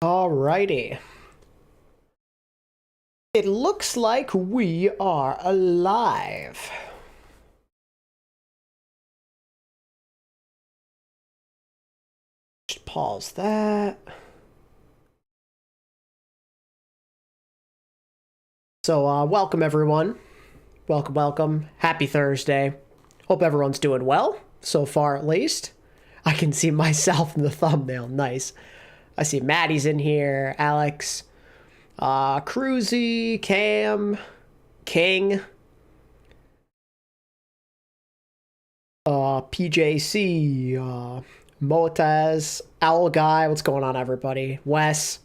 Alrighty. It looks like we are alive. Just pause that. So, welcome everyone. Welcome. Happy Thursday. Hope everyone's doing well, so far at least. I can see myself in the thumbnail. Nice. I see Maddie's in here, Alex, Cruzy, Cam, King, PJC, Motaz, Owl Guy. What's going on, everybody? Wes.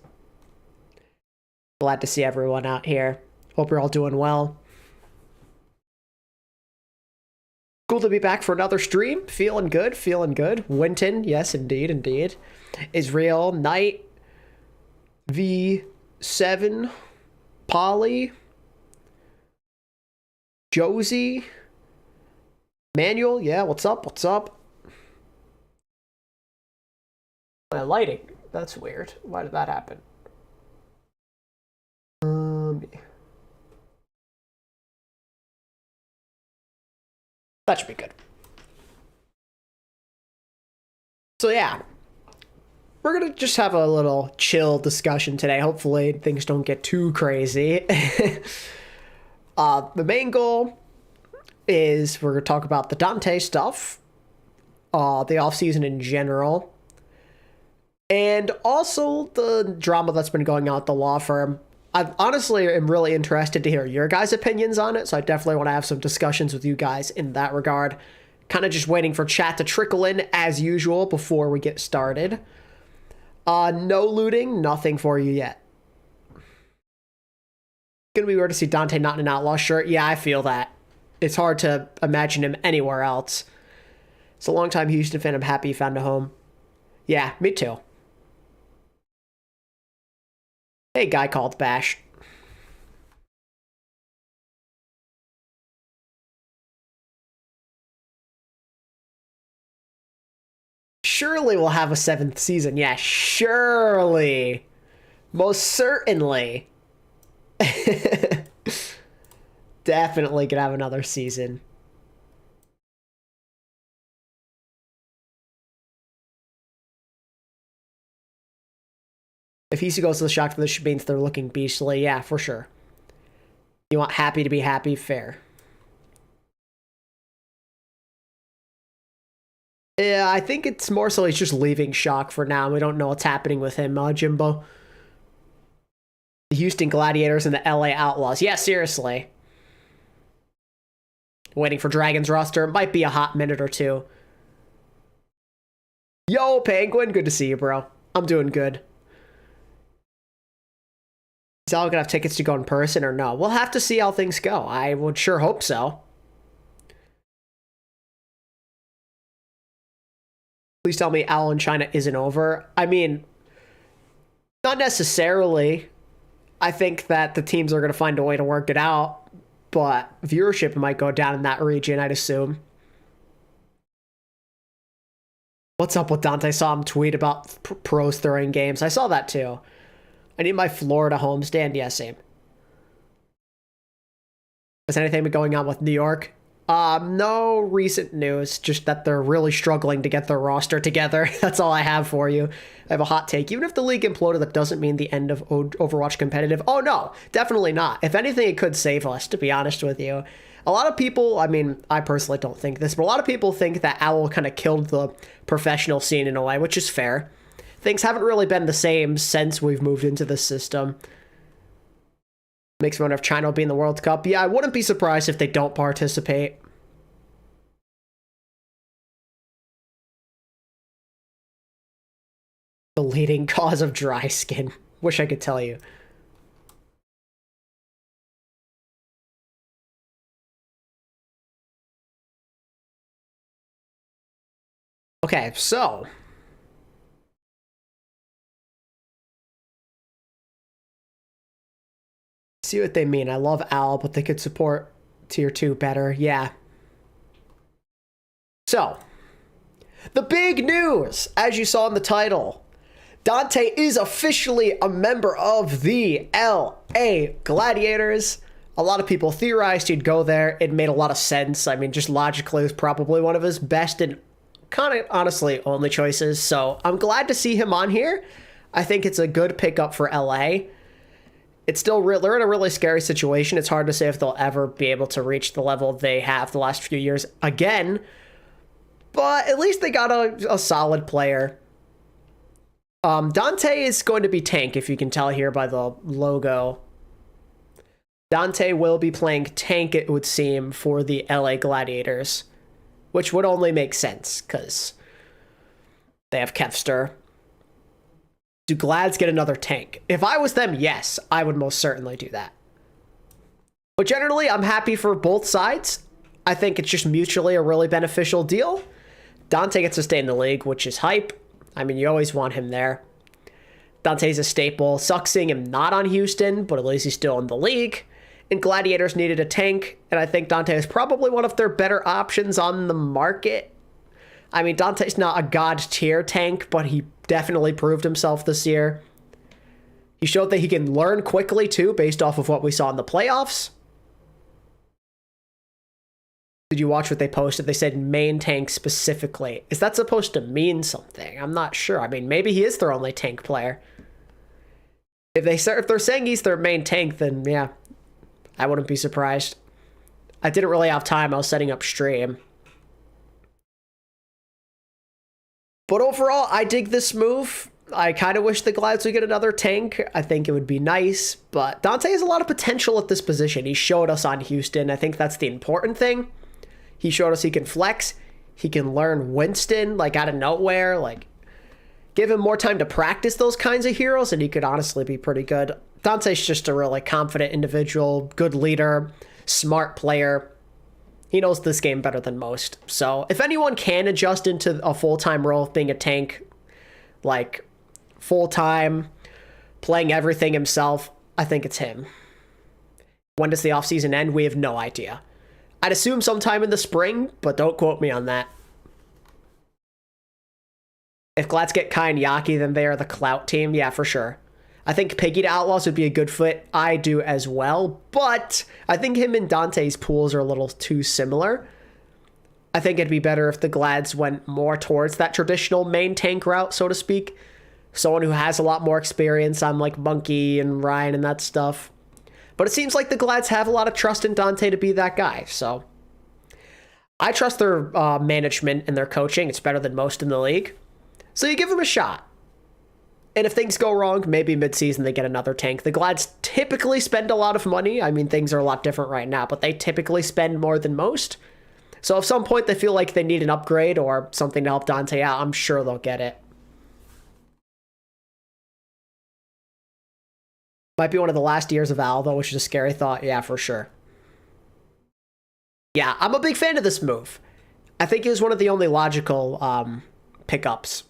Glad to see everyone out here. Hope you're all doing well. Cool to be back for another stream. Feeling good. Winton, yes, indeed. Israel, Knight, V7, Polly, Josie, Manuel, yeah, what's up? My lighting, that's weird. Why did that happen? That should be good. So yeah, we're gonna just have a little chill discussion today. Hopefully things don't get too crazy. The main goal is we're gonna talk about the Danteh stuff, the offseason in general, and also the drama that's been going on at the law firm. I honestly am really interested to hear your guys' opinions on it, so I definitely want to have some discussions with you guys in that regard. Kind of just waiting for chat to trickle in as usual before we get started. No looting, nothing for you yet. Gonna be weird to see Danteh not in an Outlaw shirt. Yeah, I feel that. It's hard to imagine him anywhere else. It's a long-time Houston fan. I'm happy he found a home. Yeah, me too. Hey, guy called Bash. Surely we'll have a 7th season. Yeah, surely. Most certainly. Definitely gonna have another season. If he goes to the shock for the Shabeens, they're looking beastly. Yeah, for sure. You want happy to be happy? Fair. Yeah, I think it's more so he's just leaving shock for now. We don't know what's happening with him, Jimbo. The Houston Gladiators and the LA Outlaws. Yeah, seriously. Waiting for Dragon's roster. Might be a hot minute or two. Yo, Penguin. Good to see you, bro. I'm doing good. Is Al gonna have tickets to go in person or no? We'll have to see how things go. I would sure hope so. Please tell me Owl in China isn't over. I mean, not necessarily. I think that the teams are going to find a way to work it out, but viewership might go down in that region, I'd assume. What's up with Danteh? Saw him tweet about pros throwing games. I saw that too. I need my Florida homestand. Yeah, same. Has anything been going on with New York? No recent news, just that they're really struggling to get their roster together. That's all I have for you. I have a hot take. Even if the league imploded, that doesn't mean the end of Overwatch competitive. Oh no, definitely not. If anything, it could save us, to be honest with you. A lot of people, I mean, I personally don't think this, but a lot of people think that OWL kind of killed the professional scene in a way, which is fair. Things haven't really been the same since we've moved into this system. Makes me wonder if China will be in the World Cup. Yeah, I wouldn't be surprised if they don't participate. The leading cause of dry skin. Wish I could tell you. Okay, so see what they mean. I love OWL, but they could support tier 2 better. Yeah. So, the big news, as you saw in the title, Danteh is officially a member of the LA Gladiators. A lot of people theorized he'd go there. It made a lot of sense. I mean, just logically, it was probably one of his best and kind of honestly only choices. So I'm glad to see him on here. I think it's a good pickup for LA. It's still they're in a really scary situation. It's hard to say if they'll ever be able to reach the level they have the last few years again. But at least they got a solid player. Danteh is going to be tank, if you can tell here by the logo. Danteh will be playing tank, it would seem, for the LA Gladiators, which would only make sense, because they have Kevster. Do Glads get another tank? If I was them, yes, I would most certainly do that. But generally, I'm happy for both sides. I think it's just mutually a really beneficial deal. Danteh gets to stay in the league, which is hype. I mean, you always want him there. Danteh's a staple. Sucks seeing him not on Houston, but at least he's still in the league. And Gladiators needed a tank, and I think Danteh is probably one of their better options on the market. I mean, Dante's not a god-tier tank, but he definitely proved himself this year. He showed that he can learn quickly, too, based off of what we saw in the playoffs. Did you watch what they posted? They said main tank specifically. Is that supposed to mean something? I'm not sure. I mean, maybe he is their only tank player. If they're saying he's their main tank, then yeah, I wouldn't be surprised. I didn't really have time. I was setting up stream. But overall, I dig this move. I kind of wish the Glads would get another tank. I think it would be nice. But Danteh has a lot of potential at this position. He showed us on Houston. I think that's the important thing. He showed us he can flex. He can learn Winston, like, out of nowhere. Like, give him more time to practice those kinds of heroes, and he could honestly be pretty good. Danteh's just a really confident individual, good leader, smart player. He knows this game better than most. So if anyone can adjust into a full-time role of being a tank, like full-time, playing everything himself, I think it's him. When does the offseason end? We have no idea. I'd assume sometime in the spring, but don't quote me on that. If Glads get Kai and Yaki, then they are the clout team. Yeah, for sure. I think Piggy to Outlaws would be a good fit. I do as well, but I think him and Danteh's pools are a little too similar. I think it'd be better if the Glads went more towards that traditional main tank route, so to speak. Someone who has a lot more experience on like Monkey and Ryan and that stuff. But it seems like the Glads have a lot of trust in Danteh to be that guy, so I trust their management and their coaching. It's better than most in the league. So you give them a shot. And if things go wrong, maybe mid-season they get another tank. The Glads typically spend a lot of money. I mean, things are a lot different right now, but they typically spend more than most. So if some point they feel like they need an upgrade or something to help Danteh out, I'm sure they'll get it. Might be one of the last years of Owl, though, which is a scary thought. Yeah, for sure. Yeah, I'm a big fan of this move. I think it was one of the only logical pickups.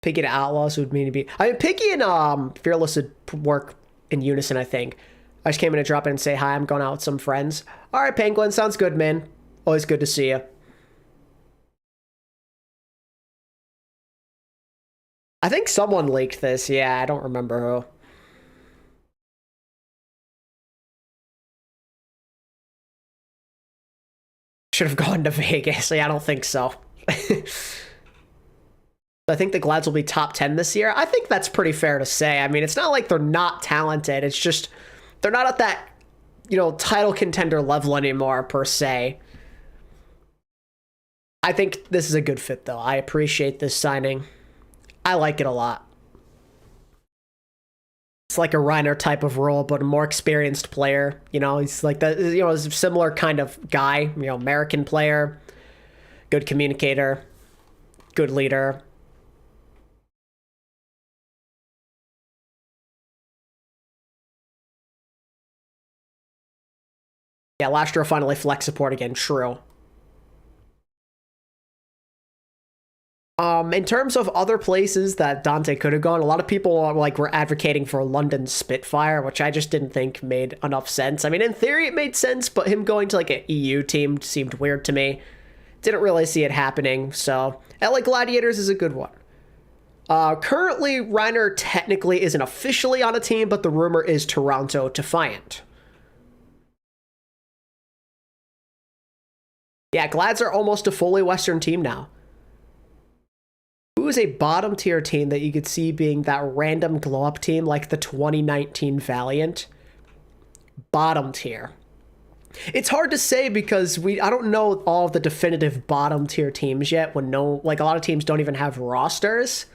Piggy to Outlaws would mean to be... I mean, Piggy and Fearless would work in unison, I think. I just came in to drop in and say hi. I'm going out with some friends. All right, Penguin. Sounds good, man. Always good to see you. I think someone leaked this. Yeah, I don't remember who. Should have gone to Vegas. Yeah, I don't think so. I think the Glads will be top 10 this year. I think that's pretty fair to say. I mean, it's not like they're not talented. It's just they're not at that, you know, title contender level anymore, per se. I think this is a good fit, though. I appreciate this signing. I like it a lot. It's like a Reiner type of role, but a more experienced player. You know, he's like that, you know, a similar kind of guy, you know, American player, good communicator, good leader. Yeah, last year finally flex support again. True. In terms of other places that Danteh could have gone, a lot of people were advocating for London Spitfire, which I just didn't think made enough sense. I mean, in theory it made sense, but him going to like an EU team seemed weird to me. Didn't really see it happening, so LA Gladiators is a good one. Currently, Reiner technically isn't officially on a team, but the rumor is Toronto Defiant. Yeah, Glads are almost a fully Western team now. Who is a bottom tier team that you could see being that random glow up team like the 2019 Valiant? Bottom tier. It's hard to say because I don't know all of the definitive bottom tier teams yet, when a lot of teams don't even have rosters.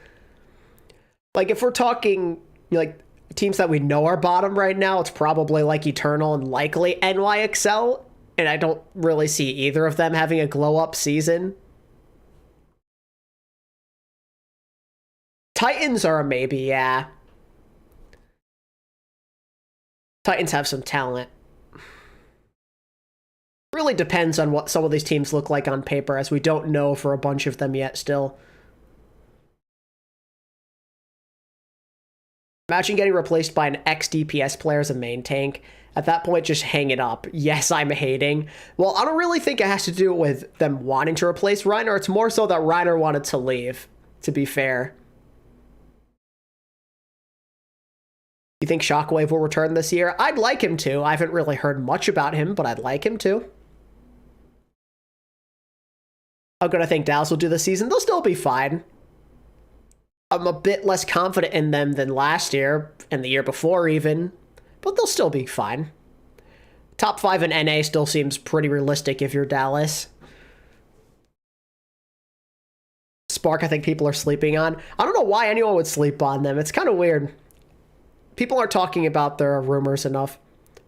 Like if we're talking like teams that we know are bottom right now, it's probably like Eternal and likely NYXL, and I don't really see either of them having a glow up season. Titans are a maybe, yeah. Titans have some talent. Really depends on what some of these teams look like on paper, as we don't know for a bunch of them yet still. Imagine getting replaced by an ex-DPS player as a main tank. At that point, just hang it up. Yes, I'm hating. Well, I don't really think it has to do with them wanting to replace Reiner. It's more so that Reiner wanted to leave, to be fair. You think Shockwave will return this year? I'd like him to. I haven't really heard much about him, but I'd like him to. How good I think Dallas will do this season? They'll still be fine. I'm a bit less confident in them than last year, and the year before even, but they'll still be fine. Top 5 in NA still seems pretty realistic if you're Dallas. Spark, I think people are sleeping on. I don't know why anyone would sleep on them. It's kind of weird. People aren't talking about their rumors enough.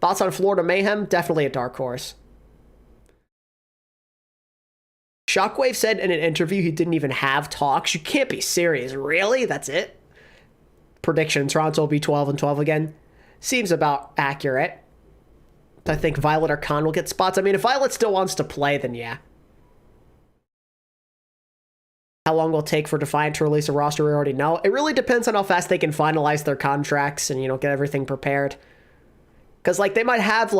Thoughts on Florida Mayhem? Definitely a dark horse. Shockwave said in an interview he didn't even have talks. You can't be serious. Really? That's it? Prediction, Toronto will be 12-12 again. Seems about accurate. I think Violet or Khan will get spots. I mean, if Violet still wants to play, then yeah. How long will it take for Defiant to release a roster? We already know. It really depends on how fast they can finalize their contracts and, get everything prepared. Because, they might have,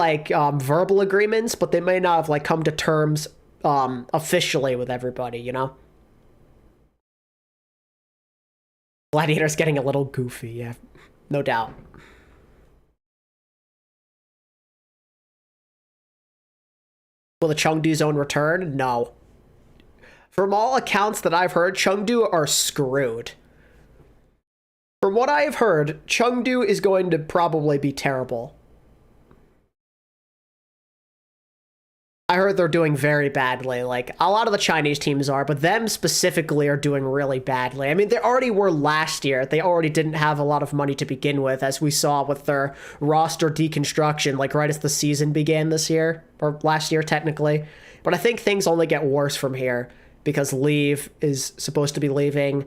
verbal agreements, but they may not have, come to terms officially with everybody, Gladiator's getting a little goofy, yeah. No doubt. Will the Chengdu zone return? No. From all accounts that I've heard, Chengdu are screwed. From what I have heard, Chengdu is going to probably be terrible. I heard they're doing very badly. A lot of the Chinese teams are, but them specifically are doing really badly. I mean, they already were last year. They already didn't have a lot of money to begin with, as we saw with their roster deconstruction, right as the season began this year, or last year, technically. But I think things only get worse from here, because Leave is supposed to be leaving.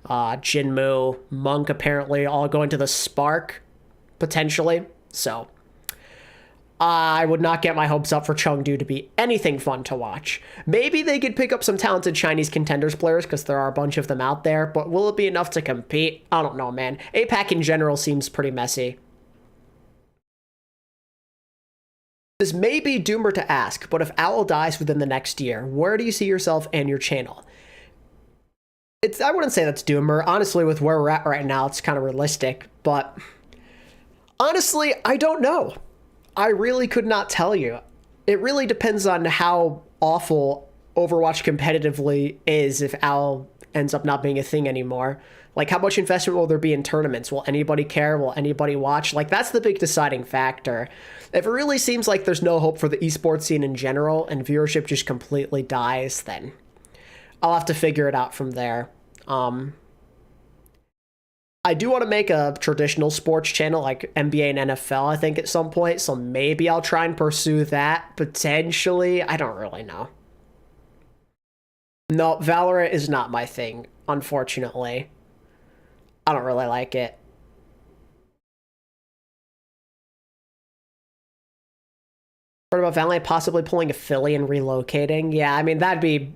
Jinmu, Monk apparently all going to the Spark, potentially. So I would not get my hopes up for Chengdu to be anything fun to watch. Maybe they could pick up some talented Chinese contenders players, because there are a bunch of them out there, but will it be enough to compete? I don't know, man. APAC in general seems pretty messy. This may be doomer to ask, but if OWL dies within the next year, where do you see yourself and your channel? I wouldn't say that's doomer. Honestly, with where we're at right now, it's kind of realistic, but honestly, I don't know. I really could not tell you. It really depends on how awful Overwatch competitively is if OWL ends up not being a thing anymore. How much investment will there be in tournaments? Will anybody care? Will anybody watch? That's the big deciding factor. If it really seems like there's no hope for the esports scene in general and viewership just completely dies, then I'll have to figure it out from there. I do want to make a traditional sports channel like NBA and NFL, I think, at some point, so maybe I'll try and pursue that, potentially. I don't really know. No, Valorant is not my thing, unfortunately. I don't really like it. Heard about Valiant possibly pulling a Philly and relocating? Yeah, I mean, that'd be,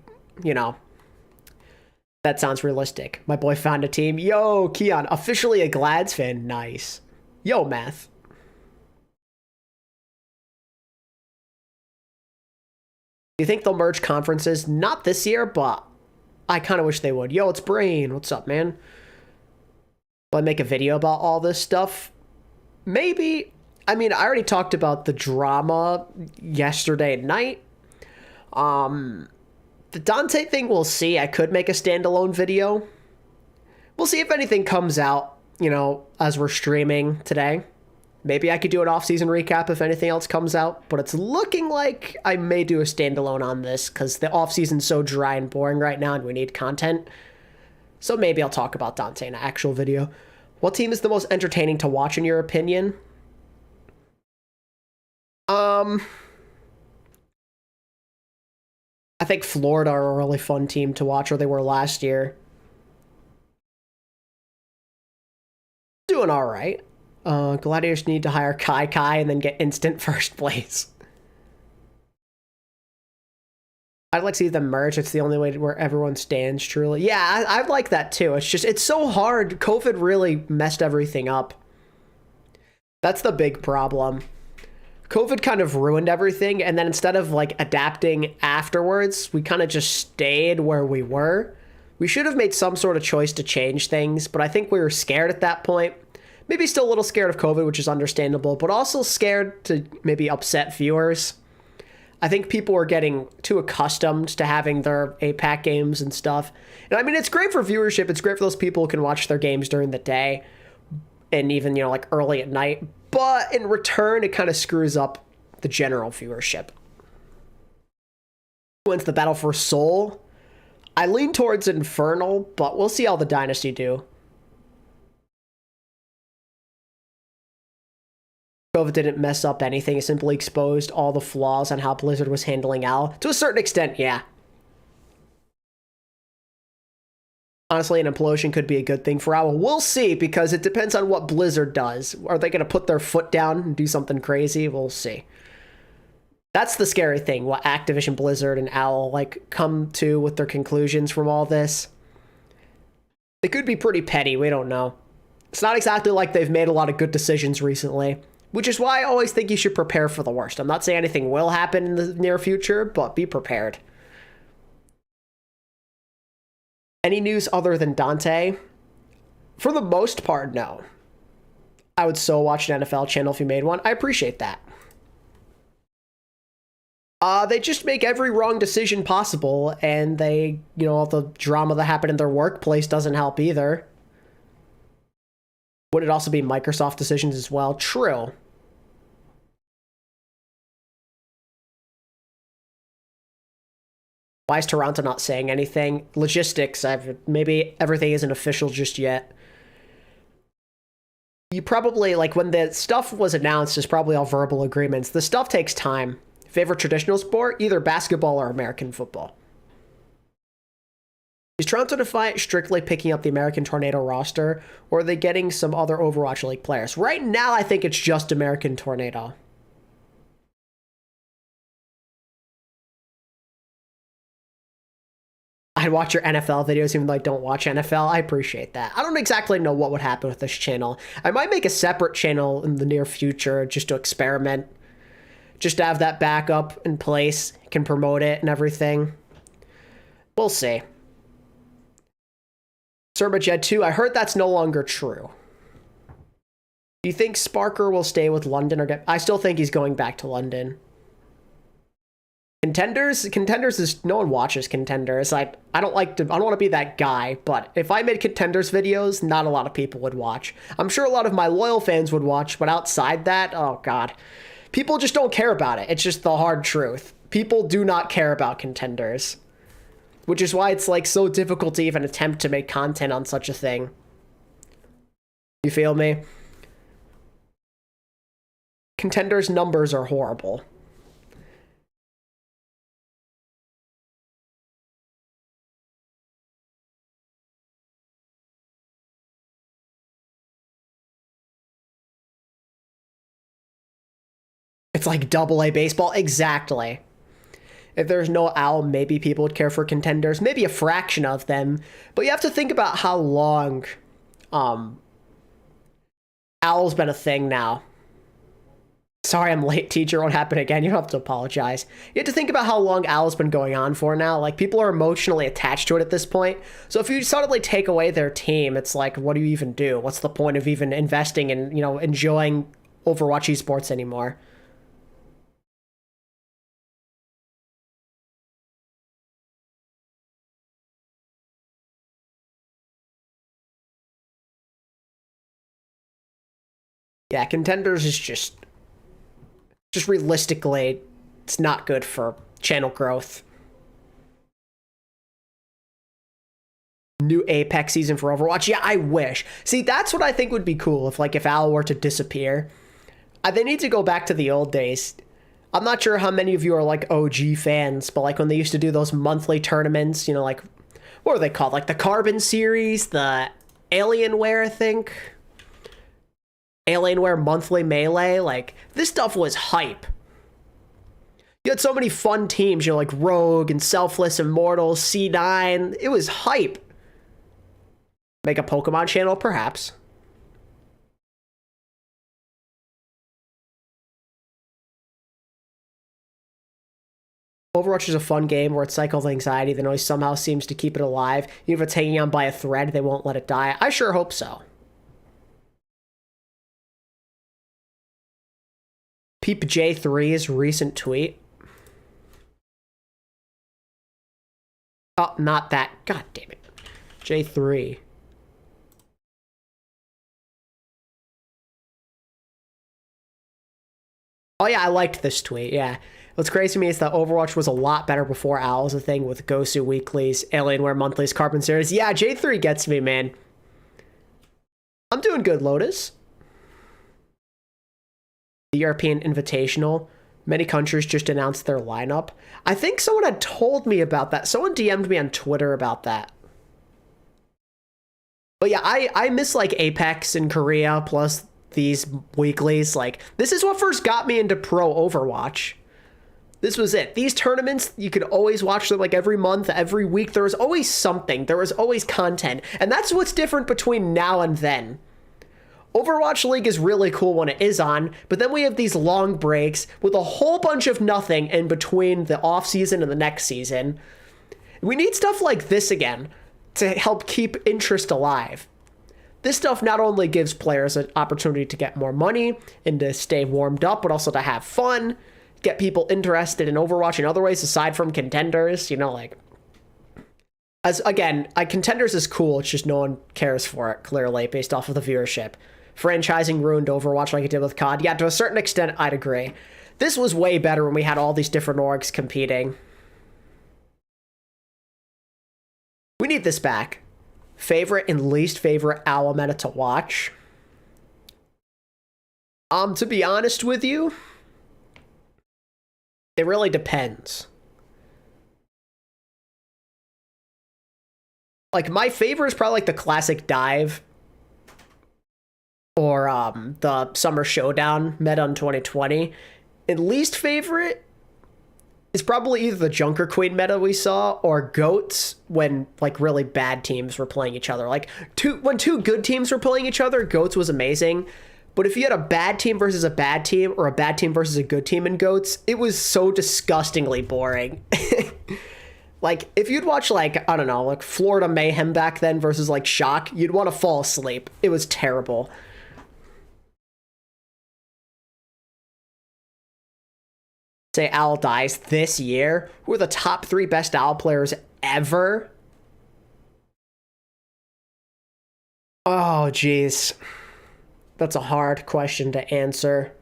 That sounds realistic. My boy found a team. Yo, Keon, officially a Glads fan. Nice. Yo, Math. Do you think they'll merge conferences? Not this year, but I kind of wish they would. Yo, it's Brain. What's up, man? Will I make a video about all this stuff? Maybe. I mean, I already talked about the drama yesterday night. The Danteh thing, we'll see. I could make a standalone video. We'll see if anything comes out, as we're streaming today. Maybe I could do an off-season recap if anything else comes out, but it's looking like I may do a standalone on this because the off-season's so dry and boring right now and we need content. So maybe I'll talk about Danteh in an actual video. What team is the most entertaining to watch in your opinion? I think Florida are a really fun team to watch, or they were last year. Doing all right. Gladiators need to hire Kai and then get instant first place. I'd like to see them merge. It's the only way where everyone stands, truly. Yeah, I'd like that too. It's so hard. COVID really messed everything up. That's the big problem. COVID kind of ruined everything, and then instead of adapting afterwards, we kind of just stayed where we were. We should have made some sort of choice to change things, but I think we were scared at that point. Maybe still a little scared of COVID, which is understandable, but also scared to maybe upset viewers. I think people were getting too accustomed to having their APAC games and stuff. And I mean, it's great for viewership. It's great for those people who can watch their games during the day and even, early at night. But in return, it kind of screws up the general viewership. Who wins the battle for Soul? I lean towards Infernal, but we'll see how the Dynasty do. COVID didn't mess up anything. It simply exposed all the flaws on how Blizzard was handling OWL. To a certain extent, yeah. Honestly, an implosion could be a good thing for OWL. We'll see, because it depends on what Blizzard does. Are they going to put their foot down and do something crazy? We'll see. That's the scary thing, what Activision Blizzard and OWL come to with their conclusions from all this. They could be pretty petty, we don't know. It's not exactly like they've made a lot of good decisions recently, which is why I always think you should prepare for the worst. I'm not saying anything will happen in the near future, but be prepared. Any news other than Danteh? For the most part, no. I would so watch an NFL channel if you made one. I appreciate that. They just make every wrong decision possible, and they, all the drama that happened in their workplace doesn't help either. Would it also be Microsoft decisions as well? True. Why is Toronto not saying anything? Logistics. Maybe everything isn't official just yet. You probably, when the stuff was announced, it's probably all verbal agreements. The stuff takes time. Favorite traditional sport? Either basketball or American football. Is Toronto Defiant strictly picking up the American Tornado roster, or are they getting some other Overwatch League players? Right now, I think it's just American Tornado. I'd watch your NFL videos even though I don't watch NFL. I appreciate that. I don't exactly know what would happen with this channel. I might make a separate channel in the near future just to experiment. Just to have that backup in place. Can promote it and everything. We'll see. Serbajed 2, I heard that's no longer true. Do you think Sparker will stay with London or get... I still think he's going back to London. Contenders is... No one watches Contenders. I don't want to be that guy, but if I made Contenders videos, not a lot of people would watch. I'm sure a lot of my loyal fans would watch, but outside that, oh god. People just don't care about it. It's just the hard truth. People do not care about Contenders. Which is why it's so difficult to even attempt to make content on such a thing. You feel me? Contenders' numbers are horrible. It's like AA baseball. Exactly. If there's no OWL, maybe people would care for Contenders, maybe a fraction of them. But you have to think about how long OWL's been a thing now. Sorry I'm late, teacher. Won't happen again. You don't have to apologize. You have to think about how long OWL's been going on for now. Like, people are emotionally attached to it at this point. So if you suddenly take away their team, it's like, what do you even do? What's the point of even investing in, you know, enjoying Overwatch esports anymore? Yeah, Contenders is just realistically, it's not good for channel growth. New Apex season for Overwatch. Yeah, I wish. See, that's what I think would be cool if OWL were to disappear. They need to go back to the old days. I'm not sure how many of you are like OG fans, but like when they used to do those monthly tournaments, you know, like, what are they called? Like the Carbon series, the Alienware, I think. Alienware monthly melee. Like, this stuff was hype. You had so many fun teams, you know, like Rogue and Selfless, Immortal, C9. It was hype. Make a Pokemon channel, perhaps. Overwatch is a fun game where it cycles anxiety that always somehow seems to keep it alive. Even if it's hanging on by a thread, they won't let it die. I sure hope so. Peep J3's recent tweet. Oh, not that. God damn it. J3. Oh yeah, I liked this tweet, yeah. What's crazy to me is that Overwatch was a lot better before OWL was a thing with Gosu weeklies, Alienware monthlies, Carbon series. Yeah, J3 gets me, man. I'm doing good, Lotus. The European Invitational. Many countries just announced their lineup. I think someone had told me about that. Someone DM'd me on Twitter about that. But yeah, I miss like Apex in Korea, plus these weeklies. Like, this is what first got me into pro Overwatch. This was it. These tournaments, you could always watch them like every month, every week. There was always something. There was always content. And that's what's different between now and then. Overwatch League is really cool when it is on, but then we have these long breaks with a whole bunch of nothing in between the off-season and the next season. We need stuff like this again to help keep interest alive. This stuff not only gives players an opportunity to get more money and to stay warmed up, but also to have fun, get people interested in Overwatch in other ways aside from Contenders, you know, like... As, again, Contenders is cool, it's just no one cares for it, clearly, based off of the viewership. Franchising ruined Overwatch like it did with COD. Yeah, to a certain extent, I'd agree. This was way better when we had all these different orgs competing. We need this back. Favorite and least favorite OWL meta to watch. To be honest with you, it really depends. Like, my favorite is probably like the classic dive or the Summer Showdown meta in 2020. And least favorite is probably either the Junker Queen meta we saw or GOATs when like really bad teams were playing each other. Like when two good teams were playing each other, GOATs was amazing. But if you had a bad team versus a bad team or a bad team versus a good team in GOATs, it was so disgustingly boring. Like, if you'd watch, like, I don't know, like Florida Mayhem back then versus, like, Shock, you'd want to fall asleep. It was terrible. Say OWL dies this year. Who are the top 3 best OWL players ever? Oh, jeez. That's a hard question to answer.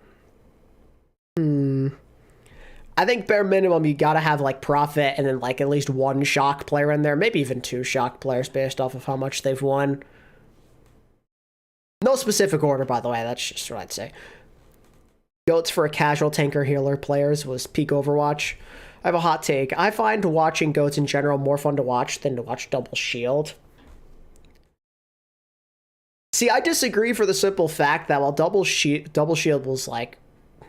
I think bare minimum, you gotta have like Prophet and then like at least one Shock player in there, maybe even 2 Shock players based off of how much they've won. No specific order, by the way, that's just what I'd say. GOATs for a casual tanker healer players was peak Overwatch. I have a hot take. I find watching GOATs in general more fun to watch than to watch Double Shield. See, I disagree for the simple fact that while Double Shield was like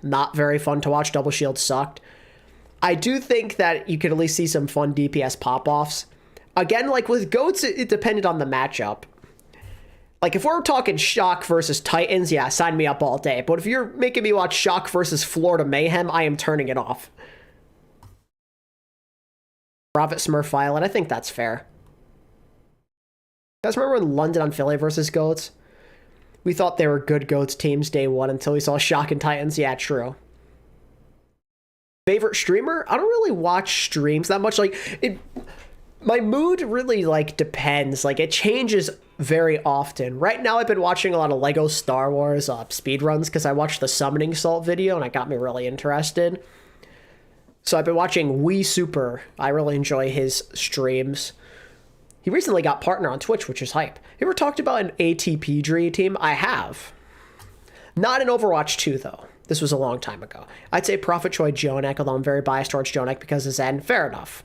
not very fun to watch, Double Shield sucked. I do think that you could at least see some fun DPS pop-offs. Again, like with GOATs, it depended on the matchup. Like, if we're talking Shock versus Titans, yeah, sign me up all day. But if you're making me watch Shock versus Florida Mayhem, I am turning it off. Prophet Smurf Violet, I think that's fair. You guys remember when London on Philly versus GOATs? We thought they were good GOATs teams day one until we saw Shock and Titans. Yeah, true. Favorite streamer? I don't really watch streams that much. Like, my mood really, like, depends. Like, it changes very often. Right now, I've been watching a lot of Lego Star Wars speedruns because I watched the Summoning Salt video and it got me really interested. So I've been watching Wii Super. I really enjoy his streams. He recently got partner on Twitch, which is hype. You ever talked about an ATP Dream team? I have. Not in Overwatch 2, though. This was a long time ago. I'd say Prophet Choi Jonek, although I'm very biased towards Jonek because of Zen. Fair enough.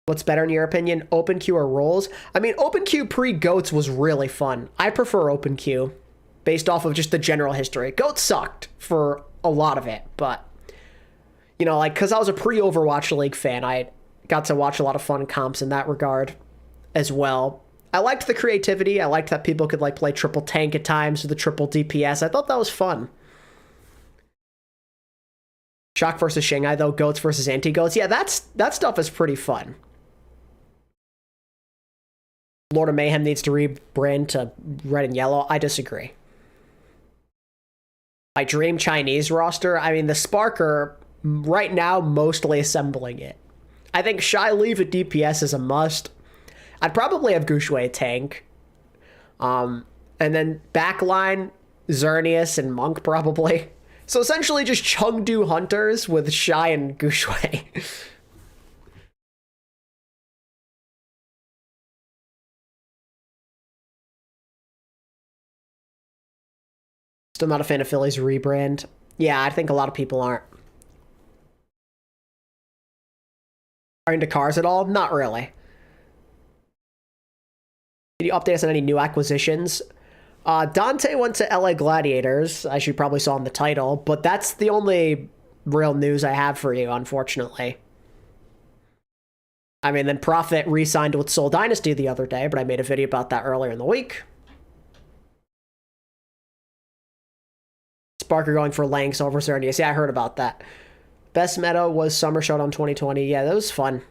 What's better in your opinion, OpenQ or Rolls? I mean, OpenQ pre-GOATs was really fun. I prefer OpenQ based off of just the general history. GOATs sucked for a lot of it, but, you know, like, because I was a pre-Overwatch League fan, I got to watch a lot of fun comps in that regard as well. I liked the creativity. I liked that people could, like, play triple tank at times with the triple DPS. I thought that was fun. Shock versus Shanghai, though. GOATs versus anti-GOATs. Yeah, that stuff is pretty fun. Florida Mayhem needs to rebrand to red and yellow. I disagree. My dream Chinese roster, I mean, the Sparker, right now, mostly assembling it. I think Shy Leave at DPS is a must. I'd probably have Gushui tank. And then backline, Xerneas and Monk, probably. So essentially just Chengdu Hunters with Shy and Gushui. Still not a fan of Philly's rebrand. Yeah, I think a lot of people aren't. Are into cars at all? Not really. Can you update us on any new acquisitions? Danteh went to LA Gladiators, as you probably saw in the title, but that's the only real news I have for you, unfortunately. I mean, then Prophet re-signed with Seoul Dynasty the other day, but I made a video about that earlier in the week. Sparker going for Lanks over Xerneas. Yeah, I heard about that. Best meta was Summer Showdown 2020. Yeah, that was fun.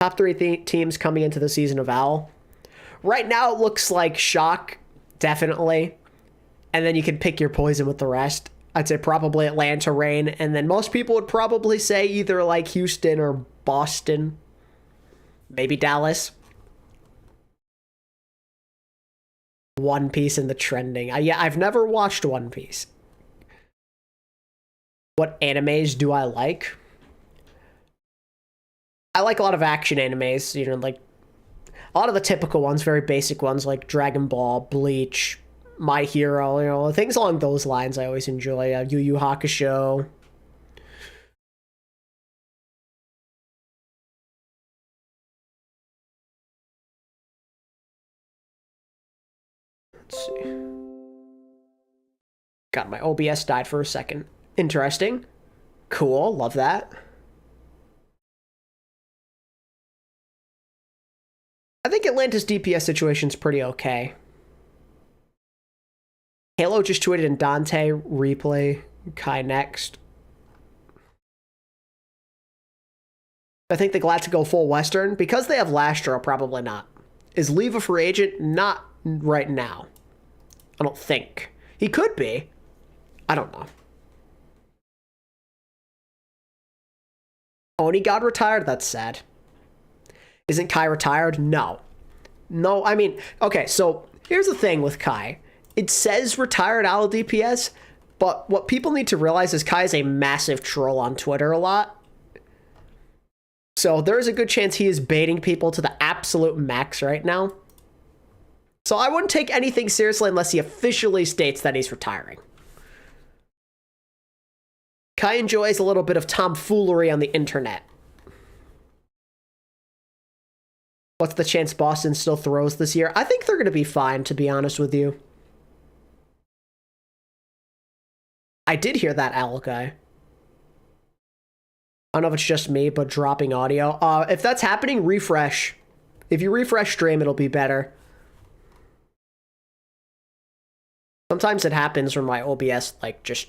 Top three teams coming into the season of OWL. Right now, it looks like Shock, definitely. And then you can pick your poison with the rest. I'd say probably Atlanta Reign. And then most people would probably say either like Houston or Boston. Maybe Dallas. One Piece in the trending. Yeah, I've never watched One Piece. What animes do I like? I like a lot of action animes, you know, like a lot of the typical ones, very basic ones like Dragon Ball, Bleach, My Hero, you know, things along those lines I always enjoy. Yu Yu Hakusho. Let's see. God, my OBS died for a second. Interesting. Cool, love that. I think Atlanta's DPS situation's pretty okay. Halo just tweeted in Danteh, replay, Kai next. I think they're glad to go full Western. Because they have Lastro, probably not. Is Leave a free agent? Not right now. I don't think. He could be. I don't know. Oni God retired? That's sad. Isn't Kai retired? No. No, I mean, okay, so here's the thing with Kai. It says retired OWL DPS, but what people need to realize is Kai is a massive troll on Twitter a lot. So there is a good chance he is baiting people to the absolute max right now. So I wouldn't take anything seriously unless he officially states that he's retiring. Kai enjoys a little bit of tomfoolery on the internet. What's the chance Boston still throws this year? I think they're going to be fine, to be honest with you. I did hear that owl guy. I don't know if it's just me, but dropping audio. If that's happening, refresh. If you refresh stream, it'll be better. Sometimes it happens when my OBS, like, just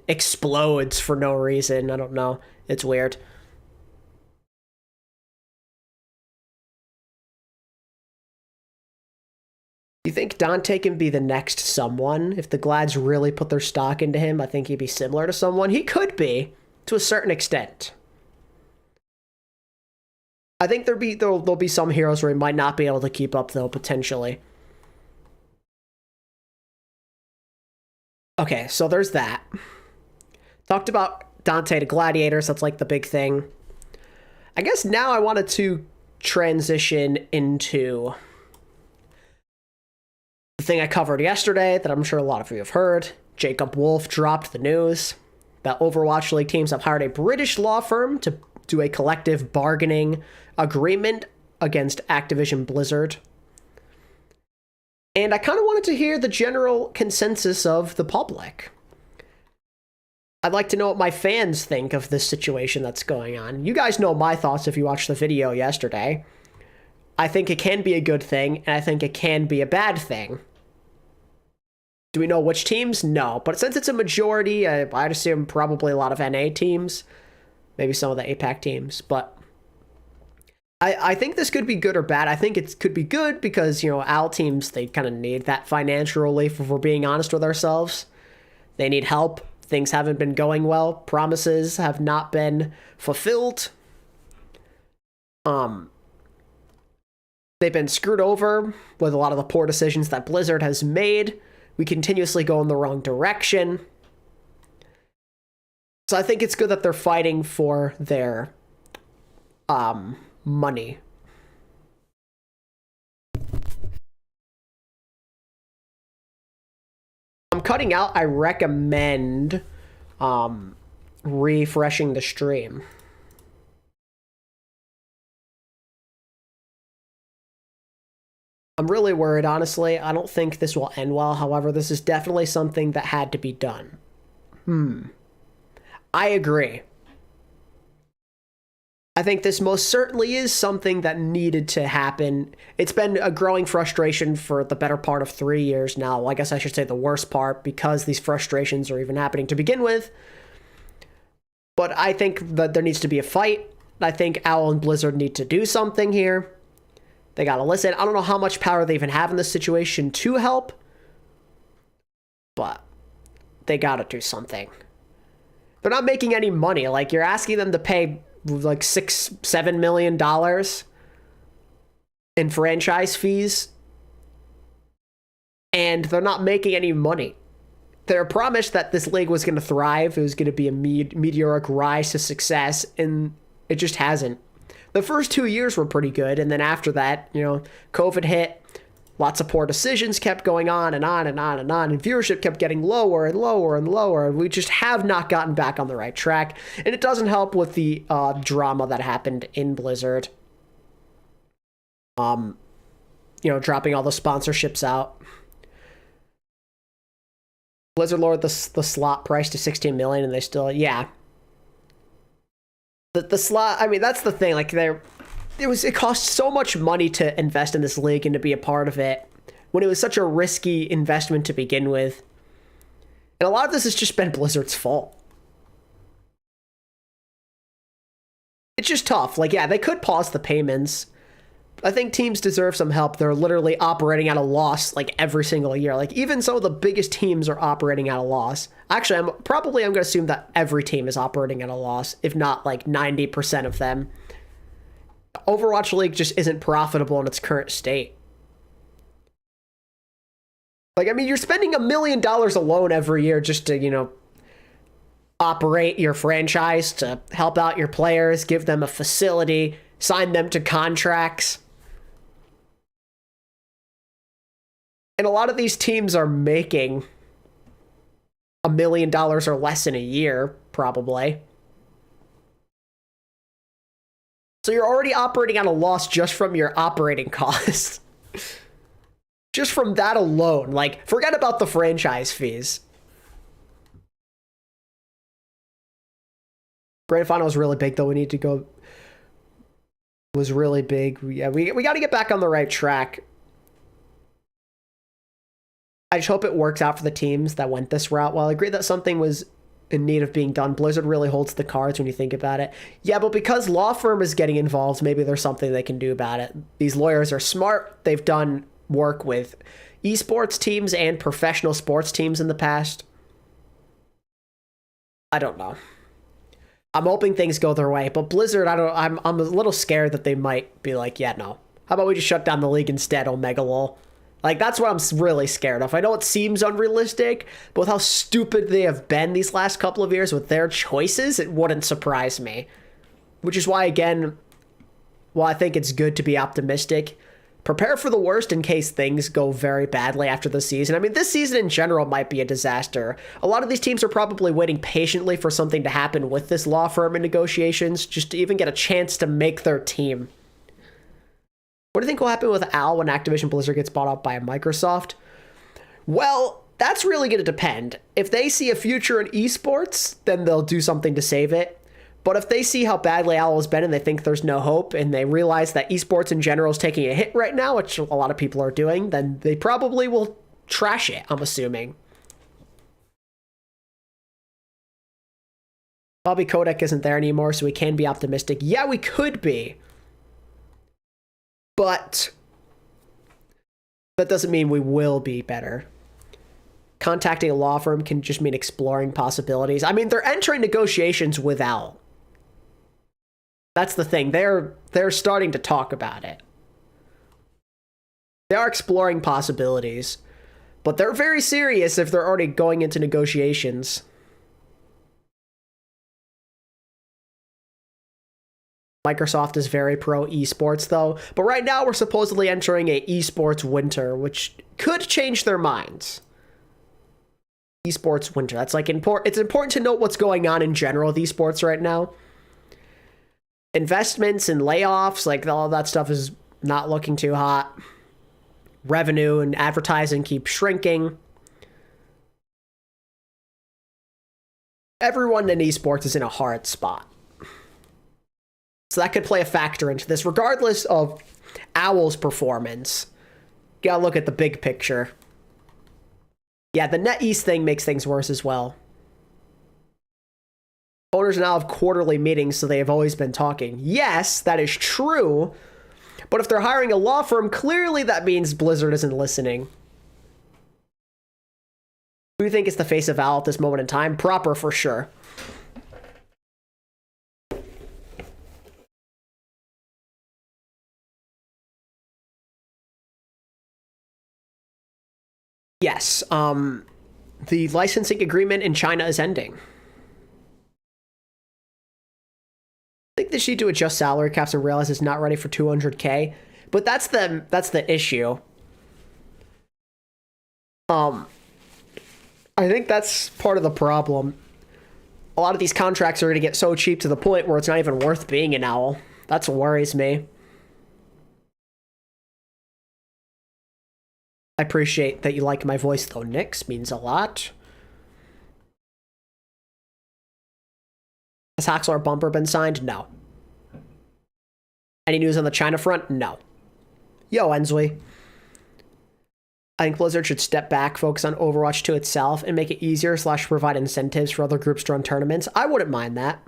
explodes for no reason. I don't know. It's weird. Do you think Danteh can be the next someone? If the Glads really put their stock into him, I think he'd be similar to someone. He could be, to a certain extent. I think there'll be some heroes where he might not be able to keep up, though, potentially. Okay, so there's that. Talked about Danteh to Gladiators, that's like the big thing. I guess now I wanted to transition into the thing I covered yesterday that I'm sure a lot of you have heard. Jacob Wolf dropped the news that Overwatch League teams have hired a British law firm to do a collective bargaining agreement against Activision Blizzard. And I kind of wanted to hear the general consensus of the public. I'd like to know what my fans think of this situation that's going on. You guys know my thoughts if you watched the video yesterday. I think it can be a good thing, and I think it can be a bad thing. Do we know which teams? No. But since it's a majority, I'd assume probably a lot of NA teams. Maybe some of the APAC teams. But I think this could be good or bad. I think it could be good because, you know, AL teams, they kind of need that financial relief if we're being honest with ourselves. They need help. Things haven't been going well. Promises have not been fulfilled. They've been screwed over with a lot of the poor decisions that Blizzard has made. We continuously go in the wrong direction. So I think it's good that they're fighting for their money. I'm cutting out. I recommend refreshing the stream. I'm really worried, honestly. I don't think this will end well. However, this is definitely something that had to be done. I agree. I think this most certainly is something that needed to happen. It's been a growing frustration for the better part of 3 years now. Well, I guess I should say the worst part, because these frustrations are even happening to begin with. But I think that there needs to be a fight. I think OWL and Blizzard need to do something here. They gotta listen. I don't know how much power they even have in this situation to help, but they gotta do something. They're not making any money. Like, you're asking them to pay like $6-7 million in franchise fees, and they're not making any money. They're promised that this league was going to thrive. It was going to be a meteoric rise to success, and it just hasn't. The first 2 years were pretty good, and then after that, you know, COVID hit. Lots of poor decisions kept going on and on and on and on, and viewership kept getting lower and lower and lower. We just have not gotten back on the right track, and it doesn't help with the drama that happened in Blizzard. You know, dropping all the sponsorships out. Blizzard lowered the slot price to 16 million, and they still, yeah. The slot, I mean, that's the thing. Like, it cost so much money to invest in this league and to be a part of it when it was such a risky investment to begin with. And a lot of this has just been Blizzard's fault. It's just tough. Like, yeah, they could pause the payments. I think teams deserve some help. They're literally operating at a loss like every single year. Like, even some of the biggest teams are operating at a loss. Actually, I'm going to assume that every team is operating at a loss, if not like 90% of them. Overwatch League just isn't profitable in its current state. Like, I mean, you're spending $1 million alone every year just to, you know, operate your franchise, to help out your players, give them a facility, sign them to contracts. And a lot of these teams are making $1 million or less in a year, probably. So you're already operating at a loss just from your operating costs. Just from that alone. Like, forget about the franchise fees. Grand final was really big, though. We need to go. Was really big. Yeah, we got to get back on the right track. I just hope it works out for the teams that went this route. While I agree that something was in need of being done, Blizzard really holds the cards when you think about it. Yeah, but because law firm is getting involved, maybe there's something they can do about it. These lawyers are smart. They've done work with esports teams and professional sports teams in the past. I don't know. I'm hoping things go their way, but Blizzard, I'm a little scared that they might be like, yeah, no. How about we just shut down the league instead, Omega lol. Like, that's what I'm really scared of. I know it seems unrealistic, but with how stupid they have been these last couple of years with their choices, it wouldn't surprise me. Which is why, again, while I think it's good to be optimistic, prepare for the worst in case things go very badly after the season. I mean, this season in general might be a disaster. A lot of these teams are probably waiting patiently for something to happen with this law firm in negotiations, just to even get a chance to make their team. What do you think will happen with OWL when Activision Blizzard gets bought up by Microsoft? Well, that's really going to depend. If they see a future in esports, then they'll do something to save it. But if they see how badly OWL has been and they think there's no hope and they realize that esports in general is taking a hit right now, which a lot of people are doing, then they probably will trash it, I'm assuming. Bobby Kotick isn't there anymore, so we can be optimistic. Yeah, we could be. But that doesn't mean we will be better. Contacting a law firm can just mean exploring possibilities. I mean, they're entering negotiations with OWL. That's the thing. They're starting to talk about it. They are exploring possibilities, but they're very serious if they're already going into negotiations. Microsoft is very pro esports, though. But right now, we're supposedly entering a esports winter, which could change their minds. Esports winter. That's like it's important to note what's going on in general with esports right now. Investments and layoffs, like all that stuff is not looking too hot. Revenue and advertising keep shrinking. Everyone in esports is in a hard spot. So that could play a factor into this, regardless of OWL's performance. You gotta look at the big picture. Yeah, the NetEast thing makes things worse as well. Owners now have quarterly meetings, so they have always been talking. Yes, that is true. But if they're hiring a law firm, clearly that means Blizzard isn't listening. Who do you think is the face of OWL at this moment in time? Proper for sure. Yes, the licensing agreement in China is ending. I think they need to adjust salary caps and realize it's not ready for 200K, but that's the issue. I think that's part of the problem. A lot of these contracts are going to get so cheap to the point where it's not even worth being an OWL. That's what worries me. I appreciate that you like my voice, though, Nix. Means a lot. Has Haxlar Bumper been signed? No. Any news on the China front? No. Yo, Ensley. I think Blizzard should step back, focus on Overwatch 2 itself, and make it easier / provide incentives for other groups to run tournaments. I wouldn't mind that.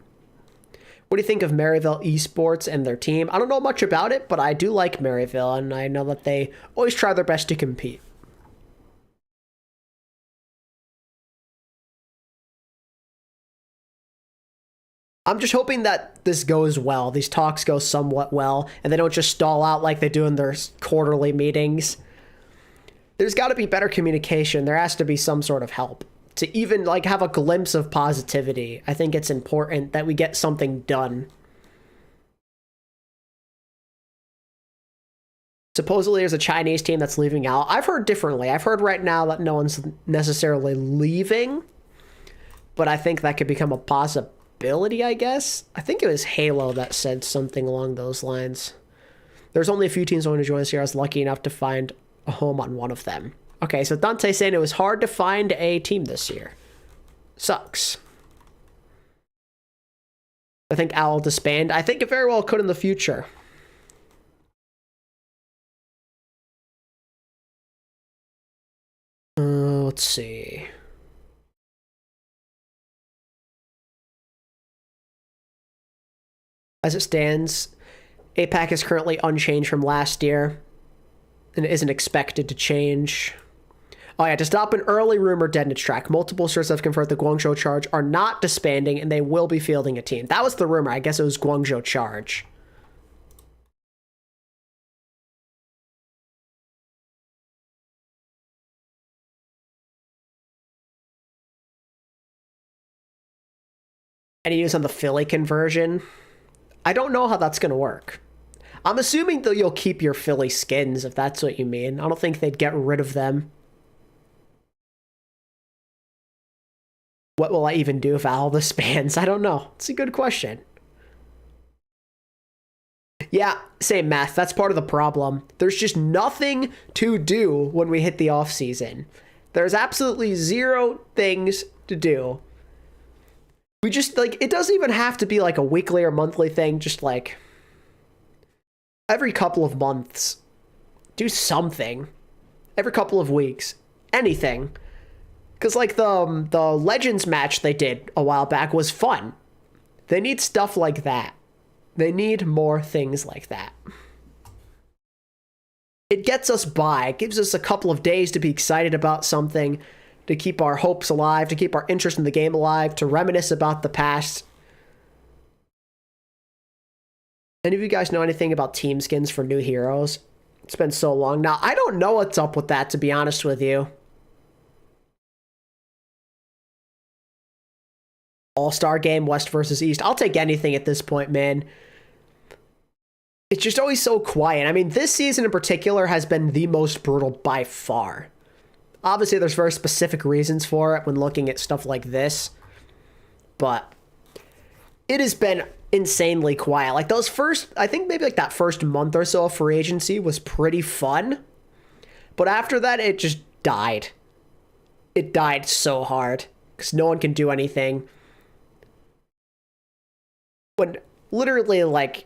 What do you think of Maryville Esports and their team? I don't know much about it, but I do like Maryville, and I know that they always try their best to compete. I'm just hoping that this goes well. These talks go somewhat well, and they don't just stall out like they do in their quarterly meetings. There's got to be better communication. There has to be some sort of help to even like have a glimpse of positivity. I think it's important that we get something done. Supposedly there's a Chinese team that's leaving out. I've heard differently. I've heard right now that no one's necessarily leaving, but I think that could become a possibility, I guess. I think it was Halo that said something along those lines. There's only a few teams going to join us here. I was lucky enough to find a home on one of them. Okay, so Danteh saying it was hard to find a team this year. Sucks. I think OWL disband. I think it very well could in the future. Let's see. As it stands, APAC is currently unchanged from last year and isn't expected to change. Oh yeah, to stop an early rumored deadness track, multiple sources have confirmed the Guangzhou Charge are not disbanding and they will be fielding a team. That was the rumor. I guess it was Guangzhou Charge. Any news on the Philly conversion? I don't know how that's going to work. I'm assuming that you'll keep your Philly skins, if that's what you mean. I don't think they'd get rid of them. What will I even do if OWL disbands? I don't know. It's a good question. Yeah, same math. That's part of the problem. There's just nothing to do when we hit the off season. There's absolutely zero things to do. We just, like, it doesn't even have to be like a weekly or monthly thing. Just like every couple of months, do something. Every couple of weeks, anything. Because like the Legends match they did a while back was fun. They need stuff like that. They need more things like that. It gets us by. It gives us a couple of days to be excited about something, to keep our hopes alive, to keep our interest in the game alive, to reminisce about the past. Any of you guys know anything about team skins for new heroes? It's been so long now. I don't know what's up with that, to be honest with you. All-Star game, West versus East. I'll take anything at this point, man. It's just always so quiet. I mean, this season in particular has been the most brutal by far. Obviously, there's very specific reasons for it when looking at stuff like this. But it has been insanely quiet. Like those first, I think maybe like that first month or so of free agency was pretty fun. But after that, it just died. It died so hard because no one can do anything. When literally like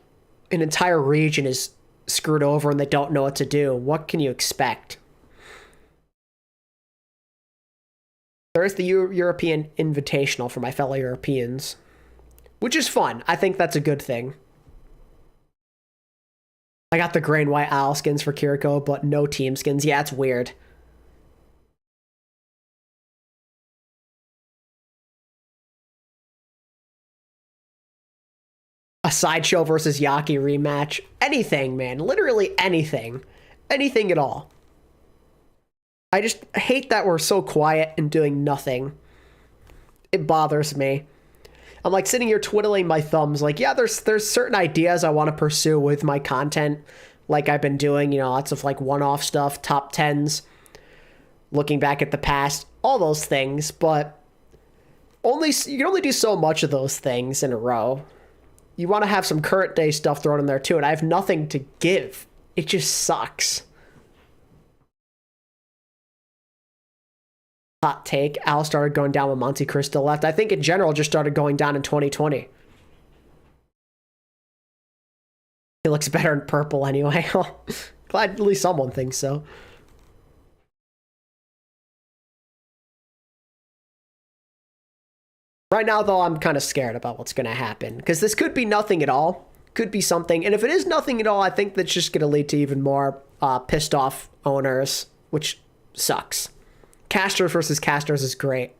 an entire region is screwed over and they don't know what to do, what can you expect? There's the European Invitational for my fellow Europeans, which is fun. I think that's a good thing. I got the gray and white OWL skins for Kiriko, but no team skins. Yeah, it's weird. A Sideshow versus Yaki rematch. Anything, man. Literally anything. Anything at all. I just hate that we're so quiet and doing nothing. It bothers me. I'm like sitting here twiddling my thumbs like, yeah, there's certain ideas I want to pursue with my content. Like I've been doing, you know, lots of like one-off stuff, top 10s, looking back at the past, all those things, but you can only do so much of those things in a row. You want to have some current day stuff thrown in there too, and I have nothing to give. It just sucks. Hot take, OWL started going down when Monte Cristo left. I think in general just started going down in 2020. He looks better in purple anyway. Glad at least someone thinks so. Right now, though, I'm kind of scared about what's going to happen. Because this could be nothing at all. Could be something. And if it is nothing at all, I think that's just going to lead to even more pissed off owners, which sucks. Casters versus casters is great.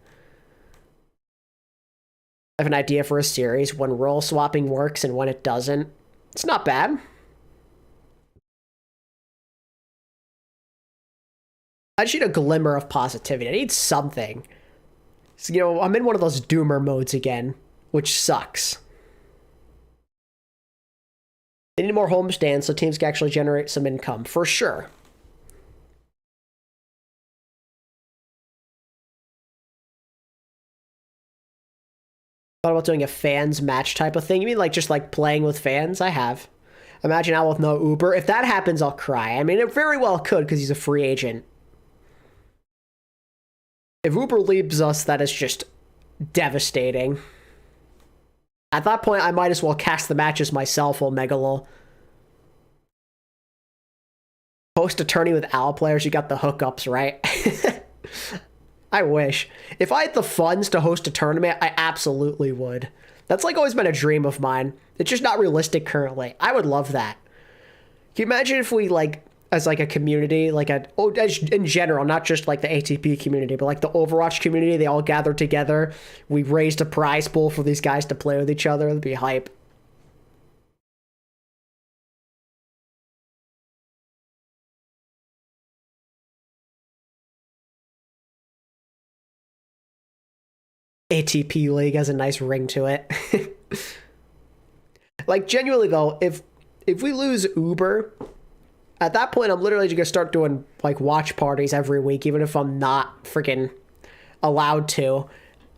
I have an idea for a series when role swapping works and when it doesn't. It's not bad. I just need a glimmer of positivity. I need something. So, you know, I'm in one of those doomer modes again, which sucks. They need more homestands so teams can actually generate some income, for sure. What about doing a fans match type of thing? You mean like just like playing with fans? I have. Imagine out with no Uber. If that happens, I'll cry. I mean, it very well could because he's a free agent. If Uber leaves us, that is just devastating. At that point, I might as well cast the matches myself, Omegalol. Host a tourney with OWL players, you got the hookups, right? I wish. If I had the funds to host a tournament, I absolutely would. That's like always been a dream of mine. It's just not realistic currently. I would love that. Can you imagine if we, like, as like a community, like in general, not just like the ATP community, but like the Overwatch community, they all gathered together. We raised a prize pool for these guys to play with each other. It'd be hype. ATP League has a nice ring to it. Like, genuinely though, if we lose Uber, at that point I'm literally just gonna start doing like watch parties every week, even if I'm not freaking allowed to.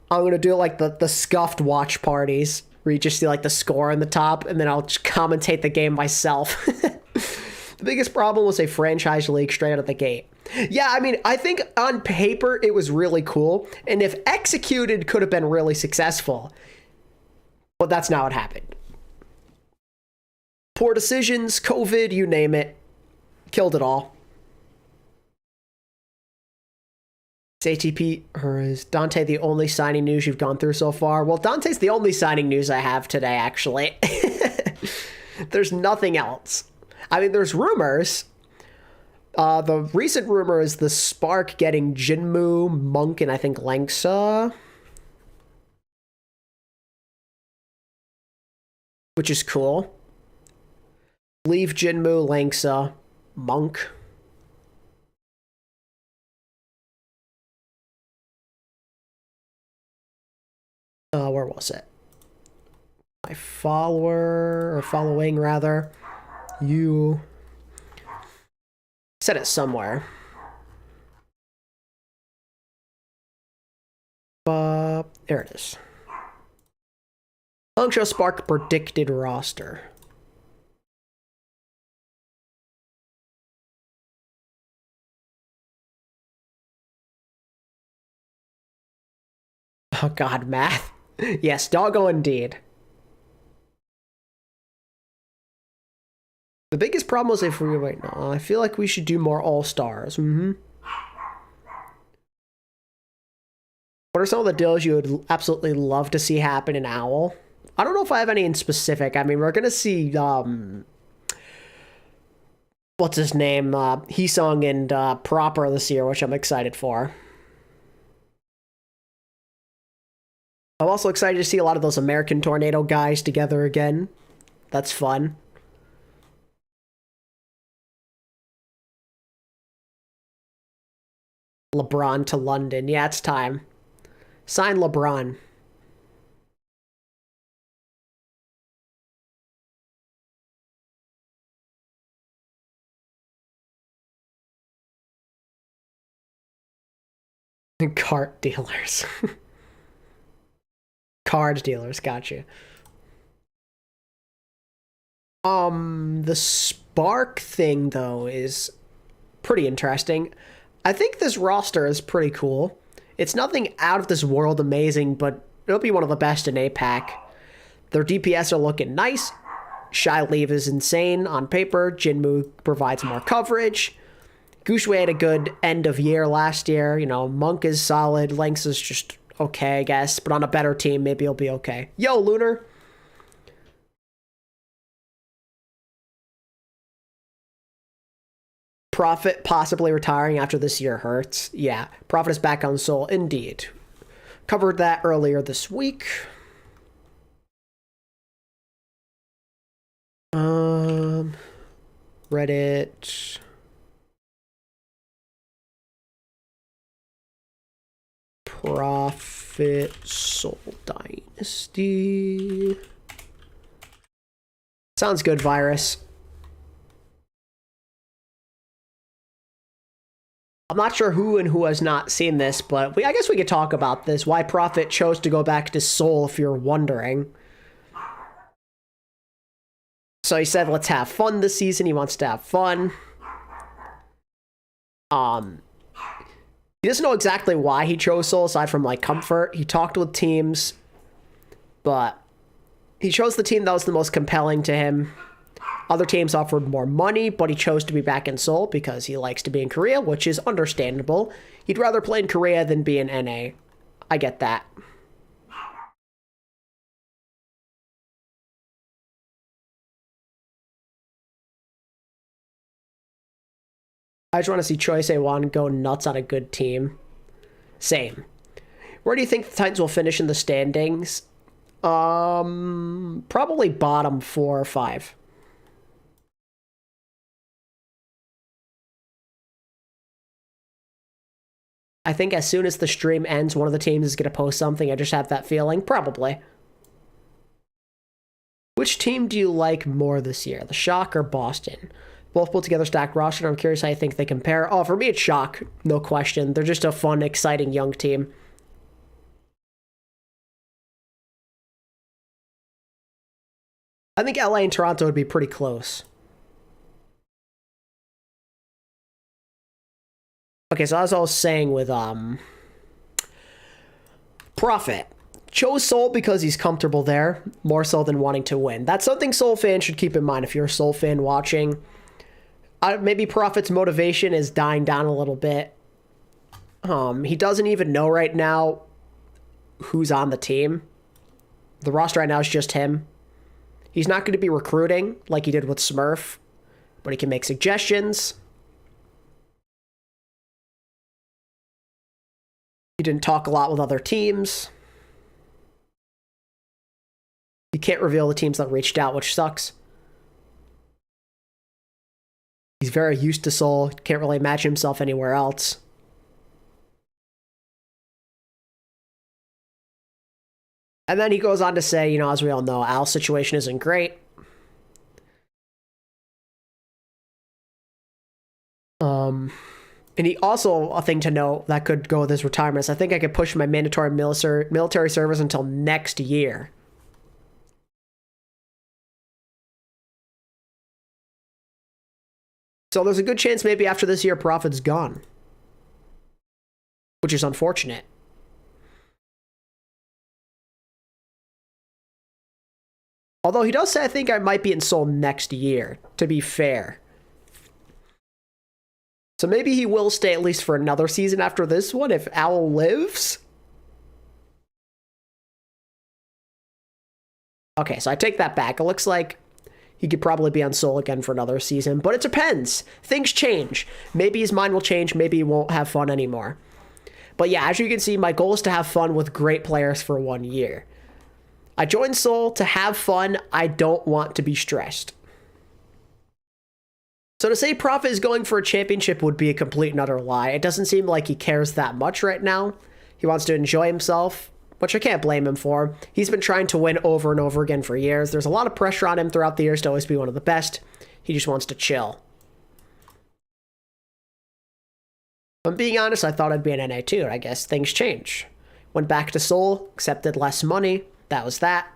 I'm gonna do like the scuffed watch parties where you just see like the score on the top, and then I'll just commentate the game myself. The biggest problem was a franchise league straight out of the gate. Yeah, I mean, I think on paper it was really cool, and if executed, could have been really successful. But that's not what happened. Poor decisions, COVID, you name it. Killed it all. Is ATP, or is Danteh the only signing news you've gone through so far? Well, Dante's the only signing news I have today, actually. There's nothing else. I mean, there's rumors. The recent rumor is the Spark getting Jinmu, Monk, and I think Langsa. Which is cool. Leave Jinmu, Langsa, Monk. Where was it? My follower, or following rather. You said it somewhere. There it is. Function Spark predicted roster. Oh god, math. Yes, doggo indeed. The biggest problem was if we wait. No, I feel like we should do more all-stars. What are some of the deals you would absolutely love to see happen in OWL? I don't know if I have any in specific. I mean, we're gonna see what's his name? Heesung and Proper this year, which I'm excited for. I'm also excited to see a lot of those American Tornado guys together again. That's fun. LeBron to London. Yeah, it's time. Sign LeBron. Cart dealers. Card dealers, gotcha. The Spark thing, though, is pretty interesting. I think this roster is pretty cool. It's nothing out of this world amazing, but it'll be one of the best in APAC. Their DPS are looking nice. Shy Leave is insane on paper. Jinmu provides more coverage. Gushue had a good end of year last year. You know, Monk is solid. Lynx is just okay, I guess. But on a better team, maybe he'll be okay. Yo, Lunar. Prophet possibly retiring after this year hurts. Yeah, Prophet is back on Seoul, indeed. Covered that earlier this week. Reddit. Prophet Soul Dynasty. Sounds good, Virus. I'm not sure who and who has not seen this, but I guess we could talk about this. Why Prophet chose to go back to Seoul, if you're wondering. So he said, let's have fun this season. He wants to have fun. He doesn't know exactly why he chose Seoul, aside from, like, comfort. He talked with teams, but He chose the team that was the most compelling to him. Other teams offered more money, but he chose to be back in Seoul because he likes to be in Korea, which is understandable. He'd rather play in Korea than be in NA. I get that. I just want to see Choi Se-won go nuts on a good team. Same. Where do you think the Titans will finish in the standings? Probably bottom 4 or 5. I think as soon as the stream ends, one of the teams is going to post something. I just have that feeling. Probably. Which team do you like more this year? The Shock or Boston? Both put together stacked roster. I'm curious how you think they compare. Oh, for me, it's Shock. No question. They're just a fun, exciting young team. I think LA and Toronto would be pretty close. Okay, so as I was saying with Prophet, chose Seoul because he's comfortable there, more so than wanting to win. That's something Seoul fans should keep in mind if you're a Seoul fan watching. Maybe Prophet's motivation is dying down a little bit. He doesn't even know right now who's on the team. The roster right now is just him. He's not going to be recruiting like he did with Smurf, but he can make suggestions. He didn't talk a lot with other teams. You can't reveal the teams that reached out, which sucks. He's very used to Seoul. Can't really imagine himself anywhere else. And then he goes on to say, you know, as we all know, Al's situation isn't great. And he also, a thing to note that could go with his retirement is I think I could push my mandatory military service until next year. So there's a good chance maybe after this year, Prophet's gone. Which is unfortunate. Although he does say, I think I might be in Seoul next year, to be fair. So maybe he will stay at least for another season after this one if Owl lives. Okay, so I take that back. It looks like he could probably be on Seoul again for another season, but it depends. Things change. Maybe his mind will change. Maybe he won't have fun anymore. But yeah, as you can see, my goal is to have fun with great players for 1 year. I joined Seoul to have fun. I don't want to be stressed. So to say Prophet is going for a championship would be a complete and utter lie. It doesn't seem like he cares that much right now. He wants to enjoy himself, which I can't blame him for. He's been trying to win over and over again for years. There's a lot of pressure on him throughout the years to always be one of the best. He just wants to chill. If I'm being honest, I thought I'd be in NA too. I guess things change. Went back to Seoul, accepted less money. That was that.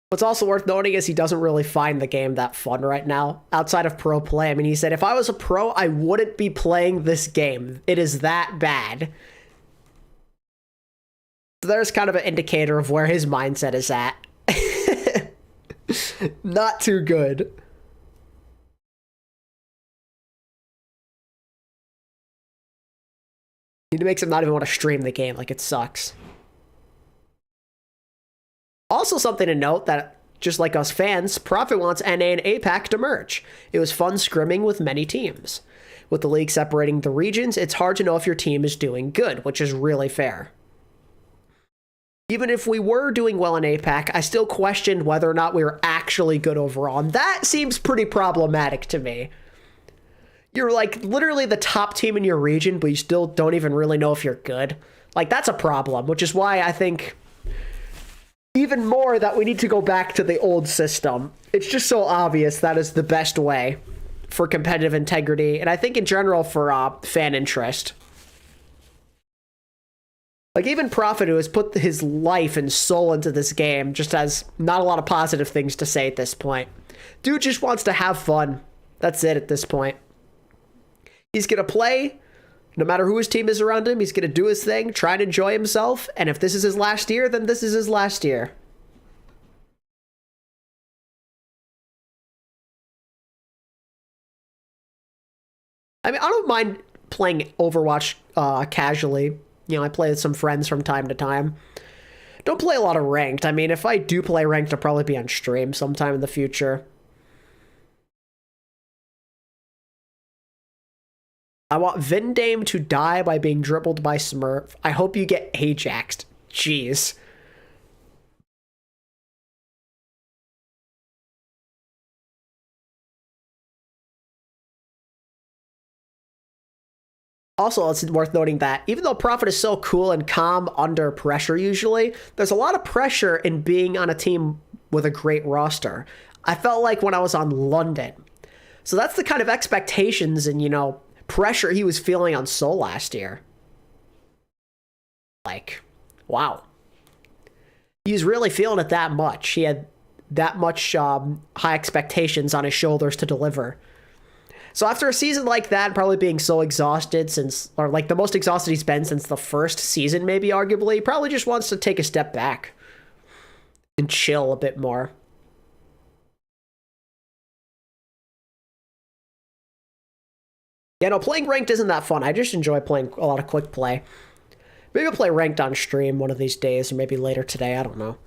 What's also worth noting is he doesn't really find the game that fun right now, outside of pro play. I mean, he said, if I was a pro, I wouldn't be playing this game. It is that bad. So there's kind of an indicator of where his mindset is at. Not too good. It makes him not even want to stream the game. Like, it sucks. Also something to note that, just like us fans, Prophet wants NA and APAC to merge. It was fun scrimming with many teams. With the league separating the regions, it's hard to know if your team is doing good, which is really fair. Even if we were doing well in APAC, I still questioned whether or not we were actually good overall, and that seems pretty problematic to me. You're like literally the top team in your region, but you still don't even really know if you're good. Like, that's a problem, which is why I think even more that we need to go back to the old system. It's just so obvious that is the best way for competitive integrity, and I think in general for fan interest. Like, even Prophet, who has put his life and soul into this game, just has not a lot of positive things to say at this point. Dude just wants to have fun. That's it at this point. He's going to play No matter who his team is around him, he's going to do his thing, try and enjoy himself, and if this is his last year, then this is his last year. I mean, I don't mind playing Overwatch casually. You know, I play with some friends from time to time. Don't play a lot of ranked. I mean, if I do play ranked, I'll probably be on stream sometime in the future. I want Vindame to die by being dribbled by Smurf. I hope you get Ajaxed. Jeez. Also, it's worth noting that even though Prophet is so cool and calm under pressure usually, there's a lot of pressure in being on a team with a great roster. I felt like when I was on London. So that's the kind of expectations and, you know, pressure he was feeling on Seoul last year. Like, wow. He was really feeling it that much. He had that much high expectations on his shoulders to deliver. So after a season like that, probably being so exhausted since, or like the most exhausted he's been since the first season, maybe arguably, he probably just wants to take a step back and chill a bit more. Yeah, no, playing ranked isn't that fun. I just enjoy playing a lot of quick play. Maybe I'll play ranked on stream one of these days, or maybe later today, I don't know.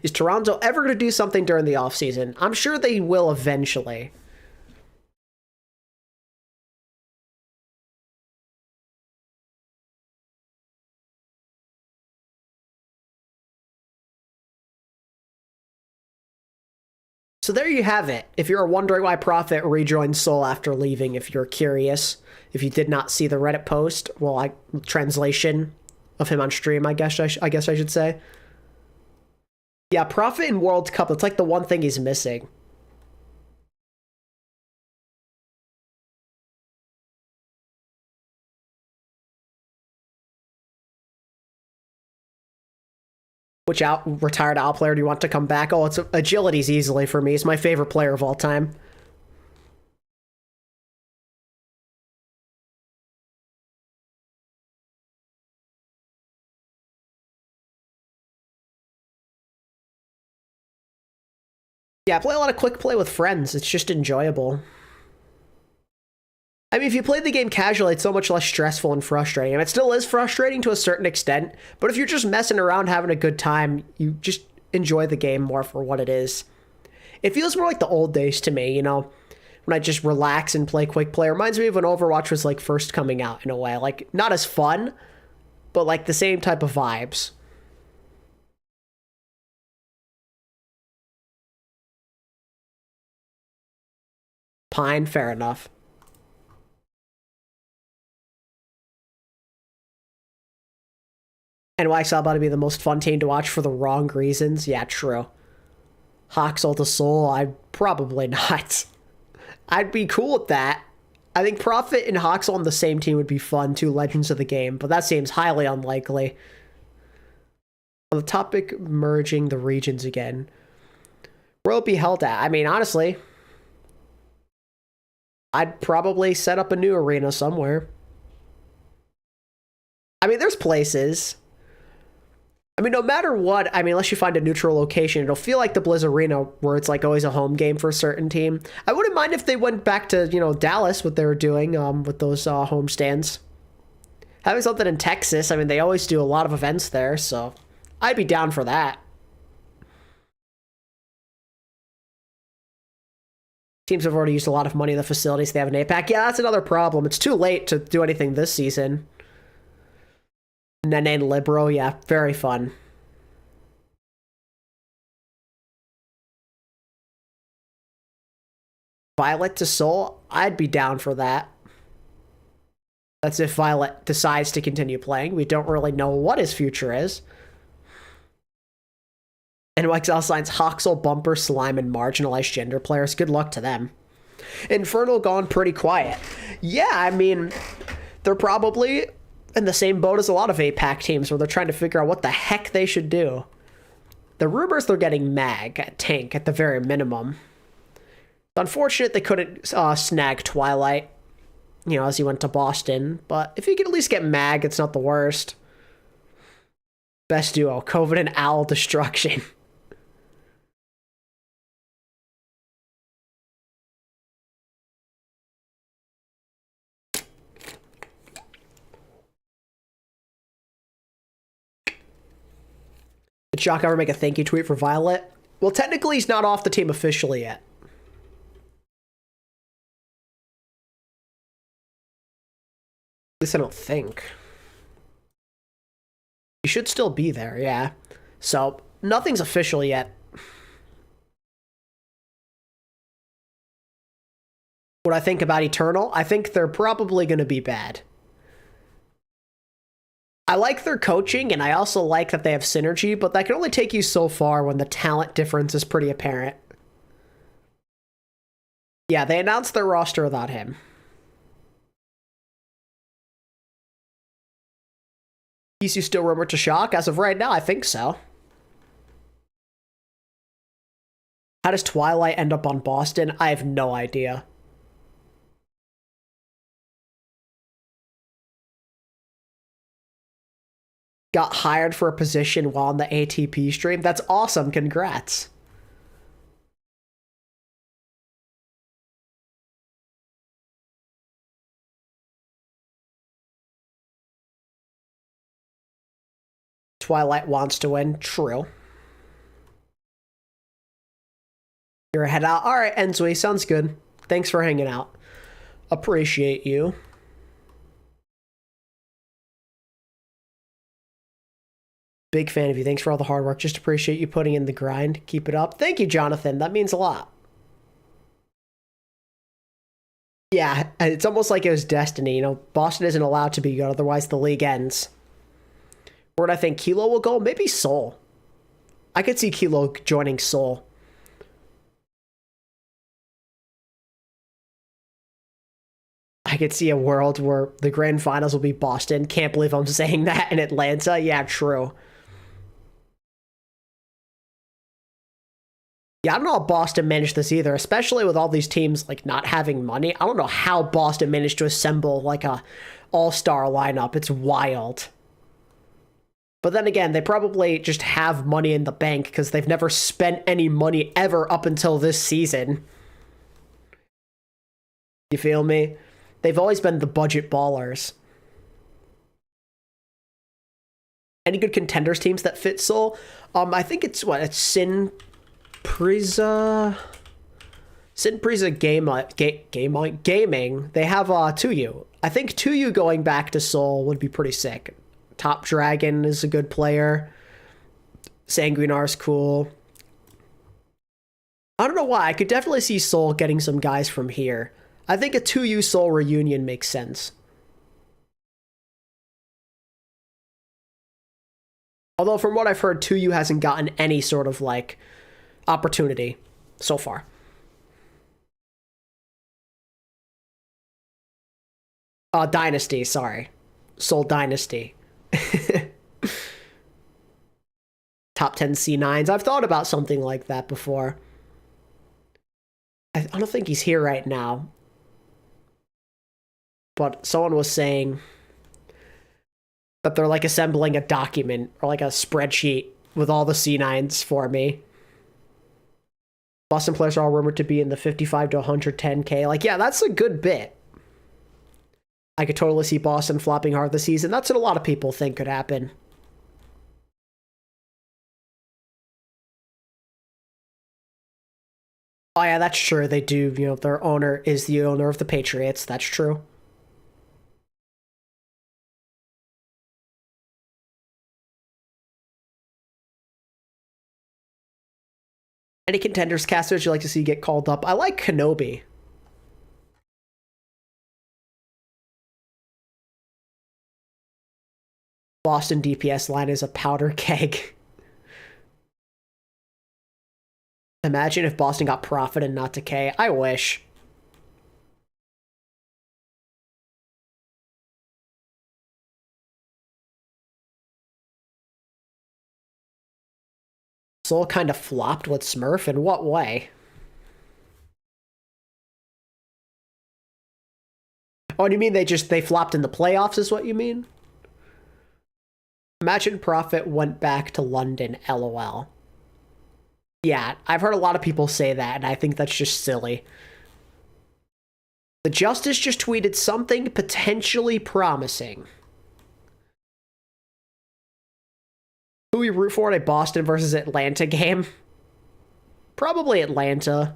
Is Toronto ever going to do something during the offseason? I'm sure they will eventually. So there you have it. If you're wondering why Prophet rejoined Seoul after leaving, if you're curious, if you did not see the Reddit post, well, translation of him on stream, I guess I should say. Yeah, Prophet in World Cup, it's like the one thing he's missing. Which retired OWL player do you want to come back? Oh, it's agility's easily for me. He's my favorite player of all time. Yeah, I play a lot of quick play with friends. It's just enjoyable. I mean, if you play the game casually, it's so much less stressful and frustrating. And it still is frustrating to a certain extent, but if you're just messing around having a good time, you just enjoy the game more for what it is. It feels more like the old days to me, you know, when I just relax and play quick play. It reminds me of when Overwatch was like first coming out in a way. Like, not as fun, but like the same type of vibes. Pine, fair enough. And YXL about to be the most fun team to watch for the wrong reasons. Yeah, true. Hoxel to Soul, I'd probably not. I'd be cool with that. I think Prophet and Hoxel on the same team would be fun, two legends of the game, but that seems highly unlikely. On the topic, merging the regions again. Where will it be held at? I mean, honestly, I'd probably set up a new arena somewhere. I mean, there's places. I mean, no matter what, I mean, unless you find a neutral location, it'll feel like the Blizz Arena where it's like always a home game for a certain team. I wouldn't mind if they went back to, you know, Dallas, what they were doing with those home stands. Having something in Texas, I mean, they always do a lot of events there, so I'd be down for that. Teams have already used a lot of money in the facilities they have in APAC. Yeah, that's another problem. It's too late to do anything this season. Nene and Libero, yeah, very fun. Violet to Soul, I'd be down for that. That's if Violet decides to continue playing. We don't really know what his future is. And YXL signs Hoxel, Bumper, Slime, and marginalized gender players. Good luck to them. Infernal gone pretty quiet. Yeah, I mean, they're probably in the same boat as a lot of APAC teams where they're trying to figure out what the heck they should do. The rumors they're getting Mag at tank at the very minimum. It's unfortunate they couldn't snag Twilight, as he went to Boston. But if you can at least get Mag, it's not the worst. Best duo, COVID and Owl destruction. Did Shock ever make a thank you tweet for Violet? Well, technically he's not off the team officially yet. At least I don't think. He should still be there, yeah. So, nothing's official yet. What I think about Eternal? I think they're probably going to be bad. I like their coaching, and I also like that they have synergy, but that can only take you so far when the talent difference is pretty apparent. Yeah, they announced their roster without him. Is you still rumored to Shock? As of right now, I think so. How does Twilight end up on Boston? I have no idea. Got hired for a position while on the ATP stream? That's awesome. Congrats. Twilight wants to win. True. You're a head out. All right, Enzui. Sounds good. Thanks for hanging out. Appreciate you. Big fan of you. Thanks for all the hard work. Just appreciate you putting in the grind. Keep it up. Thank you, Jonathan. That means a lot. Yeah, it's almost like it was destiny. Boston isn't allowed to be good, otherwise the league ends. Where do I think Kilo will go? Maybe Seoul. I could see Kilo joining Seoul. I could see a world where the grand finals will be Boston. Can't believe I'm saying that in Atlanta. Yeah, true. Yeah, I don't know how Boston managed this either, especially with all these teams like not having money. I don't know how Boston managed to assemble like a all-star lineup. It's wild. But then again, they probably just have money in the bank because they've never spent any money ever up until this season. You feel me? They've always been the budget ballers. Any good contenders teams that fit Seoul? I think it's Sin Priza Gaming. They have 2U. I think 2U going back to Seoul would be pretty sick. Top Dragon is a good player. Sanguinar's cool. I don't know why. I could definitely see Seoul getting some guys from here. I think a 2U Seoul reunion makes sense. Although from what I've heard, 2U hasn't gotten any sort of like opportunity so far. Dynasty, sorry. Seoul Dynasty. Top 10 C9s. I've thought about something like that before. I don't think he's here right now. But someone was saying that they're like assembling a document or like a spreadsheet with all the C9s for me. Boston players are all rumored to be in the 55 to 110K. Like, yeah, that's a good bit. I could totally see Boston flopping hard this season. That's what a lot of people think could happen. Oh yeah, that's true. They do, their owner is the owner of the Patriots. That's true. Any contenders casters you like to see get called up? I like Kenobi. Boston DPS line is a powder keg. Imagine if Boston got Profit and not Decay. I wish. Seoul kind of flopped with Smurf. In what way? Oh, and you mean they flopped in the playoffs is what you mean? Imagine Profit went back to London, LOL. Yeah, I've heard a lot of people say that, and I think that's just silly. The Justice just tweeted something potentially promising. Who we root for in a Boston versus Atlanta game? Probably Atlanta.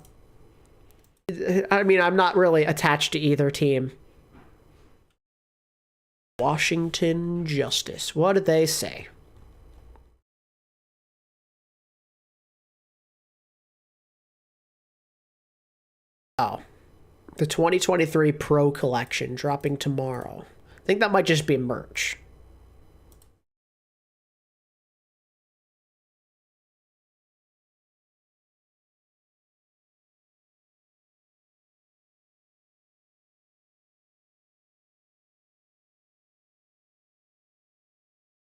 I mean, I'm not really attached to either team. Washington Justice. What did they say? Oh. The 2023 Pro Collection dropping tomorrow. I think that might just be merch.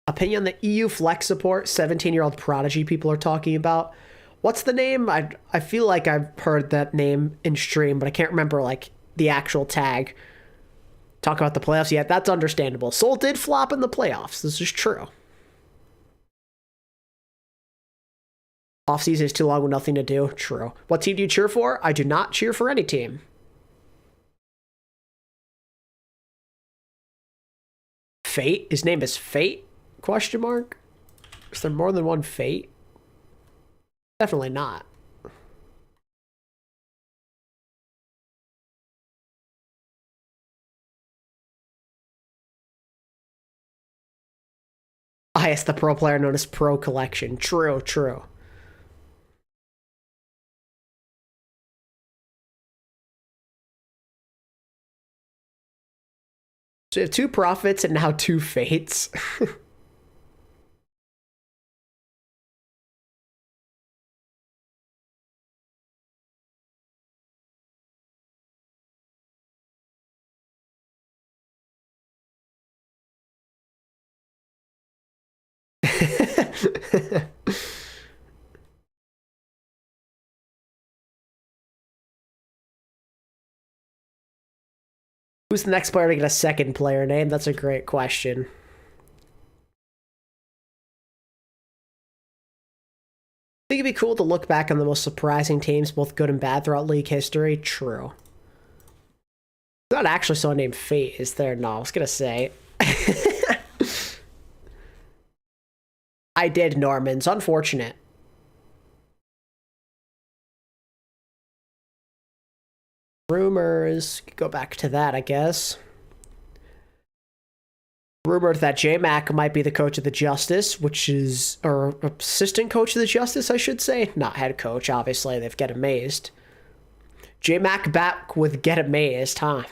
Opinion on the EU Flex support 17-year-old Prodigy people are talking about. What's the name? I feel like I've heard that name in stream, but I can't remember like the actual tag. Talk about the playoffs. Yeah, that's understandable. Seoul did flop in the playoffs. This is true. Offseason is too long with nothing to do. True. What team do you cheer for? I do not cheer for any team. Fate? His name is Fate? Question mark? Is there more than one Fate? Definitely not. I asked the pro player known as Pro Collection. True, true. So you have two Profits and now two Fates. Who's the next player to get a second player name? That's a great question. I think it'd be cool to look back on the most surprising teams, both good and bad, throughout league history. True. There's not actually someone named Fate, is there? No, I was gonna say. I did Norman's. Unfortunate. Rumors. Go back to that, I guess. Rumored that J-Mac might be the coach of the Justice, which is... or assistant coach of the Justice, I should say. Not head coach, obviously. They've Get Amazed. J-Mac back with Get Amazed, huh?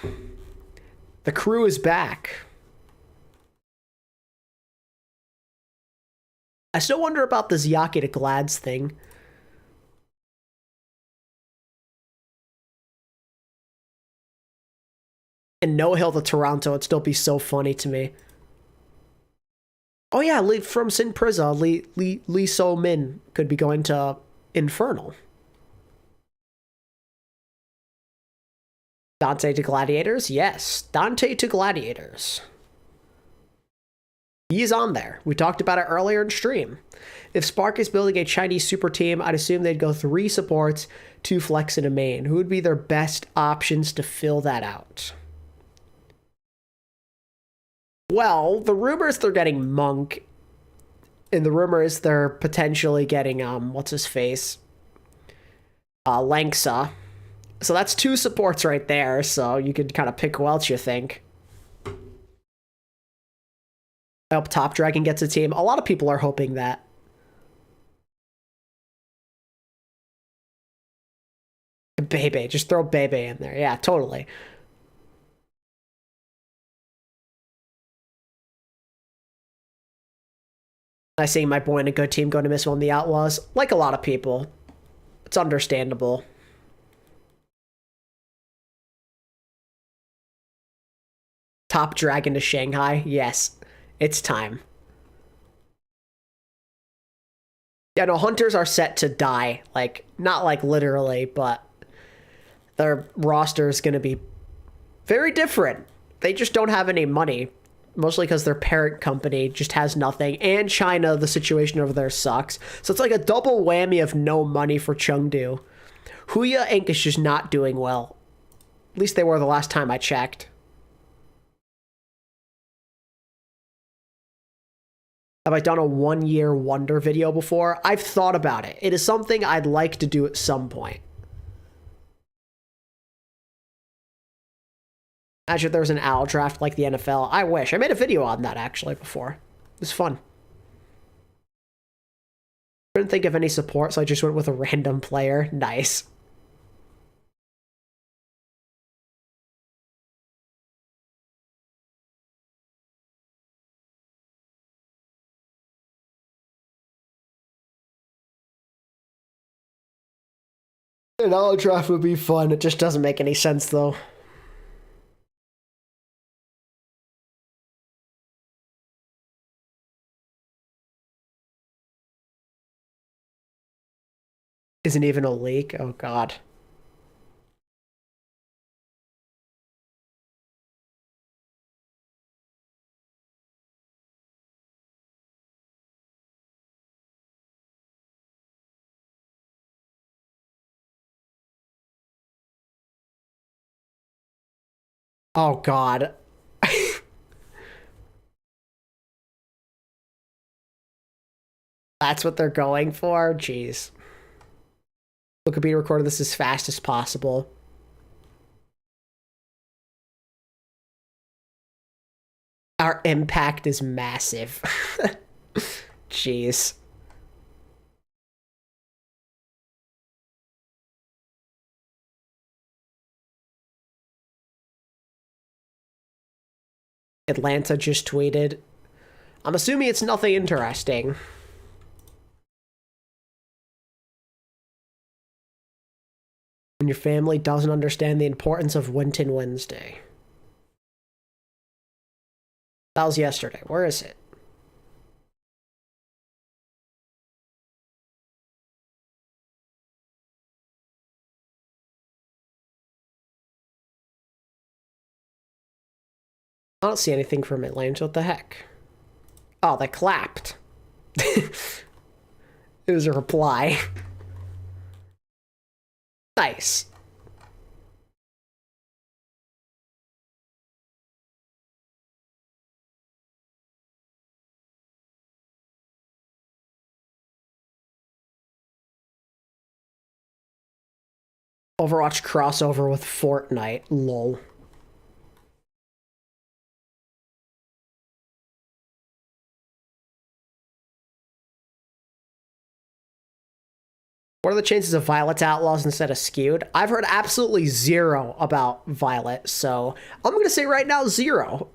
The crew is back. I still wonder about the Ziyaki to Glads thing. And No Hill to Toronto would still be so funny to me. Oh yeah, from Sin Priza, Lee So Min could be going to Infernal. Danteh to Gladiators? Yes, Danteh to Gladiators. He's on there. We talked about it earlier in stream. If Spark is building a Chinese super team, I'd assume they'd go 3 supports, 2 flex, and a main. Who would be their best options to fill that out? Well, the rumor is they're getting Monk. And the rumor is they're potentially getting, what's his face? Langsa. So that's 2 supports right there, so you could kind of pick who else you think. I hope Top Dragon gets a team. A lot of people are hoping that. Bebe, just throw Bebe in there. Yeah, totally. I see my boy in a good team going to miss one of the Outlaws. Like a lot of people. It's understandable. Top Dragon to Shanghai. Yes, it's time. Yeah, no, hunters are set to die. Like, not like literally, but their roster is going to be very different. They just don't have any money, mostly because their parent company just has nothing, and China, the situation over there sucks. So it's like a double whammy of no money for Chengdu. Huya Inc. is just not doing well. At least they were the last time I checked. Have I done a 1-year wonder video before? I've thought about it. It is something I'd like to do at some point. Imagine if there was an OWL draft like the NFL. I wish. I made a video on that actually before. It was fun. Couldn't think of any support, so I just went with a random player. Nice. An OWL draft would be fun. It just doesn't make any sense though. Isn't even a leak. Oh god. Oh god. That's what they're going for? Jeez. Wikipedia recorded this as fast as possible. Our impact is massive. Jeez. Atlanta just tweeted. I'm assuming it's nothing interesting. When your family doesn't understand the importance of Winton Wednesday. That was yesterday. Where is it? I don't see anything from Atlanta. What the heck? Oh, they clapped. It was a reply. Nice. Overwatch crossover with Fortnite. Lol. What are the chances of Violet's Outlaws instead of Skewed? I've heard absolutely zero about Violet, so I'm going to say right now 0.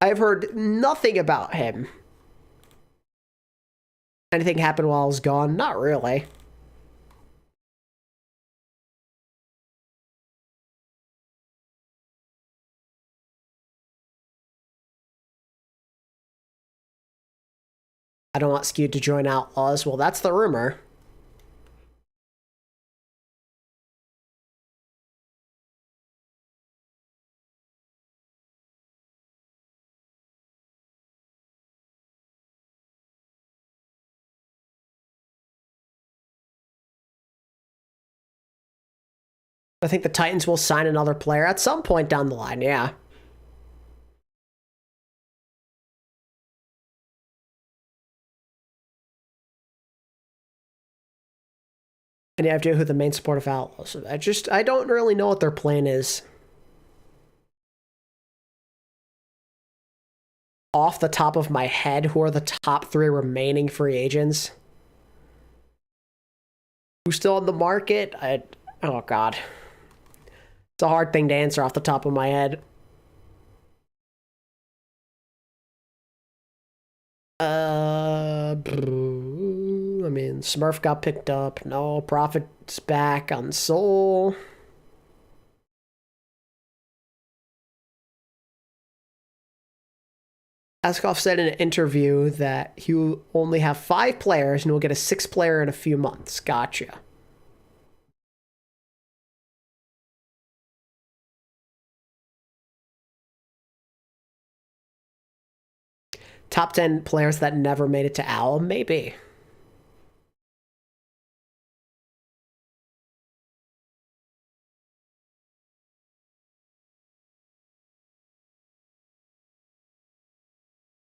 I've heard nothing about him. Anything happened while I was gone? Not really. I don't want Skewed to join Outlaws. Well, that's the rumor. I think the Titans will sign another player at some point down the line, yeah. Any idea who the main support of Outlaws is? I don't really know what their plan is. Off the top of my head, who are the top 3 remaining free agents? Who's still on the market? Oh god. It's a hard thing to answer off the top of my head. I mean, Smurf got picked up. No, Prophet's back on Soul. Askov said in an interview that he will only have 5 players and will get a 6th player in a few months. Gotcha. Top 10 players that never made it to OWL? Maybe.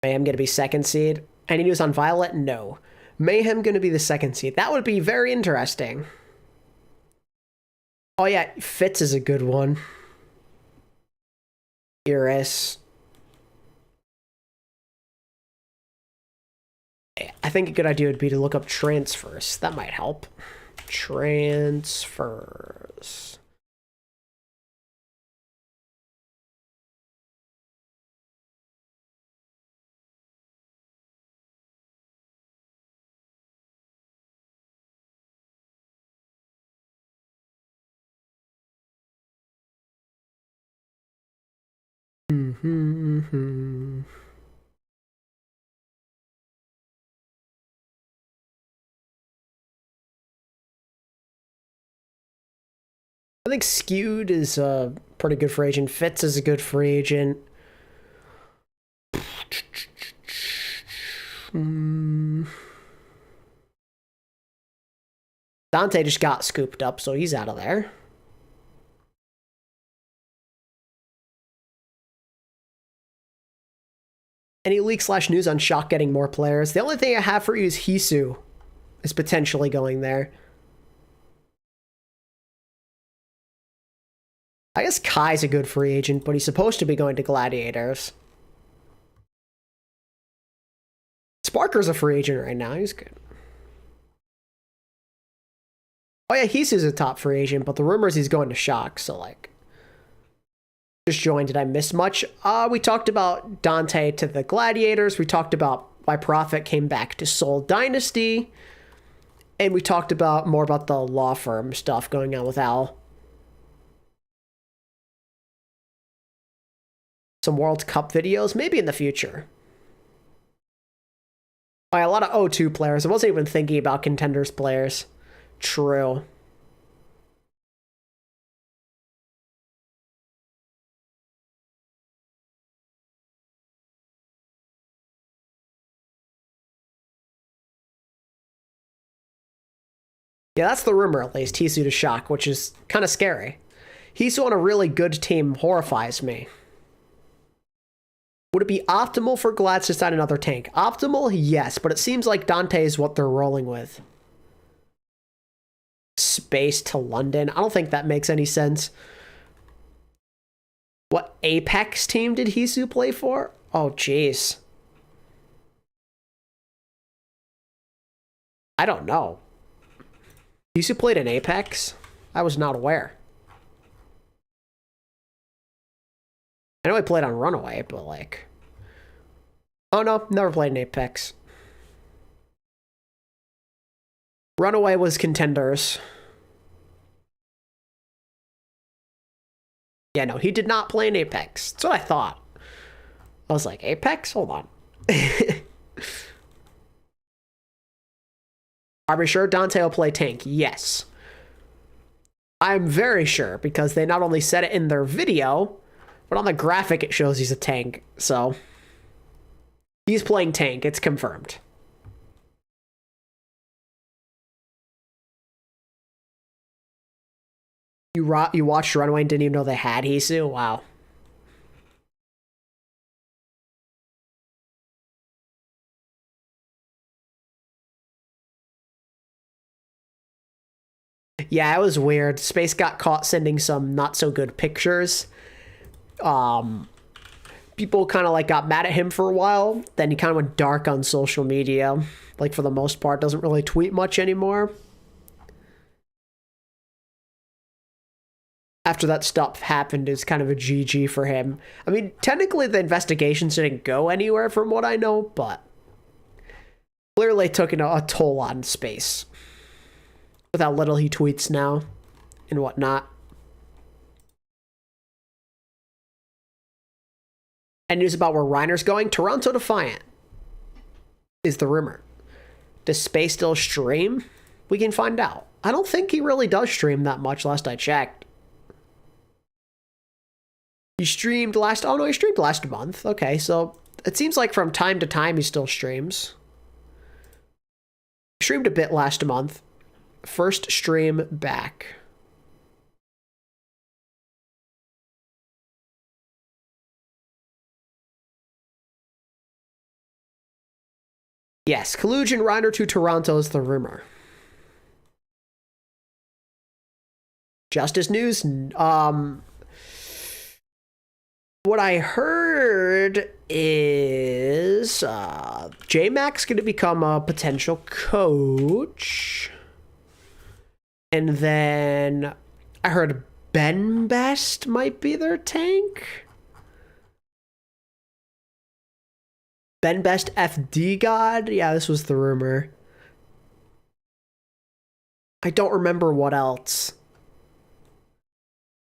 Mayhem going to be 2nd seed. Any news on Violet? No. Mayhem going to be the 2nd seed. That would be very interesting. Oh yeah, Fitz is a good one. Iris. I think a good idea would be to look up transfers. That might help. Transfers. I think Skewed is a pretty good free agent. Fitz is a good free agent. Danteh just got scooped up, so he's out of there. Any leak/news on Shock getting more players? The only thing I have for you is Hisu is potentially going there. I guess Kai's a good free agent, but he's supposed to be going to Gladiators. Sparker's a free agent right now. He's good. Oh yeah, Hisu's a top free agent, but the rumors he's going to Shock, so like... Just joined, did I miss much? We talked about Danteh to the Gladiators. We talked about why Prophet came back to Seoul Dynasty. And we talked about more about the law firm stuff going on with Al. Some World Cup videos, maybe in the future. Oh, yeah, a lot of O2 players. I wasn't even thinking about Contenders players. True. Yeah, that's the rumor at least. Hisu to Shock, which is kind of scary. Hisu on a really good team horrifies me. Would it be optimal for Glads to sign another tank? Optimal, yes, but it seems like Danteh is what they're rolling with. Space to London. I don't think that makes any sense. What Apex team did Hisu play for? Oh, jeez. I don't know. Hisu played in Apex? I was not aware. I know he played on Runaway, but like... Oh no, never played in Apex. Runaway was Contenders. Yeah, no, he did not play in Apex. That's what I thought. I was like, Apex? Hold on. Are we sure Danteh will play tank? Yes. I'm very sure, because they not only said it in their video, but on the graphic it shows he's a tank, so... He's playing tank, it's confirmed. You watched Runaway and didn't even know they had Hisu? Wow. Yeah, it was weird. Space got caught sending some not so good pictures. People kind of like got mad at him for a while. Then he kind of went dark on social media. Like for the most part, doesn't really tweet much anymore. After that stuff happened, it's kind of a GG for him. I mean, technically the investigations didn't go anywhere from what I know, but clearly took a toll on Space. With how little he tweets now and whatnot. And news about where Reiner's going. Toronto Defiant is the rumor. Does Space still stream? We can find out. I don't think he really does stream that much last I checked. He streamed last... Oh, no, he streamed last month. Okay, so it seems like from time to time he still streams. He streamed a bit last month. First stream back. Yes, collusion Reiner to Toronto is the rumor. Justice news. What I heard is J-Mac's going to become a potential coach. And then I heard Ben Best might be their tank. Ben Best FD God? Yeah, this was the rumor. I don't remember what else.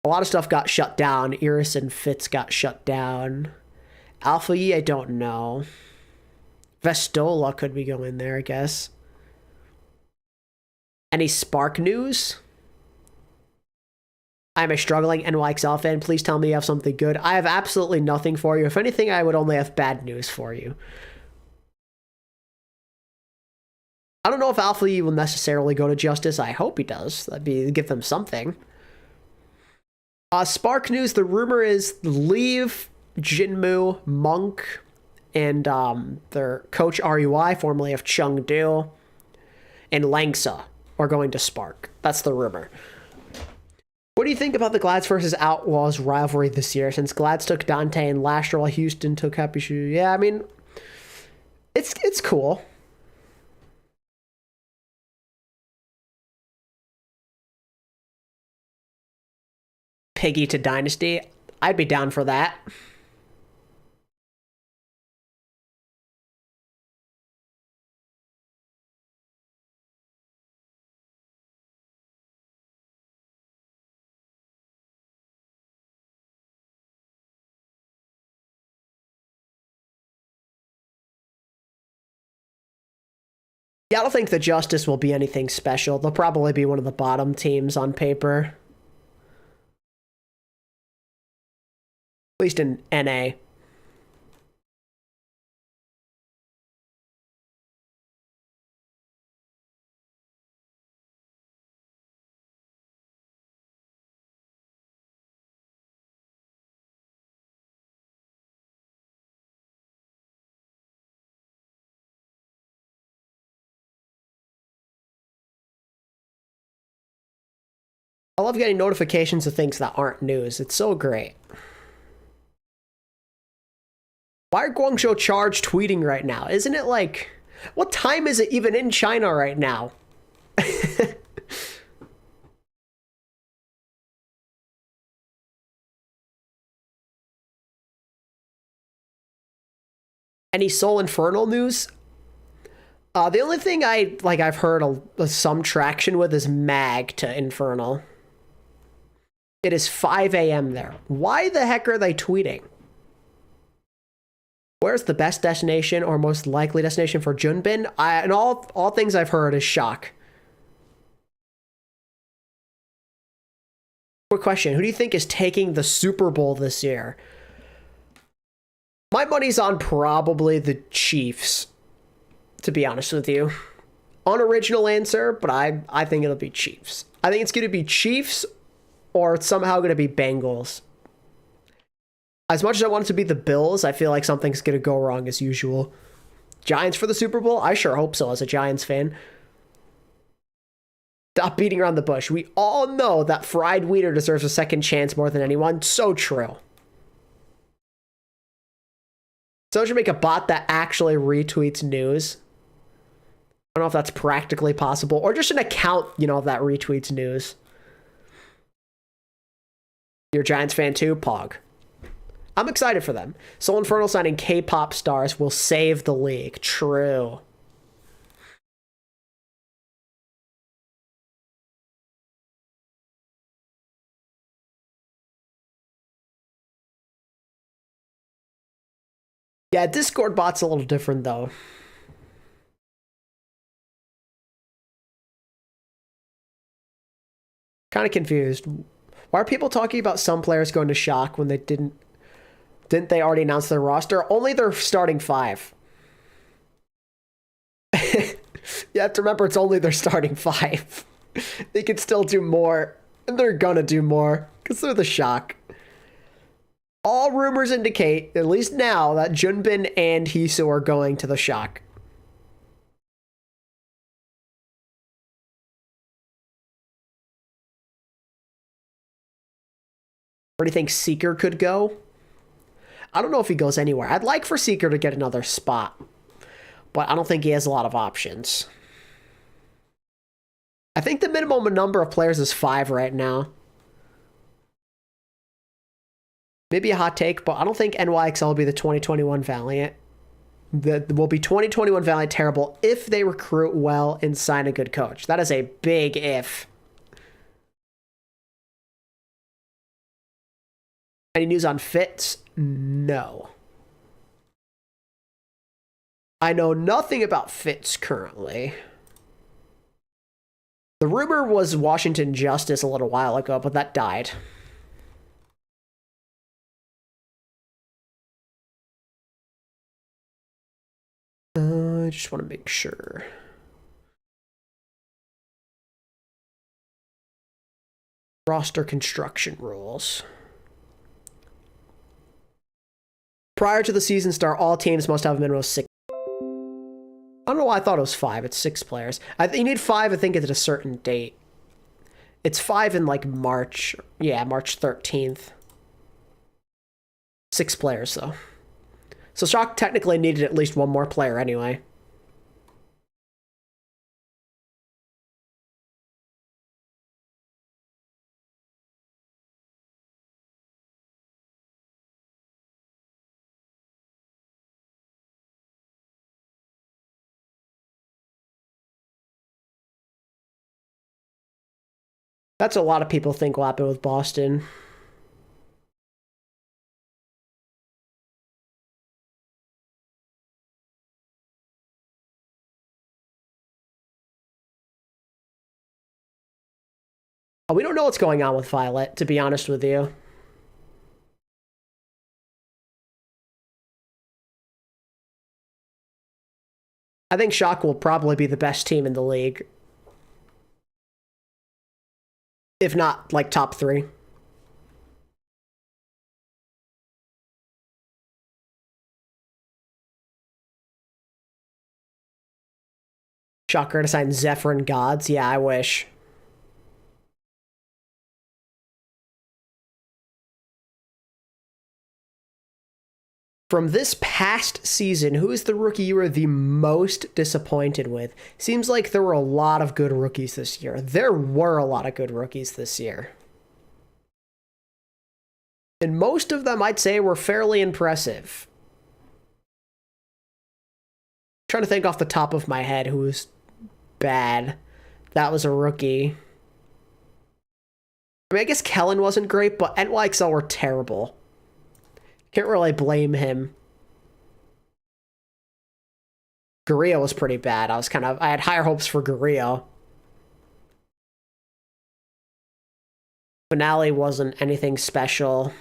A lot of stuff got shut down. Iris and Fitz got shut down. alexyOWL, I don't know. Vestola could be going there, I guess. Any Spark news? I'm a struggling NYXL fan. Please tell me you have something good. I have absolutely nothing for you. If anything, I would only have bad news for you. I don't know if alexyOWL will necessarily go to Justice. I hope he does. That'd be give them something. Spark news, the rumor is Leave, Jinmu, Monk, and their coach RUI, formerly of Chengdu, and Langsa are going to Spark. That's the rumor. What do you think about the Glads versus Outlaws rivalry this year, since Glads took Danteh and last year while Houston took Happy Shoe? Yeah, I mean, it's cool. Piggy to Dynasty. I'd be down for that. Yeah, I don't think the Justice will be anything special. They'll probably be one of the bottom teams on paper. At least in NA. I love getting notifications of things that aren't news. It's so great. Why are Guangzhou Charge tweeting right now? Isn't it like... What time is it even in China right now? Any Soul Infernal news? The only thing I've heard some traction with is Mag to Infernal. It is 5 a.m. there. Why the heck are they tweeting? Where's the best destination or most likely destination for Junbin? And all things I've heard is shock. Quick question. Who do you think is taking the Super Bowl this year? My money's on probably the Chiefs, to be honest with you. Unoriginal answer, but I think it'll be Chiefs. I think it's going to be Chiefs or it's somehow going to be Bengals. As much as I want it to be the Bills, I feel like something's going to go wrong as usual. Giants for the Super Bowl? I sure hope so as a Giants fan. Stop beating around the bush. We all know that Fried Wheater deserves a second chance more than anyone. So true. So should make a bot that actually retweets news. I don't know if that's practically possible. Or just an account, that retweets news. You're a Giants fan too? Pog. I'm excited for them. Soul Infernal signing K-pop stars will save the league. True. Yeah, Discord bot's a little different, though. Kind of confused. Why are people talking about some players going to Shock when they didn't they already announce their roster? Only their starting 5. You have to remember it's only their starting 5. They can still do more, and they're gonna do more because they're the Shock. All rumors indicate, at least now, that Junbin and Hisu are going to the Shock. Where do you think Seeker could go? I don't know if he goes anywhere. I'd like for Seeker to get another spot, but I don't think he has a lot of options. I think the minimum number of players is 5 right now. Maybe a hot take, but I don't think NYXL will be the 2021 Valiant. Will be 2021 Valiant terrible if they recruit well and sign a good coach. That is a big if. Any news on Fitz? No. I know nothing about Fitz currently. The rumor was Washington Justice a little while ago, but that died. I just want to make sure. Roster construction rules. Prior to the season start, all teams must have a minimum of 6. I don't know why I thought it was 5. It's 6 players. You need 5, I think, at a certain date. It's 5 in, like, March. Yeah, March 13th. 6 players, though. So Shock technically needed at least one more player anyway. That's a lot of people think will happen with Boston. Oh, we don't know what's going on with Violet, to be honest with you. I think Shock will probably be the best team in the league. If not, like, top 3. Shocker to sign Zephyr and Gods? Yeah, I wish. From this past season, who is the rookie you were the most disappointed with? Seems like there were a lot of good rookies this year. There were a lot of good rookies this year. And most of them, I'd say, were fairly impressive. I'm trying to think off the top of my head who was bad. That was a rookie. I mean, I guess Kellen wasn't great, but NYXL were terrible. Can't really blame him. Gurria was pretty bad. I had higher hopes for Gurria. Finale wasn't anything special.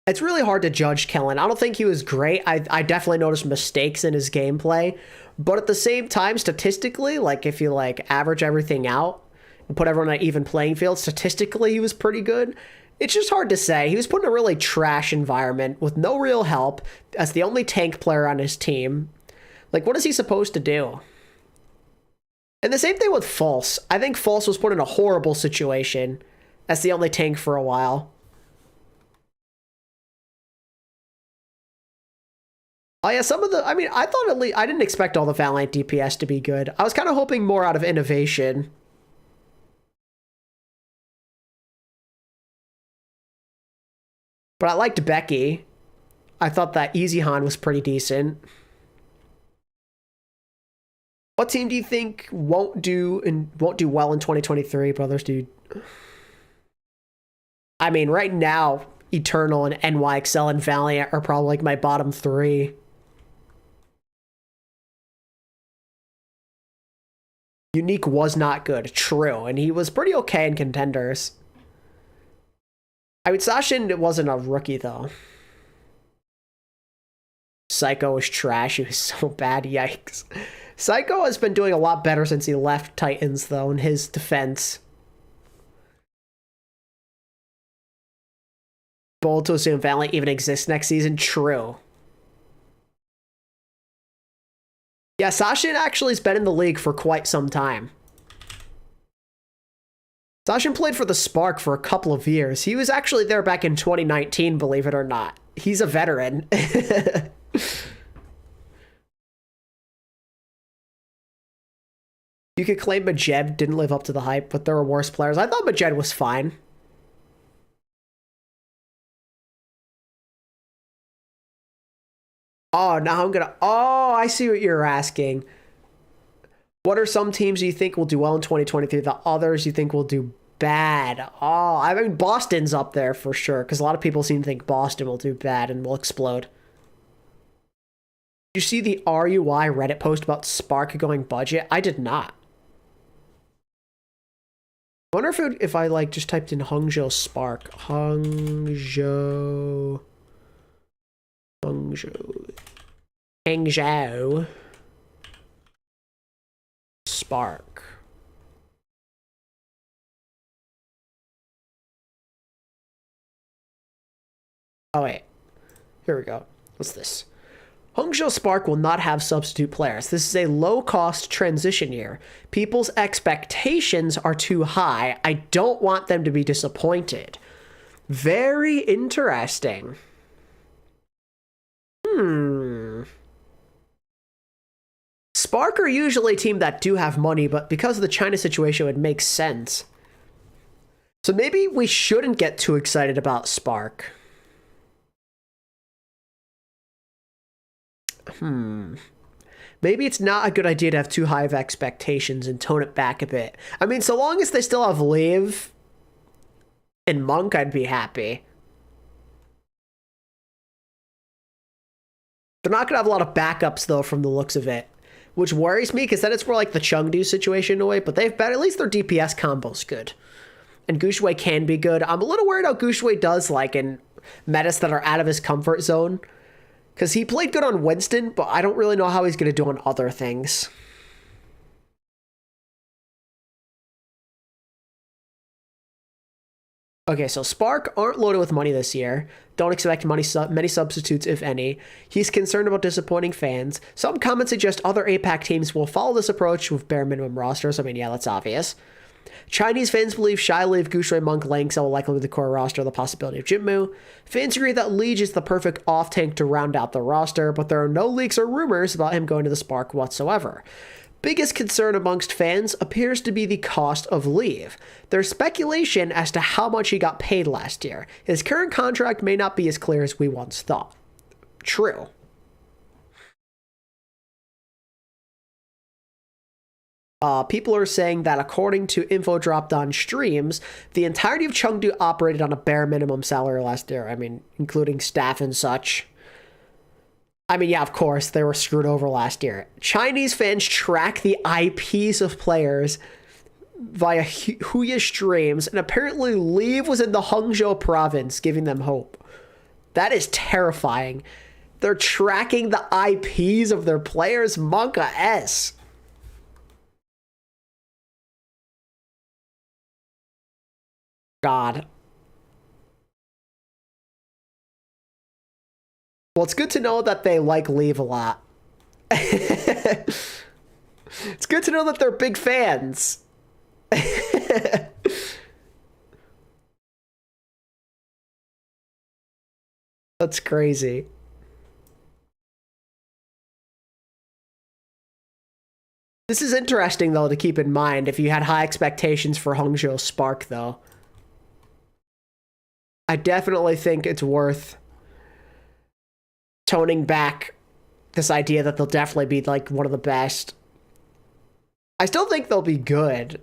It's really hard to judge Kellen. I don't think he was great. I definitely noticed mistakes in his gameplay. But at the same time, statistically, like, if you, like, average everything out and put everyone on an even playing field, statistically, he was pretty good. It's just hard to say. He was put in a really trash environment with no real help as the only tank player on his team. Like, what is he supposed to do? And the same thing with False. I think False was put in a horrible situation as the only tank for a while. Oh yeah, some of the, I mean, I thought at least, I didn't expect all the Valiant DPS to be good. I was kind of hoping more out of innovation. But I liked Becky. I thought that Easy Han was pretty decent. What team do you think won't do well in 2023, brothers, dude? I mean, right now, Eternal and NYXL and Valiant are probably like my bottom three. Unique was not good, true, and he was pretty okay in contenders. I mean, Sashin wasn't a rookie, though. Psycho was trash. He was so bad. Yikes. Psycho has been doing a lot better since he left Titans, though, in his defense. Bold to assume Valiant even exists next season. True. Yeah, Sashin actually has been in the league for quite some time. Sashin played for the Spark for a couple of years. He was actually there back in 2019, believe it or not. He's a veteran. You could claim Majed didn't live up to the hype, but there were worse players. I thought Majed was fine. Oh, now I'm gonna... Oh, I see what you're asking. What are some teams you think will do well in 2023? The others you think will do bad? Oh, I mean, Boston's up there for sure, because a lot of people seem to think Boston will do bad and will explode. Did you see the RUI Reddit post about Spark going budget? I did not. I wonder if I like just typed in Hangzhou Spark. Hangzhou Spark. Oh wait, here we go. What's this? Hangzhou Spark will not have substitute players. This is a low-cost transition year. People's expectations are too high. I don't want them to be disappointed. Very interesting. Spark are usually a team that do have money, but because of the China situation, it makes sense. So maybe we shouldn't get too excited about Spark. Maybe it's not a good idea to have too high of expectations and tone it back a bit. I mean, so long as they still have Liv and Monk, I'd be happy. They're not going to have a lot of backups, though, from the looks of it, which worries me, because then it's more like the Chengdu situation in a way, but they've better, at least their DPS combo's good. And Guxue can be good. I'm a little worried how Guxue does, like, in metas that are out of his comfort zone. Because he played good on Winston, but I don't really know how he's going to do on other things. Okay, so Spark aren't loaded with money this year. Don't expect many substitutes, if any. He's concerned about disappointing fans. Some comments suggest other APAC teams will follow this approach with bare minimum rosters. I mean, yeah, that's obvious. Chinese fans believe Shy, Liv, Guxue, Monk, Langsa will likely be the core roster, the possibility of Jinmu. Fans agree that Liege is the perfect off-tank to round out the roster, but there are no leaks or rumors about him going to the Spark whatsoever. Biggest concern amongst fans appears to be the cost of leave. There's speculation as to how much he got paid last year. His current contract may not be as clear as we once thought. True. People are saying that according to info dropped on streams, the entirety of Chengdu operated on a bare minimum salary last year. I mean, including staff and such. I mean, yeah, of course, they were screwed over last year. Chinese fans track the IPs of players via Huya streams, and apparently Liv was in the Hangzhou province, giving them hope. That is terrifying. They're tracking the IPs of their players. Monka S. God. Well, it's good to know that they like Liv a lot. It's good to know that they're big fans. That's crazy. This is interesting, though, to keep in mind if you had high expectations for Hangzhou Spark, though. I definitely think it's worth toning back this idea that they'll definitely be like one of the best. I still think they'll be good.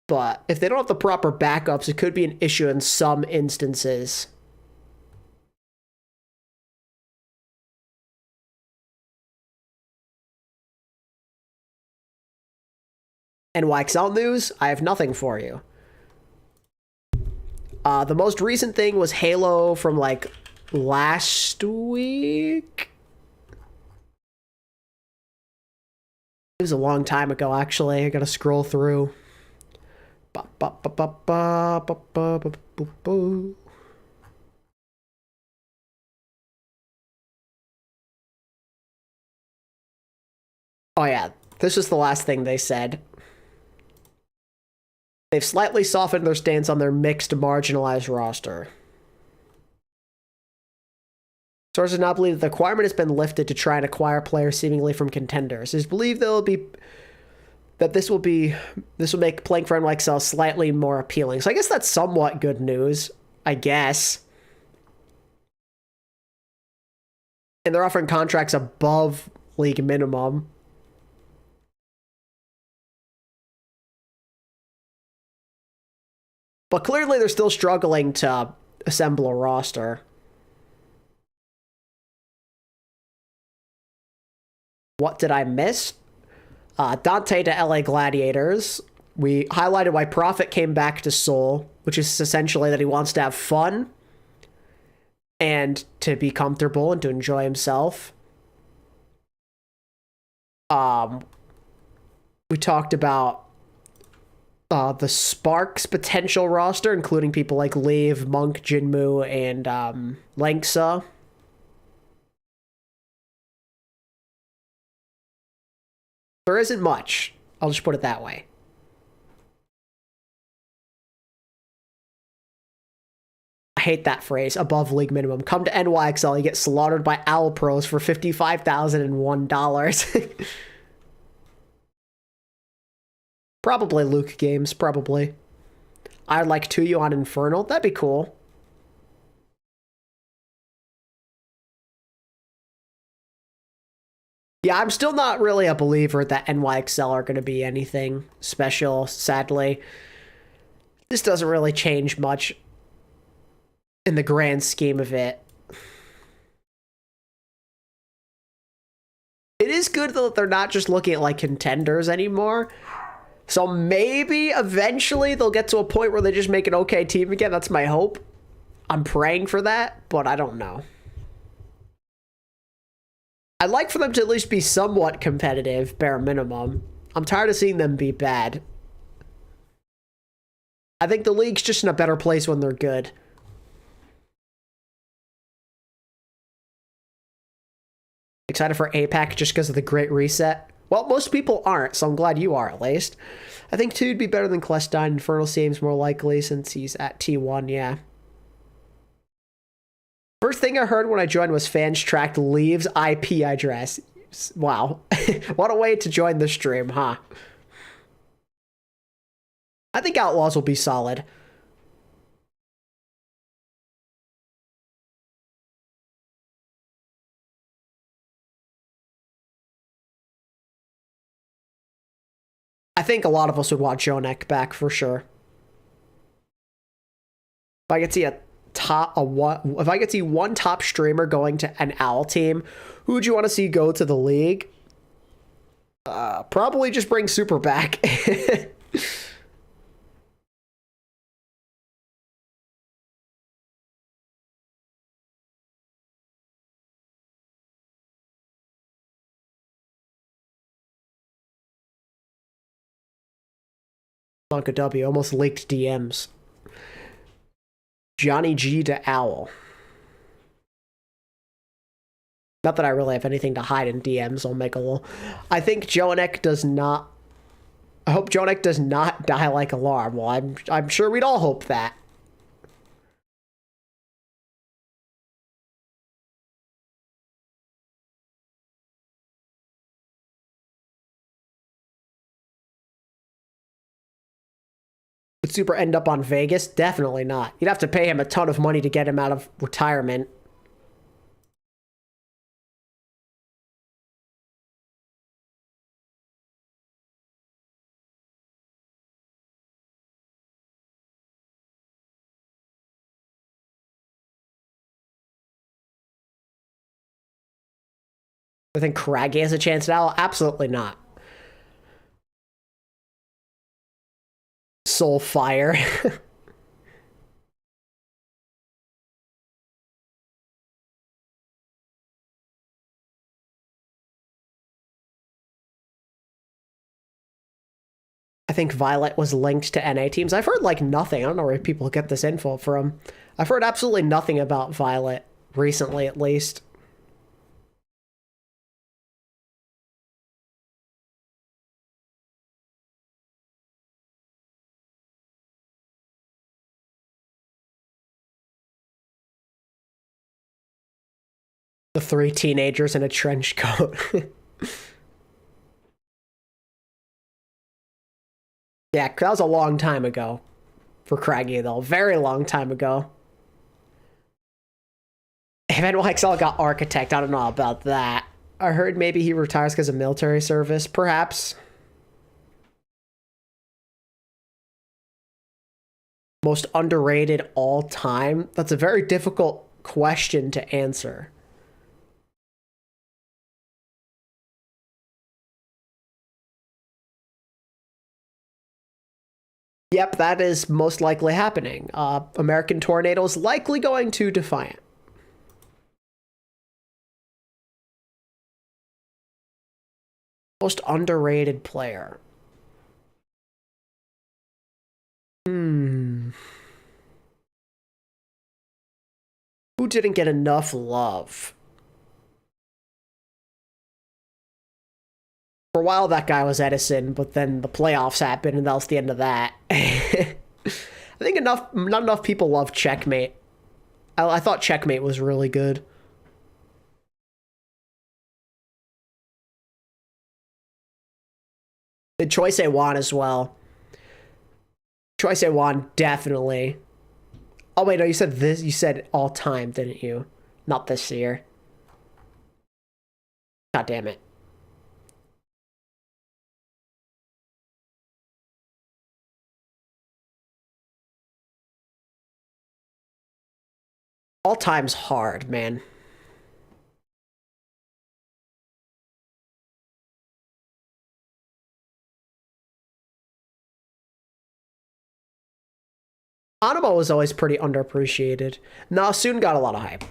But if they don't have the proper backups, it could be an issue in some instances. NYXL news, I have nothing for you. The most recent thing was Halo from like last week. It was a long time ago, actually. I gotta scroll through. Oh yeah, this is the last thing they said. They've slightly softened their stance on their mixed marginalized roster. Sources now believe that the requirement has been lifted to try and acquire players seemingly from contenders. It is believed this will make playing for NYXL slightly more appealing. So I guess that's somewhat good news, I guess. And they're offering contracts above league minimum. But clearly they're still struggling to assemble a roster. What did I miss? Danteh to LA Gladiators. We highlighted why Prophet came back to Seoul, which is essentially that he wants to have fun and to be comfortable and to enjoy himself. We talked about the Sparks potential roster, including people like Leave, Monk, Jinmu, and Lenksa. There isn't much. I'll just put it that way. I hate that phrase, above league minimum. Come to NYXL, you get slaughtered by OWL Pros for $55,001. Probably Luke games, probably. I'd like Tuyo on Infernal. That'd be cool. Yeah, I'm still not really a believer that NYXL are going to be anything special, sadly. This doesn't really change much in the grand scheme of it. It is good, though, that they're not just looking at, like, contenders anymore. So maybe eventually they'll get to a point where they just make an okay team again. That's my hope. I'm praying for that, but I don't know. I'd like for them to at least be somewhat competitive, bare minimum. I'm tired of seeing them be bad. I think the league's just in a better place when they're good. Excited for APAC just because of the Great Reset? Well, most people aren't, so I'm glad you are, at least. I think 2 would be better than Clestine. Infernal seems more likely since he's at T1, yeah. First thing I heard when I joined was fans tracked Leave's IP address. Wow. What a way to join the stream, huh? I think Outlaws will be solid. I think a lot of us would want Jonek back for sure. If I could see if I could see one top streamer going to an OWL team, who would you want to see go to the league? Probably just bring Super back. Bunka W almost leaked DMs. Johnny G to OWL. Not that I really have anything to hide in DMs. I'll make a little. I think Jonek does not. I hope Jonek does not die like Alarm. Well, I'm sure we'd all hope that. Would Super end up on Vegas? Definitely not. You'd have to pay him a ton of money to get him out of retirement. I think Craggy has a chance now. Absolutely not. Soulfire. I think Violet was linked to NA teams. I've heard like nothing. I don't know where people get this info from. I've heard absolutely nothing about Violet recently, at least. The three teenagers in a trench coat. Yeah, that was a long time ago for Craggy, though. Very long time ago. Even alexyOWL got Architect. I don't know about that. I heard maybe he retires because of military service, perhaps. Most underrated all time? That's a very difficult question to answer. Yep, that is most likely happening. American Tornado is likely going to Defiant. Most underrated player. Who didn't get enough love? For a while, that guy was Edison, but then the playoffs happened, and that was the end of that. I think not enough people love Checkmate. I thought Checkmate was really good. The Choice A1 as well. Choice A1, definitely. Oh, wait, no, you said this. You said all time, didn't you? Not this year. God damn it. All time's hard, man. Animo was always pretty underappreciated. No, soon got a lot of hype.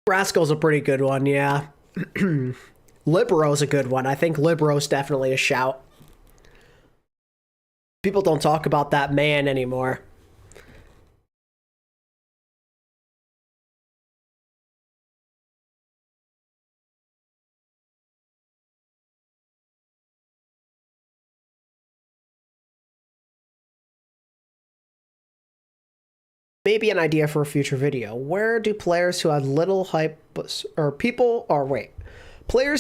Rascal's a pretty good one, yeah. Libero's a good one. I think Libero's definitely a shout. People don't talk about that man anymore. Maybe an idea for a future video. Where do players who had little hype players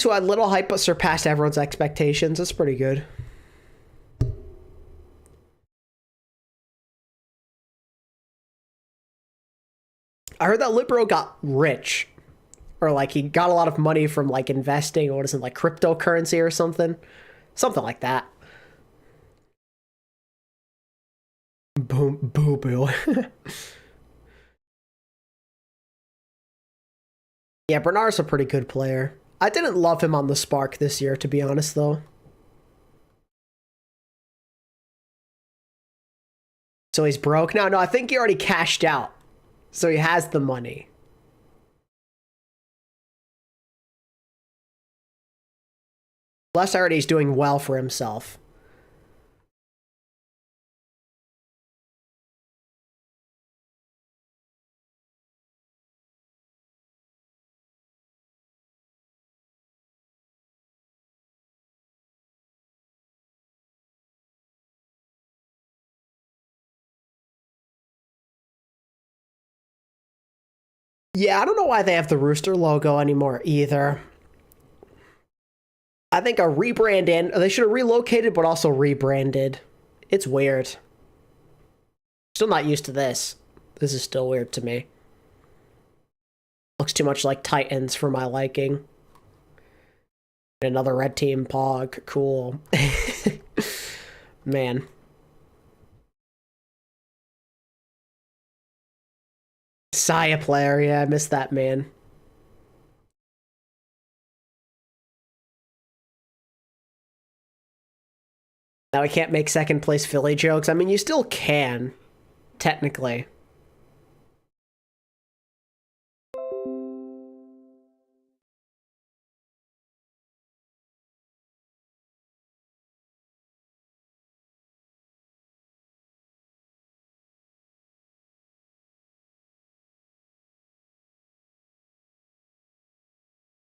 who had little hype but surpassed everyone's expectations? That's pretty good. I heard that Libero got rich. Or like he got a lot of money from like investing, or what is it, like cryptocurrency or something? Something like that. Boom, boo boo. Yeah, Bernard's a pretty good player. I didn't love him on the Spark this year, to be honest, though. So he's broke now? No, I think he already cashed out. So he has the money. Last I heard, he's doing well for himself. Yeah, I don't know why they have the Rooster logo anymore either. I think a rebrand in, they should have relocated but also rebranded. It's weird. Still not used to this. This is still weird to me. Looks too much like Titans for my liking. Another red team pog. Cool. Man. Saya player, yeah, I missed that man. Now we can't make second place Philly jokes. I mean, you still can, technically.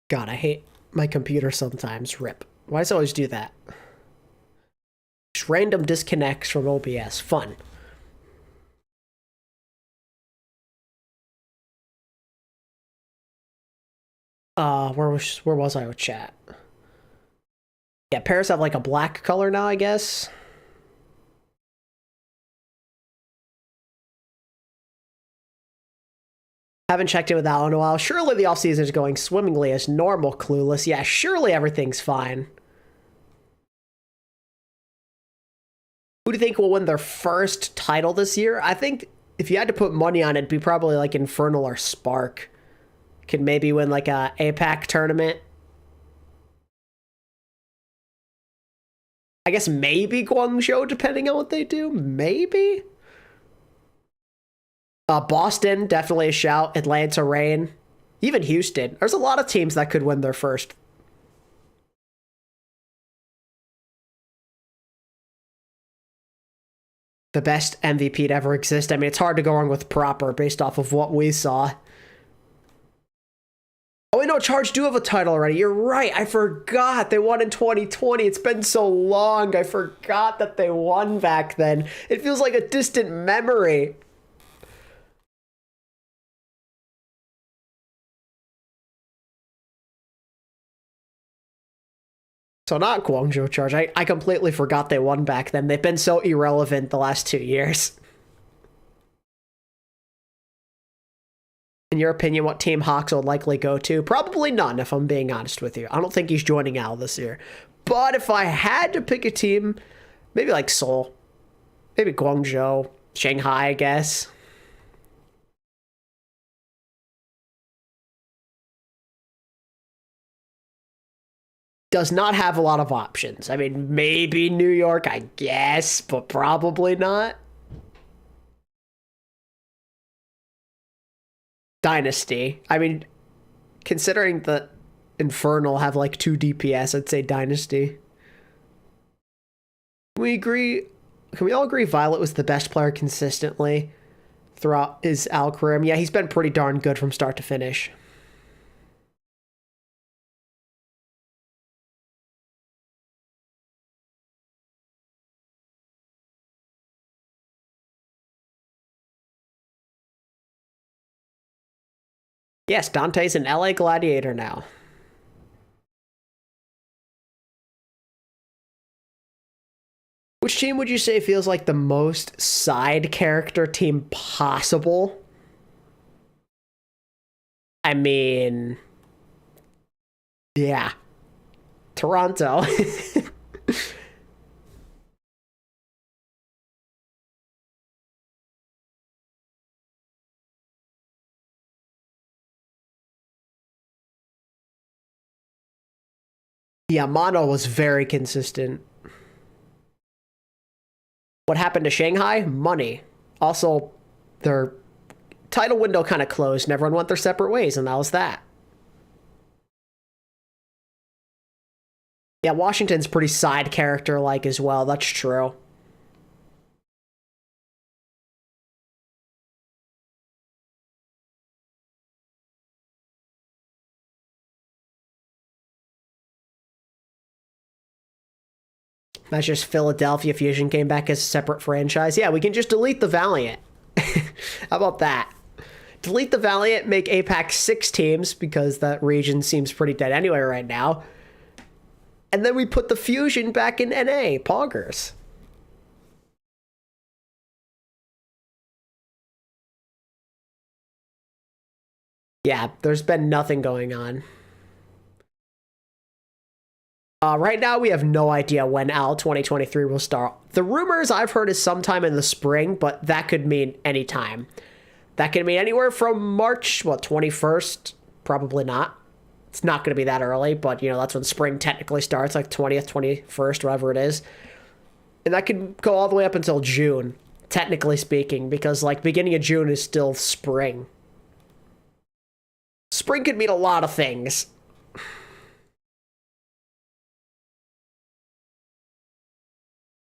God, I hate my computer sometimes. Rip. Why does it always do that? Just random disconnects from OBS. Fun. Where was I with chat? Yeah, Paris have like a black color now, I guess. Haven't checked in with Al in a while. Surely the offseason is going swimmingly as normal, Clueless. Yeah, surely everything's fine. Who do you think will win their first title this year? I think if you had to put money on it, it'd be probably like Infernal or Spark. Could maybe win like a APAC tournament. I guess maybe Guangzhou, depending on what they do. Maybe. Boston, definitely a shout. Atlanta, Reign. Even Houston. There's a lot of teams that could win their first. The best MVP to ever exist. I mean, it's hard to go wrong with Proper based off of what we saw. Oh, wait, no, Charge do have a title already. You're right. I forgot. They won in 2020. It's been so long. I forgot that they won back then. It feels like a distant memory. So not Guangzhou Charge. I completely forgot they won back then. They've been so irrelevant the last 2 years. In your opinion, what team Hawks will likely go to? Probably none, if I'm being honest with you. I don't think he's joining Al this year. But if I had to pick a team, maybe like Seoul. Maybe Guangzhou. Shanghai, I guess. Does not have a lot of options. I mean, maybe New York, I guess, but probably not. Dynasty. I mean, considering that Infernal have like 2 DPS, I'd say Dynasty. Can we agree? Can we all agree Violet was the best player consistently throughout his Al career? Yeah, he's been pretty darn good from start to finish. Yes, Dante's an LA Gladiator now. Which team would you say feels like the most side character team possible? I mean, yeah, Toronto. Yeah, Mono was very consistent. What happened to Shanghai? Money. Also, their title window kind of closed and everyone went their separate ways, and that was that. Yeah, Washington's pretty side character-like as well. That's true. That's just Philadelphia Fusion came back as a separate franchise. Yeah, we can just delete the Valiant. How about that? Delete the Valiant, make APAC 6 teams, because that region seems pretty dead anyway right now. And then we put the Fusion back in NA, Poggers. Yeah, there's been nothing going on. Right now, we have no idea when AL 2023 will start. The rumors I've heard is sometime in the spring, but that could mean any time. That can mean anywhere from March, 21st? Probably not. It's not going to be that early, but, that's when spring technically starts, like 20th, 21st, whatever it is. And that can go all the way up until June, technically speaking, because, like, beginning of June is still spring. Spring could mean a lot of things.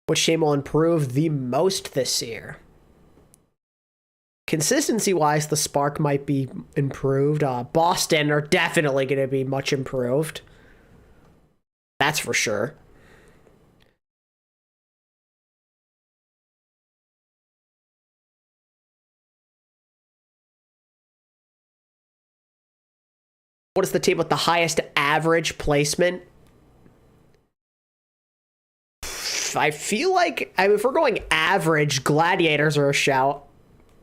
Which team will improve the most this year? Consistency-wise, the Spark might be improved. Boston are definitely going to be much improved. That's for sure. What is the team with the highest average placement? I feel like, if we're going average, Gladiators are a shout.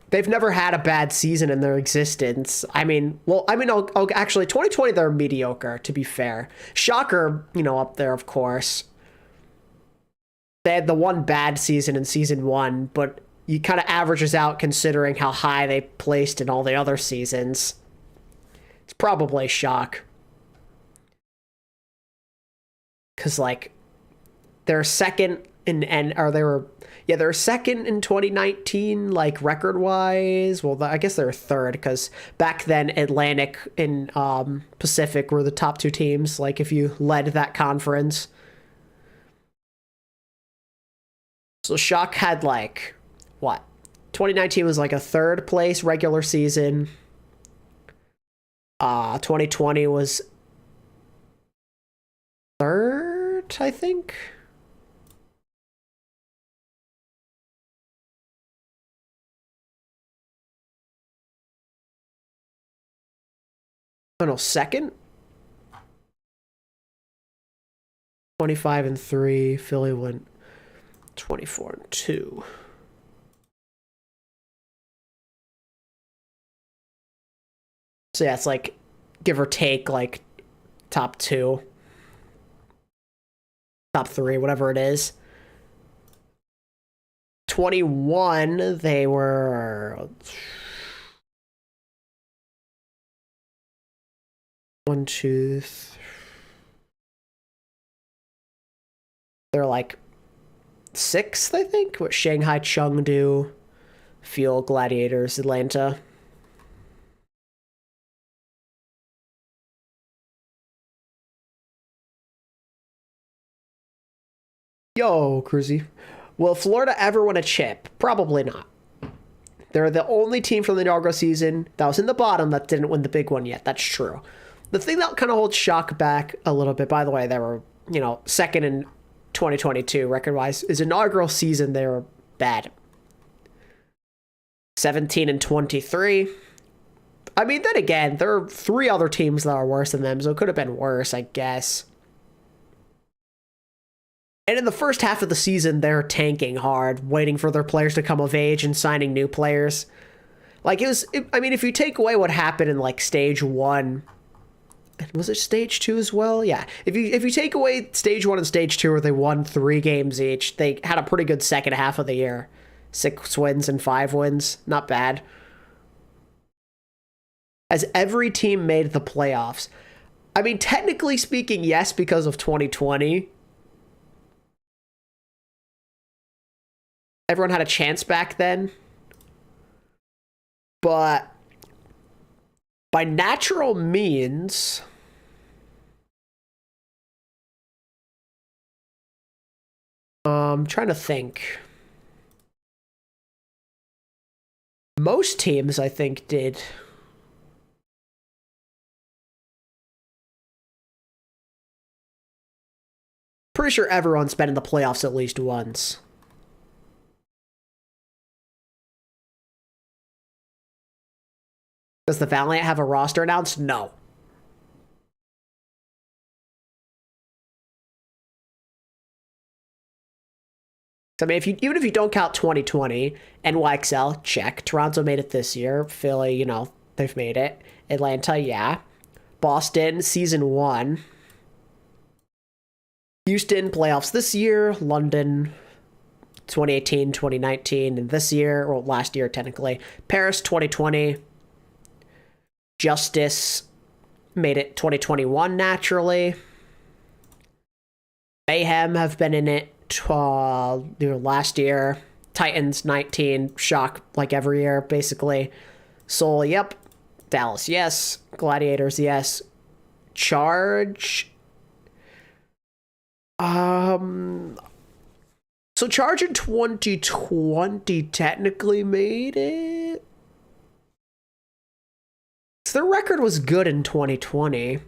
They've never had a bad season in their existence. Actually, 2020, they're mediocre, to be fair. Shocker, up there, of course. They had the one bad season in season 1, but you kind of averages out considering how high they placed in all the other seasons. It's probably Shock. Because, like, they're second they're second in 2019, like, record-wise. Well, I guess they're third, because back then Atlantic and Pacific were the top 2 teams, like, if you led that conference. So Shock had, like, 2019 was, like, a 3rd place regular season. 2020 was 3rd, I think. Oh no, 2nd? 25-3. Philly went 24-2. So yeah, it's like, give or take, like, top 2. Top 3, whatever it is. 21, they were... 1, 2, 3. They're like 6th, I think, with Shanghai, Chengdu, Fuel, Gladiators, Atlanta. Yo, Cruzy. Will Florida ever win a chip? Probably not. They're the only team from the inaugural season that was in the bottom that didn't win the big one yet. That's true. The thing that kind of holds Shock back a little bit, by the way, they were, 2nd in 2022 record-wise, is inaugural season, they were bad. 17-23. I mean, then again, there are 3 other teams that are worse than them, so it could have been worse, I guess. And in the first half of the season, they're tanking hard, waiting for their players to come of age and signing new players. Like, if you take away what happened in, like, stage 1... Was it stage 2 as well? Yeah. If you take away stage 1 and stage 2 where they won 3 games each, they had a pretty good second half of the year. 6 wins and 5 wins. Not bad. Has every team made the playoffs? I mean, technically speaking, yes, because of 2020. Everyone had a chance back then. But by natural means, I'm trying to think. Most teams, I think, did. Pretty sure everyone's been in the playoffs at least once. Does the Valiant have a roster announced? No. I mean, even if you don't count 2020, NYXL, check. Toronto made it this year. Philly, they've made it. Atlanta, yeah. Boston, season 1. Houston, playoffs this year. London, 2018, 2019, and this year, or last year technically. Paris 2020. Justice made it 2021 naturally. Mayhem have been in it last year. Titans 19, Shock like every year basically. Seoul, yep. Dallas, yes. Gladiators, yes. Charge. So Charge in 2020 technically made it. Their record was good in 2020.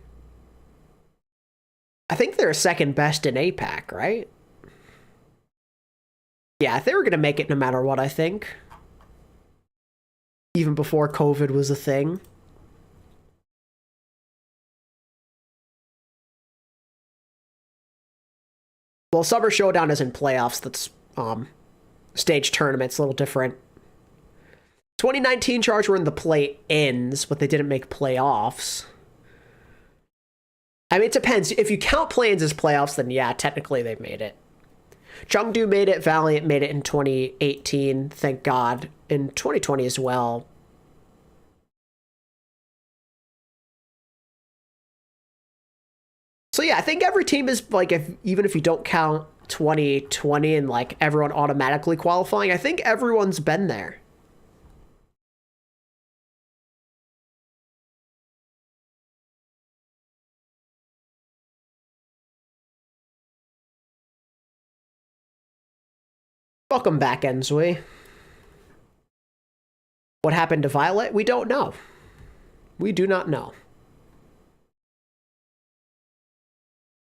I think they're second best in APAC, right? Yeah, they were going to make it no matter what, I think. Even before COVID was a thing. Well, Summer Showdown isn't playoffs. That's stage tournaments, a little different. 2019 Charge were in the play-ins, but they didn't make playoffs. I mean, it depends. If you count play-ins as playoffs, then yeah, technically they've made it. Chengdu made it. Valiant made it in 2018, thank God. In 2020 as well. So yeah, I think every team is like, even if you don't count 2020 and like everyone automatically qualifying, I think everyone's been there. Welcome back, Enzui. What happened to Violet? We don't know. We do not know.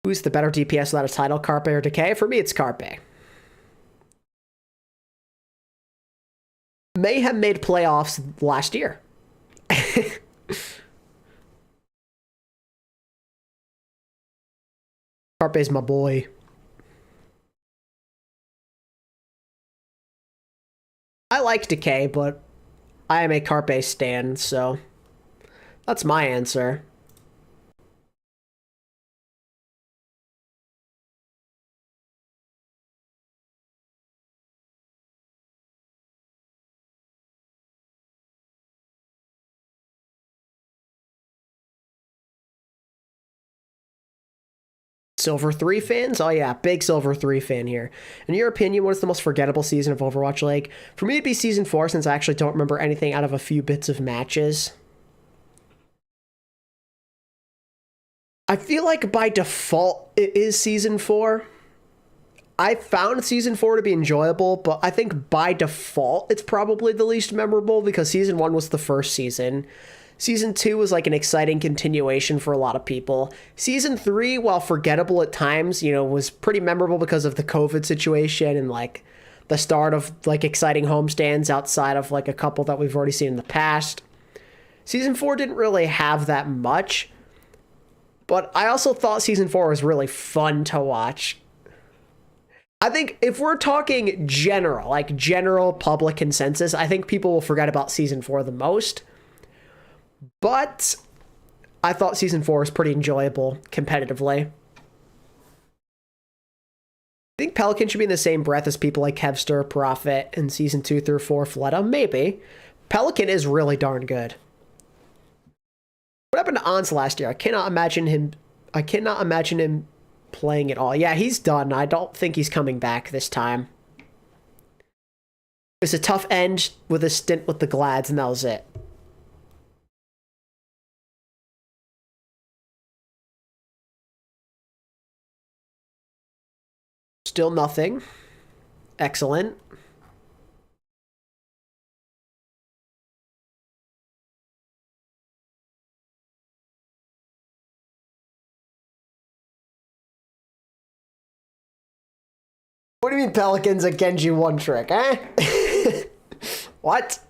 Who's the better DPS without a title, Carpe or Decay? For me, it's Carpe. Mayhem made playoffs last year. Carpe's my boy. I like Decay, but I am a Carpe stan, so that's my answer. Silver 3 fans? Oh yeah, big Silver 3 fan here. In your opinion, what is the most forgettable season of Overwatch League? For me, it'd be Season 4, since I actually don't remember anything out of a few bits of matches. I feel like by default, it is Season 4. I found Season 4 to be enjoyable, but I think by default, it's probably the least memorable, because Season 1 was the first season. Season 2 was like an exciting continuation for a lot of people. Season 3, while forgettable at times, you know, was pretty memorable because of the COVID situation and like the start of like exciting homestands outside of like a couple that we've already seen in the past. Season 4 didn't really have that much, but I also thought Season 4 was really fun to watch. I think if we're talking general, like general public consensus, I think people will forget about Season 4 the most. But I thought Season 4 was pretty enjoyable competitively. I think Pelican should be in the same breath as people like Kevster, Prophet, and Season 2 through 4 Fleta. Maybe. Pelican is really darn good. What happened to Ans last year? I cannot imagine him playing at all. Yeah, he's done. I don't think he's coming back this time. It was a tough end with a stint with the Glads, and that was it. Still nothing. Excellent. What do you mean Pelicans a Genji one trick, eh? What?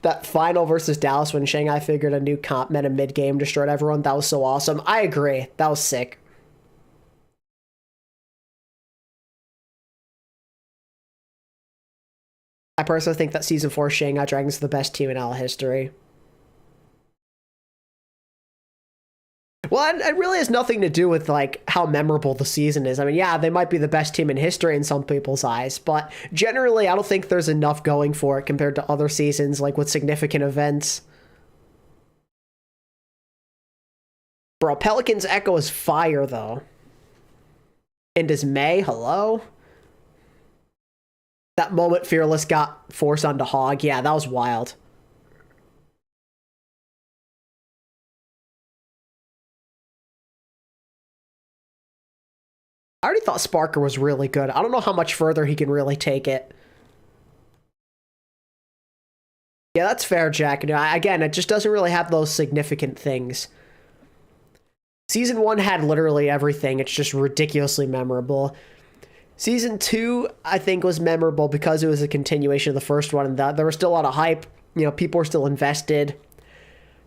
That final versus Dallas when Shanghai figured a new comp meta mid-game, destroyed everyone. That was so awesome. I agree. That was sick. I personally think that Season 4 Shanghai Dragons is the best team in all history. Well, it really has nothing to do with like how memorable the season is. I mean, yeah, they might be the best team in history in some people's eyes, but generally, I don't think there's enough going for it compared to other seasons, like with significant events. Bro, Pelicans Echo is fire though. And is May, hello? That moment Fearless got forced onto Hog, yeah, that was wild. I already thought Sparker was really good. I don't know how much further he can really take it. Yeah, that's fair, Jack. Again, it just doesn't really have those significant things. Season 1 had literally everything. It's just ridiculously memorable. Season 2, I think, was memorable because it was a continuation of the first one, and there was still a lot of hype. You know, people were still invested.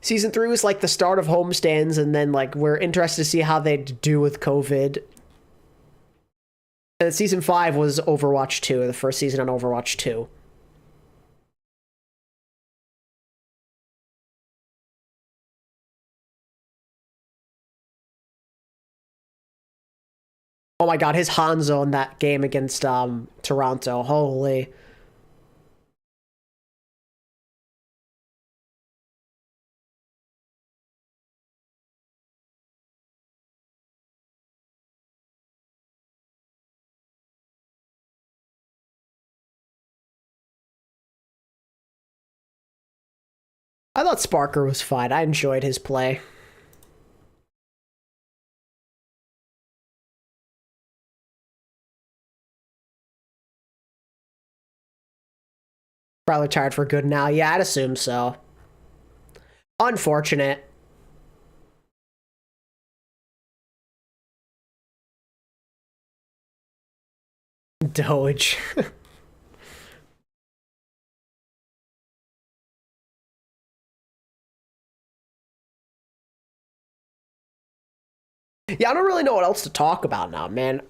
Season 3 was like the start of homestands, and then like we're interested to see how they'd do with COVID. And Season 5 was Overwatch 2, the first season on Overwatch 2. Oh my god, his Hanzo in that game against Toronto. Holy. I thought Sparker was fine. I enjoyed his play. Probably retired for good now. Yeah, I'd assume so. Unfortunate. Doge. Yeah, I don't really know what else to talk about now, man.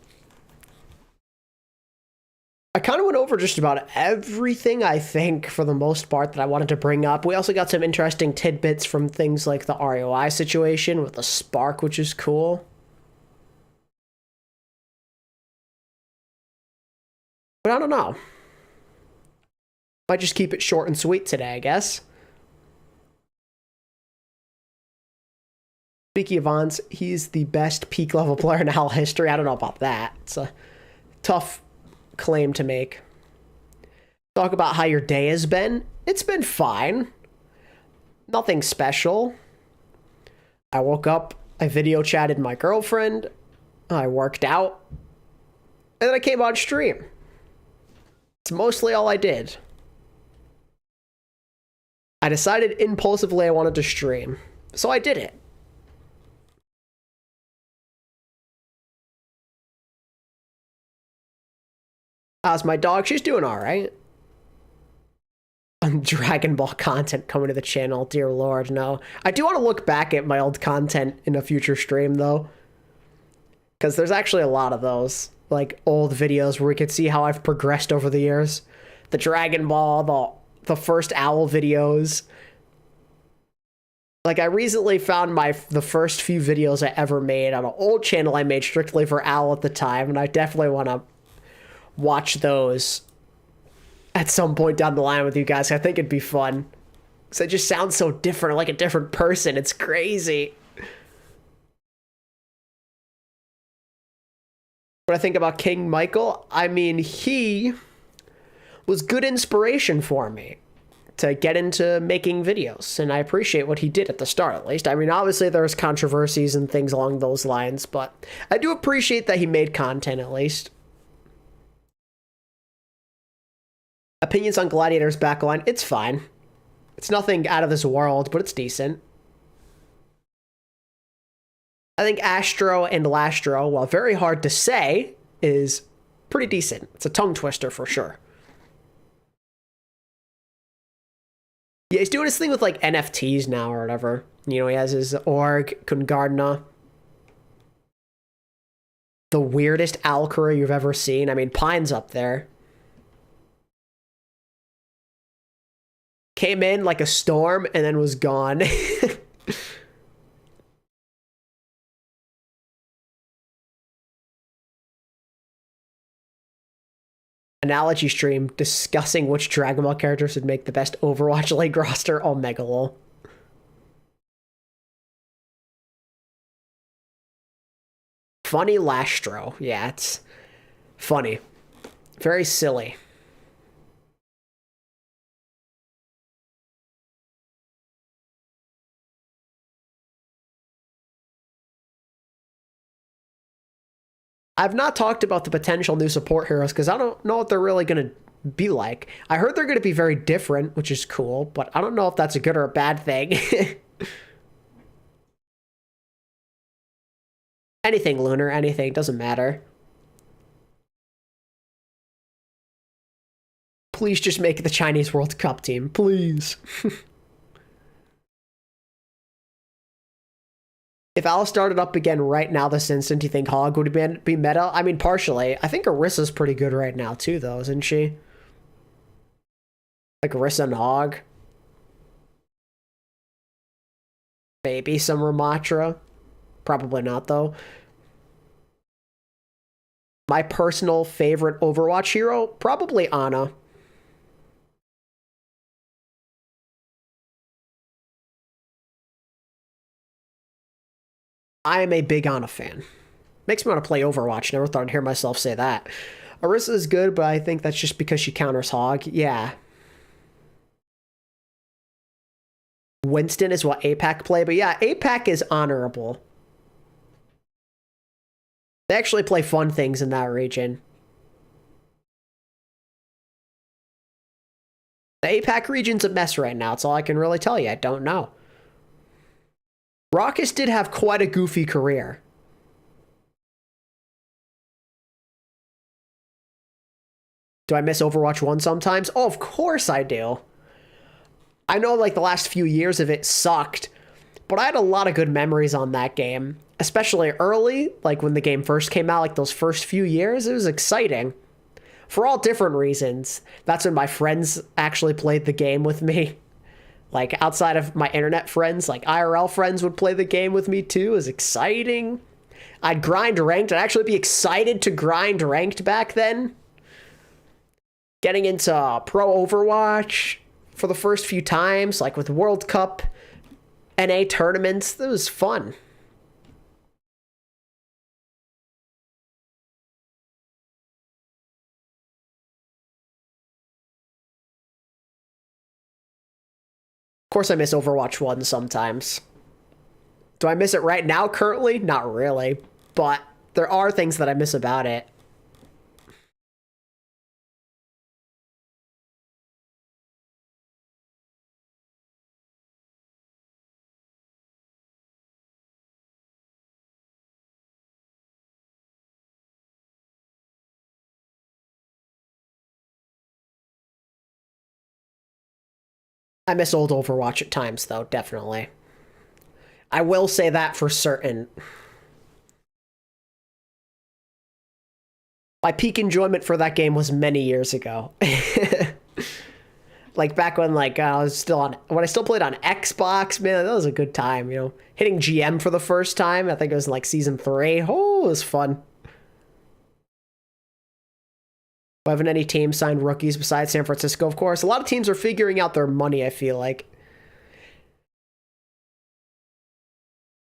I kind of went over just about everything, I think, for the most part, that I wanted to bring up. We also got some interesting tidbits from things like the ROI situation with the Spark, which is cool. But I don't know. Might just keep it short and sweet today, I guess. Speaking of Vons, he's the best peak level player in OWL history. I don't know about that. It's a tough claim to make. Talk about how your day has been. It's been fine. Nothing special. I woke up, I video chatted my girlfriend, I worked out, and then I came on stream. It's mostly all I did. I decided impulsively I wanted to stream, so I did it. How's my dog? She's doing all right. Dragon Ball content coming to the channel, dear lord, no. I do want to look back at my old content in a future stream, though. Because there's actually a lot of those, like, old videos where we could see how I've progressed over the years. The Dragon Ball, the first OWL videos. Like, I recently found the first few videos I ever made on an old channel I made strictly for OWL at the time, and I definitely want to watch those at some point down the line with you guys. I think it'd be fun. Because it just sounds so different, like a different person. It's crazy. What I think about King Michael, I mean, he was good inspiration for me to get into making videos, and I appreciate what he did at the start, at least. I mean, obviously there was controversies and things along those lines, but I do appreciate that he made content, at least. Opinions on Gladiators backline, it's fine. It's nothing out of this world, but it's decent. I think Astro and Lastro, while very hard to say, is pretty decent. It's a tongue twister for sure. Yeah, he's doing his thing with like NFTs now or whatever. You know, he has his org, Kungardna. The weirdest owl career you've ever seen. I mean, Pine's up there. Came in like a storm and then was gone. Analogy stream discussing which Dragon Ball characters would make the best Overwatch League roster. Oh, mega lol. Funny Lastro. Yeah, it's funny. Very silly. I've not talked about the potential new support heroes because I don't know what they're really going to be like. I heard they're going to be very different, which is cool, but I don't know if that's a good or a bad thing. Anything, Lunar, anything, doesn't matter. Please just make the Chinese World Cup team, please. If Al started up again right now this instant, do you think Hog would be meta? I mean, partially. I think Orissa's pretty good right now, too, though, isn't she? Like Orissa and Hog. Maybe some Ramatra. Probably not, though. My personal favorite Overwatch hero? Probably Ana. I am a big Ana fan. Makes me want to play Overwatch. Never thought I'd hear myself say that. Orisa is good, but I think that's just because she counters Hog. Yeah. Winston is what APAC play, but yeah, APAC is honorable. They actually play fun things in that region. The APAC region's a mess right now. That's all I can really tell you. I don't know. Raucus did have quite a goofy career. Do I miss Overwatch 1 sometimes? Oh, of course I do. I know like the last few years of it sucked, but I had a lot of good memories on that game. Especially early, like when the game first came out, like those first few years, it was exciting. For all different reasons. That's when my friends actually played the game with me. Like outside of my internet friends, like IRL friends would play the game with me too. It was exciting. I'd grind ranked. I'd actually be excited to grind ranked back then. Getting into pro Overwatch for the first few times, like with World Cup, NA tournaments, that was fun. Of course I miss Overwatch 1 sometimes. Do I miss it right now currently? Not really, but there are things that I miss about it. I miss old Overwatch at times, though, definitely. I will say that for certain. My peak enjoyment for that game was many years ago. Like back when I was still on, when I still played on Xbox, man, that was a good time, you know. Hitting GM for the first time, I think it was in like season 3. Oh, it was fun. Haven't any teams signed rookies besides San Francisco, of course. A lot of teams are figuring out their money, I feel like.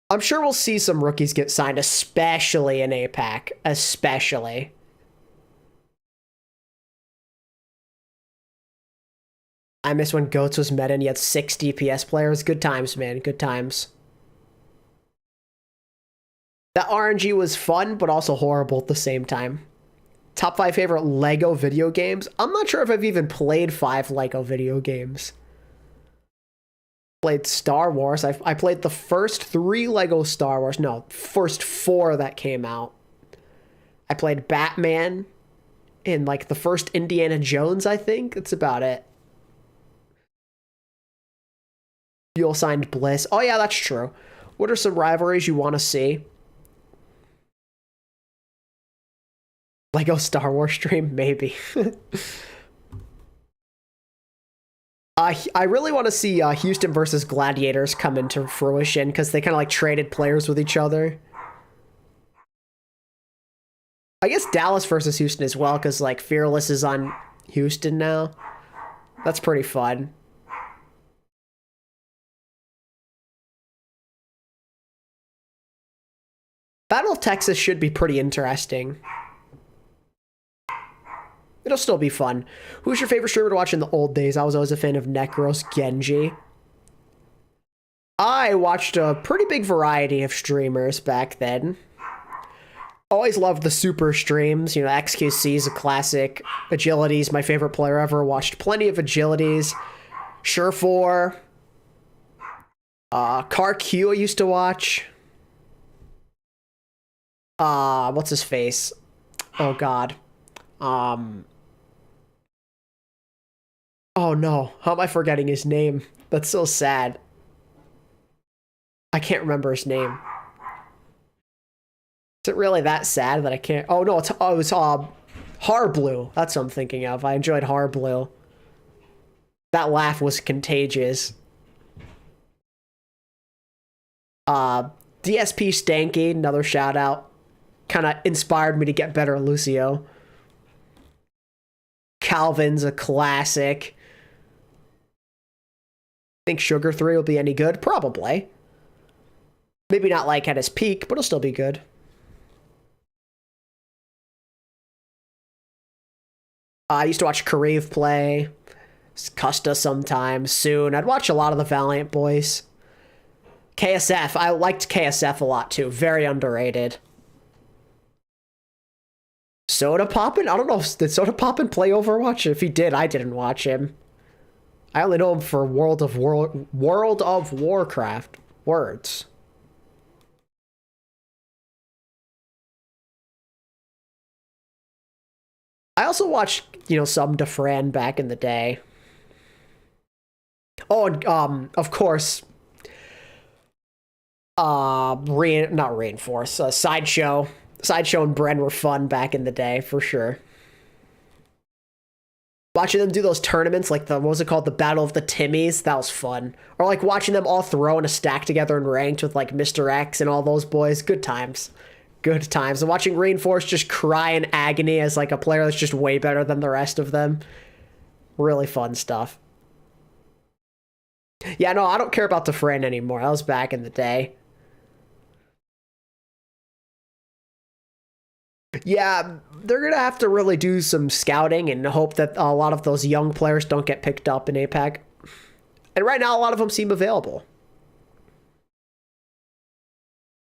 I'm sure we'll see some rookies get signed, especially in APAC. Especially. I miss when Goats was meta and you had 6 DPS players. Good times, man. Good times. That RNG was fun, but also horrible at the same time. Top 5 favorite Lego video games? I'm not sure if I've even played 5 Lego video games. Played Star Wars. I played the first 3 Lego Star Wars. No, first 4 that came out. I played Batman and like the first Indiana Jones, I think. That's about it. Fuel signed Bliss. Oh yeah, that's true. What are some rivalries you want to see? Lego Star Wars stream? Maybe. I really want to see Houston versus Gladiators come into fruition because they kind of like traded players with each other. I guess Dallas versus Houston as well, because like Fearless is on Houston now. That's pretty fun. Battle of Texas should be pretty interesting. It'll still be fun. Who's your favorite streamer to watch in the old days? I was always a fan of Necros Genji. I watched a pretty big variety of streamers back then. Always loved the super streams. You know, XQC is a classic. Agility's my favorite player ever. Watched plenty of Agilities. Sure4. Car Q I used to watch. What's his face? Oh god. Oh no, how am I forgetting his name? That's so sad. I can't remember his name. Is it really that sad that I can't? Oh no, it's Harblue. That's what I'm thinking of. I enjoyed Harblue. That laugh was contagious. DSP Stanky, another shout out. Kind of inspired me to get better at Lucio. Calvin's a classic. Think Sugar 3 will be any good? Probably. Maybe not like at his peak, but it'll still be good. I used to watch Kareve play. Custa sometimes. Soon. I'd watch a lot of the Valiant boys. KSF. I liked KSF a lot too. Very underrated. Soda Poppin'? I don't know. Did Soda Poppin' play Overwatch? If he did, I didn't watch him. I only know him for World of Warcraft. Words. I also watched, you know, some Defran back in the day. Oh, and of course, not Reinforce, Sideshow. Sideshow and Bren were fun back in the day, for sure. Watching them do those tournaments, like what was it called? The Battle of the Timmies? That was fun. Or like watching them all throw in a stack together and ranked with like Mr. X and all those boys. Good times. Good times. And watching Reinforce just cry in agony as like a player that's just way better than the rest of them. Really fun stuff. Yeah, no, I don't care about the friend anymore. That was back in the day. Yeah, they're going to have to really do some scouting and hope that a lot of those young players don't get picked up in APAC. And right now, a lot of them seem available.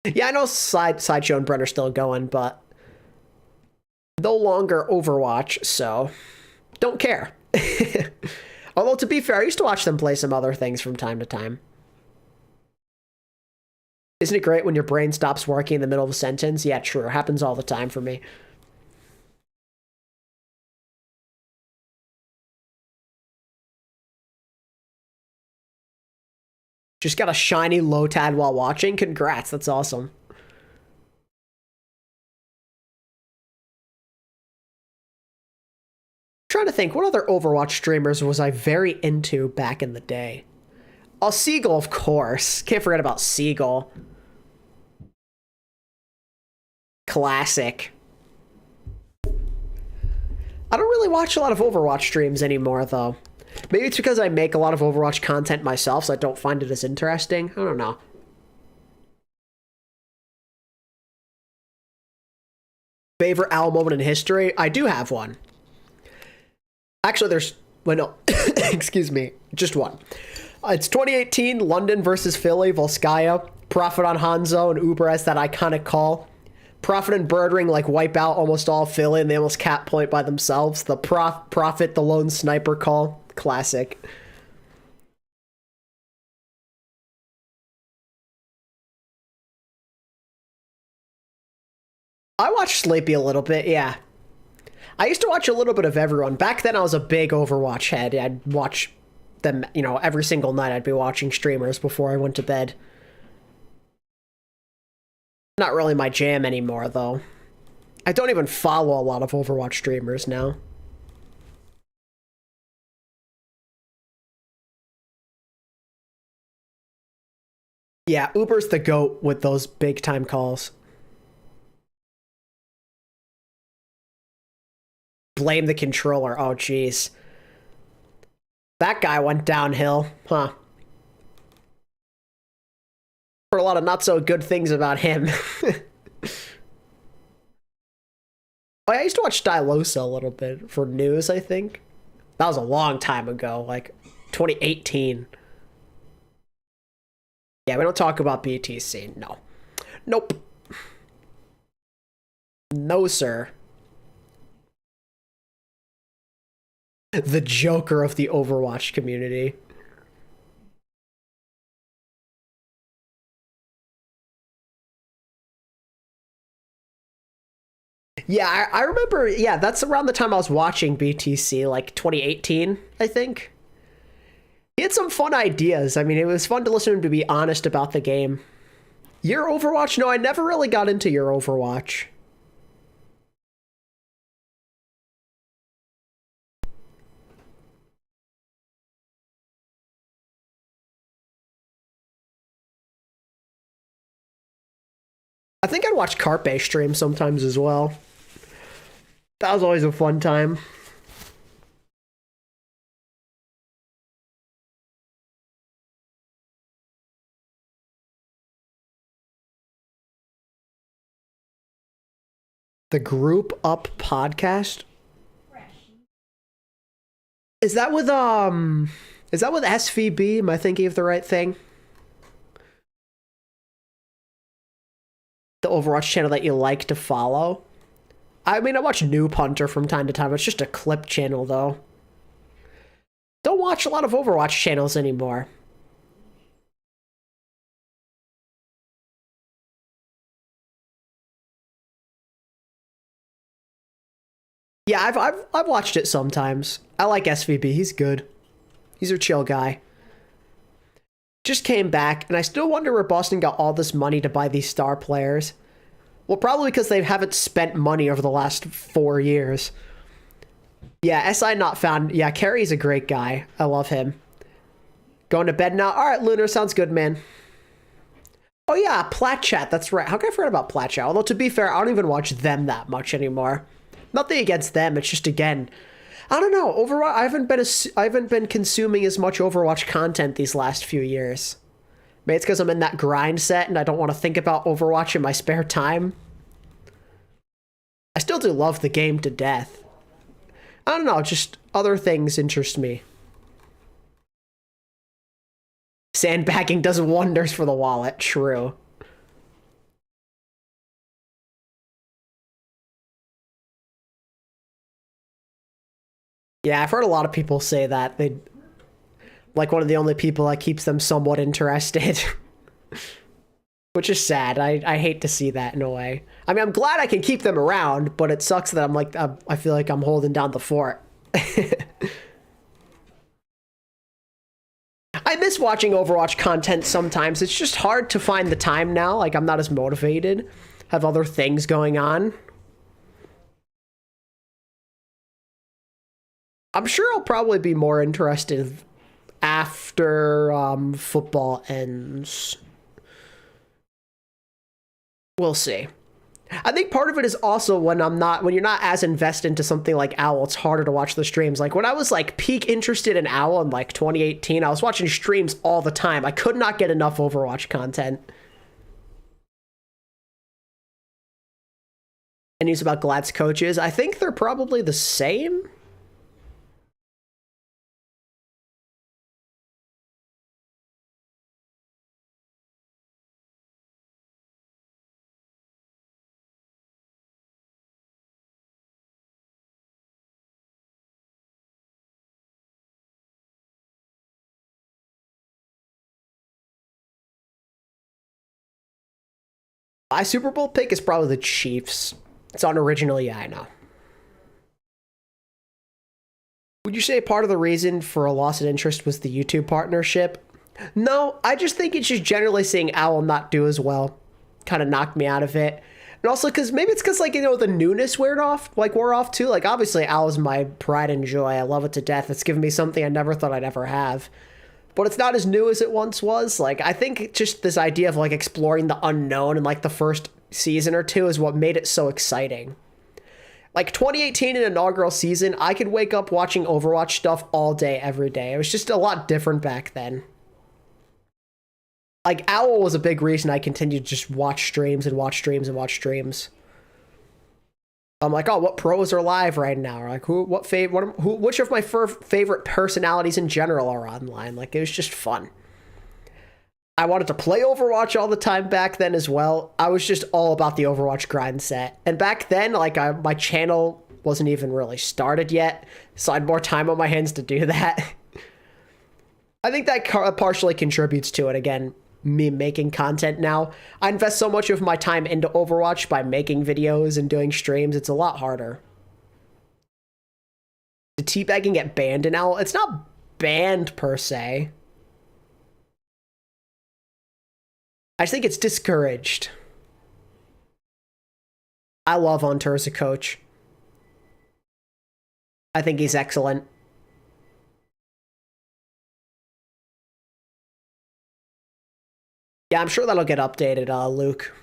Yeah, I know Sideshow and Bren are still going, but no longer Overwatch, so don't care. Although, to be fair, I used to watch them play some other things from time to time. Isn't it great when your brain stops working in the middle of a sentence? Yeah, true. It happens all the time for me. Just got a shiny Lotad while watching? Congrats, that's awesome. Trying to think, what other Overwatch streamers was I very into back in the day? Oh, Seagull, of course. Can't forget about Seagull. Classic. I don't really watch a lot of Overwatch streams anymore, though. Maybe it's because I make a lot of Overwatch content myself, so I don't find it as interesting. I don't know. Favorite OWL moment in history? I do have one. Actually, there's... Well, no. Excuse me. Just one. It's 2018, London versus Philly, Volskaya. Profit on Hanzo and Uber as that iconic call. Profit and Birdring like wipe out almost all Philly and they almost cap point by themselves. The Profit, the lone sniper call. Classic. I watched Sleepy a little bit, yeah. I used to watch a little bit of everyone. Back then I was a big Overwatch head. I'd watch them, you know, every single night I'd be watching streamers before I went to bed. Not really my jam anymore, though. I don't even follow a lot of Overwatch streamers now. Yeah, Uber's the GOAT with those big-time calls. blame the controller. Oh, jeez. That guy went downhill. Huh. Heard a lot of not so good things about him. Oh, I used to watch Stylosa a little bit for news, I think. That was a long time ago, like 2018. Yeah, we don't talk about BTC. No. Nope. No, sir. The Joker of the Overwatch community. Yeah, I remember, yeah, that's around the time I was watching BTC, like 2018, I think. He had some fun ideas. I mean, it was fun to listen to him to be honest about the game. Your Overwatch? No, I never really got into your Overwatch. I think I'd watch Carpe stream sometimes as well. That was always a fun time. The Group Up podcast? Is that with SVB? Am I thinking of the right thing? The Overwatch channel that you like to follow? I mean, I watch Noob Hunter from time to time. It's just a clip channel, though. Don't watch a lot of Overwatch channels anymore. Yeah, I've watched it sometimes. I like SVB. He's good. He's a chill guy. Just came back, and I still wonder where Boston got all this money to buy these star players. Well, probably because they haven't spent money over the last 4 years. Yeah, SI not found. Yeah, Carrie's a great guy. I love him. Going to bed now? All right, Lunar, sounds good, man. Oh yeah, Plat Chat, that's right. How can I forget about Plat Chat? Although, to be fair, I don't even watch them that much anymore. Nothing against them, it's just, again, I don't know, Overwatch, I haven't been consuming as much Overwatch content these last few years. Maybe it's because I'm in that grind set and I don't want to think about Overwatch in my spare time. I still do love the game to death. I don't know, just other things interest me. Sandbagging does wonders for the wallet, true. Yeah, I've heard a lot of people say that. They like one of the only people that keeps them somewhat interested. Which is sad. I hate to see that in a way. I mean, I'm glad I can keep them around, but it sucks that I'm like, I feel like I'm holding down the fort. I miss watching Overwatch content sometimes. It's just hard to find the time now. Like, I'm not as motivated. Have other things going on. I'm sure I'll probably be more interested after football ends. We'll see. I think part of it is also when you're not as invested into something like OWL, it's harder to watch the streams. Like when I was like peak interested in OWL in like 2018, I was watching streams all the time. I could not get enough Overwatch content. And news about Glad's coaches. I think they're probably the same. My Super Bowl pick is probably the Chiefs. It's unoriginal, yeah, I know. Would you say part of the reason for a loss in interest was the YouTube partnership? No, I just think it's just generally seeing OWL not do as well. Kind of knocked me out of it. And also because maybe it's because, like, you know, the newness wore off too. Like, obviously, OWL is my pride and joy. I love it to death. It's given me something I never thought I'd ever have. But it's not as new as it once was. Like, I think just this idea of, like, exploring the unknown in, like, the first season or two is what made it so exciting. Like 2018 an inaugural season, I could wake up watching Overwatch stuff all day, every day. It was just a lot different back then. Like, OWL was a big reason I continued to just watch streams and watch streams and watch streams. I'm like, oh, what pros are live right now? Or like, which of my favorite personalities in general are online? Like, it was just fun. I wanted to play Overwatch all the time back then as well. I was just all about the Overwatch grind set. And back then, like, my channel wasn't even really started yet, so I had more time on my hands to do that. I think that partially contributes to it. Again, me making content now. I invest so much of my time into Overwatch by making videos and doing streams. It's a lot harder. Did teabagging get banned in OWL? It's not banned per se. I just think it's discouraged. I love Hunter as a coach. I think he's excellent. Yeah, I'm sure that'll get updated, Luke.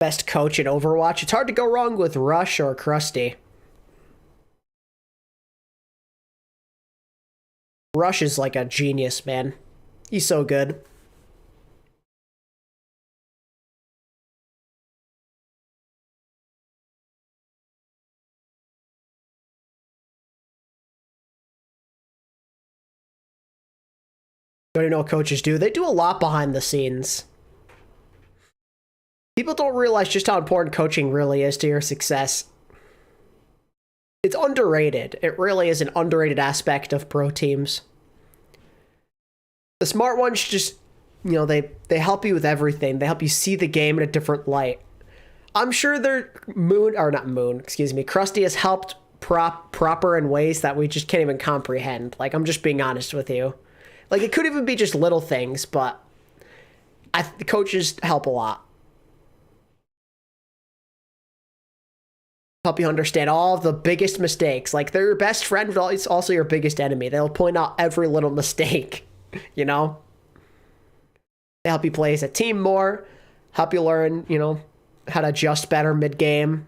Best coach in Overwatch? It's hard to go wrong with Rush or Krusty. Rush is like a genius, man. He's so good. Don't even know what coaches do. They do a lot behind the scenes. People don't realize just how important coaching really is to your success. It's underrated. It really is an underrated aspect of pro teams. The smart ones just, you know, they help you with everything. They help you see the game in a different light. I'm sure Krusty has helped proper in ways that we just can't even comprehend. Like, I'm just being honest with you. Like, it could even be just little things, but the coaches help a lot. Help you understand all of the biggest mistakes. Like, they're your best friend, but it's also your biggest enemy. They'll point out every little mistake, you know? They help you play as a team more, help you learn, you know, how to adjust better mid-game.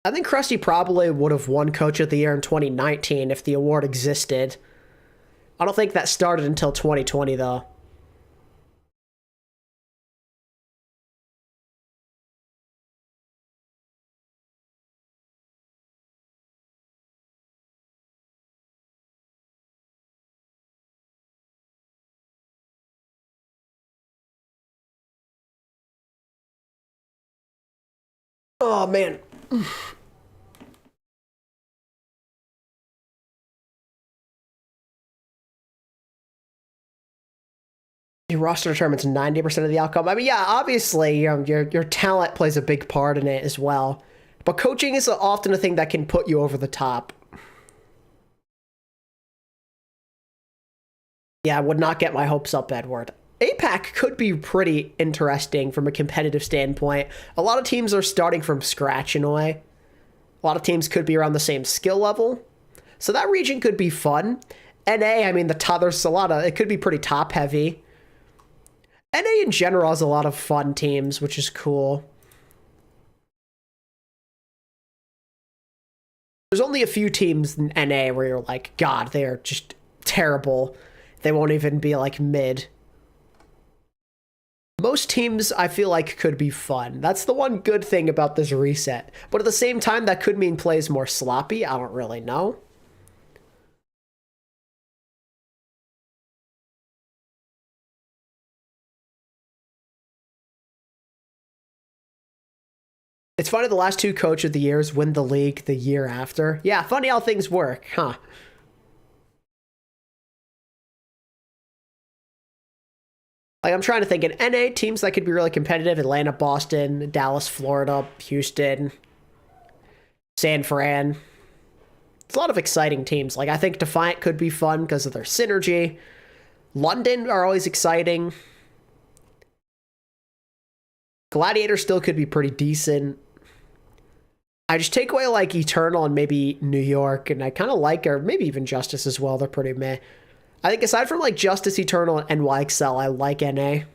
I think Krusty probably would have won Coach of the Year in 2019 if the award existed. I don't think that started until 2020, though. Oh, man. Your roster determines 90% of the outcome. I mean, yeah, obviously, your talent plays a big part in it as well. But coaching is often a thing that can put you over the top. Yeah, I would not get my hopes up, Edward. APAC could be pretty interesting from a competitive standpoint. A lot of teams are starting from scratch in a way. A lot of teams could be around the same skill level. So that region could be fun. NA, I mean, there's a lot of, it could be pretty top heavy. NA in general has a lot of fun teams, which is cool. There's only a few teams in NA where you're like, God, they're just terrible. They won't even be like mid. Most teams, I feel like, could be fun. That's the one good thing about this reset. But at the same time, that could mean plays more sloppy. I don't really know. It's funny the last two Coach of the Years win the league the year after. Yeah, funny how things work, huh? Like, I'm trying to think in NA teams that could be really competitive. Atlanta, Boston, Dallas, Florida, Houston, San Fran. It's a lot of exciting teams. Like, I think Defiant could be fun because of their synergy. London are always exciting. Gladiators still could be pretty decent. I just take away, like, Eternal and maybe New York, and I kind of like, or maybe even Justice as well. They're pretty meh. I think aside from, like, Justice, Eternal, and alexyOWL, I like NA.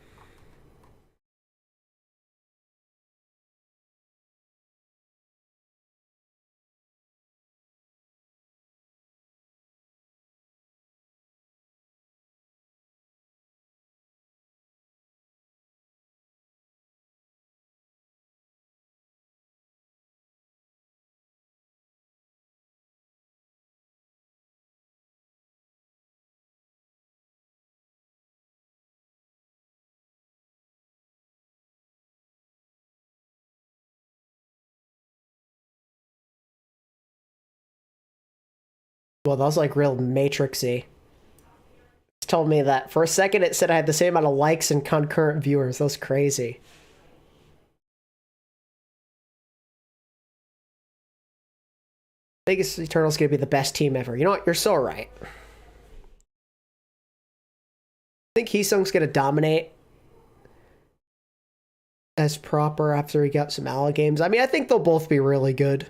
Well, that was, like, real matrixy. It told me that. For a second, it said I had the same amount of likes and concurrent viewers. That was crazy. Vegas Eternal's gonna be the best team ever. You know what? You're so right. I think Heesung's gonna dominate as proper after he got some Ala games. I mean, I think they'll both be really good.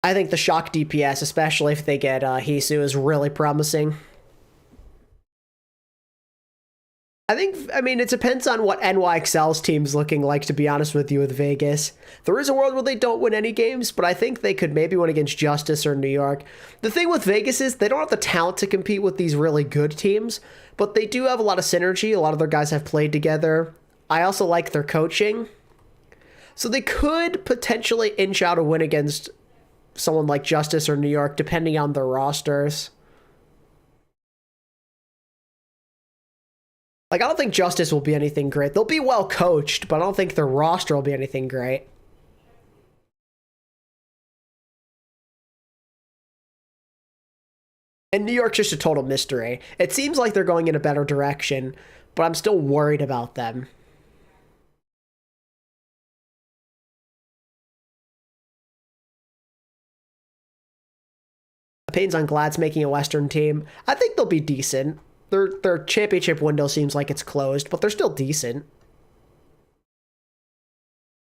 I think the Shock DPS, especially if they get Hisu, is really promising. I mean, it depends on what alexyOWL's team's looking like, to be honest with you, with Vegas. There is a world where they don't win any games, but I think they could maybe win against Justice or New York. The thing with Vegas is they don't have the talent to compete with these really good teams, but they do have a lot of synergy. A lot of their guys have played together. I also like their coaching. So they could potentially inch out a win against someone like Justice or New York, depending on their rosters. Like, I don't think Justice will be anything great. They'll be well coached, but I don't think their roster will be anything great. And New York's just a total mystery. It seems like they're going in a better direction, but I'm still worried about them. Pains on Glad's making a Western team. I think they'll be decent. Their championship window seems like it's closed, but they're still decent.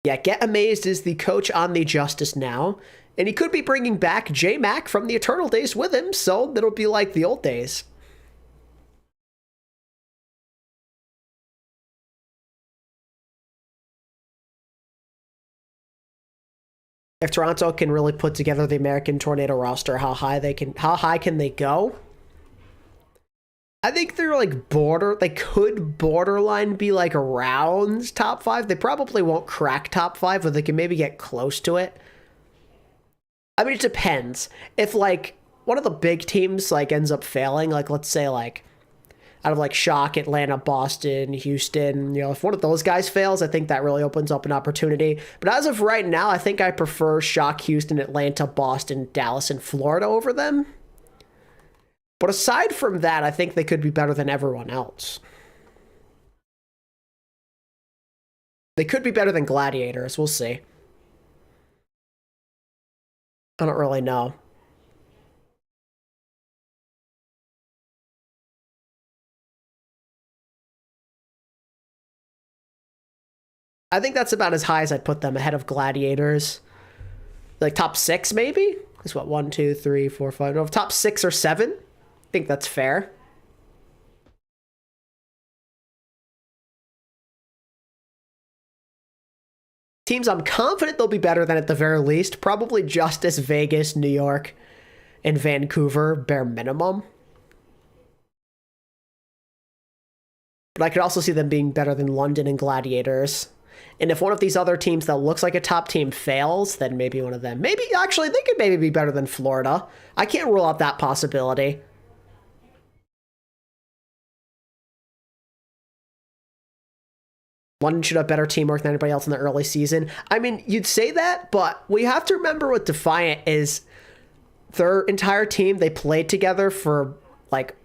Yeah, Get Amazed is the coach on the Justice now, and he could be bringing back J-Mac from the Eternal days with him, so it'll be like the old days. If Toronto can really put together the American Tornado roster, how high can they go? I think they're like they could borderline be like around top 5. They probably won't crack top 5, but they can maybe get close to it. I mean, it depends. If like one of the big teams like ends up failing, like let's say like out of like Shock, Atlanta, Boston, Houston, if one of those guys fails, I think that really opens up an opportunity. But as of right now, I think I prefer Shock, Houston, Atlanta, Boston, Dallas, and Florida over them. But aside from that, I think they could be better than everyone else. They could be better than Gladiators. We'll see. I don't really know. I think that's about as high as I'd put them, ahead of Gladiators. Like top 6, maybe? That's what, 1, 2, 3, 4, 5. No, top 6 or 7? I think that's fair. Teams I'm confident they'll be better than at the very least. Probably Justice, Vegas, New York, and Vancouver, bare minimum. But I could also see them being better than London and Gladiators. And if one of these other teams that looks like a top team fails, then maybe one of them. Maybe, actually, they could maybe be better than Florida. I can't rule out that possibility. London should have better teamwork than anybody else in the early season. I mean, you'd say that, but we have to remember what Defiant is. Their entire team, they played together for, like,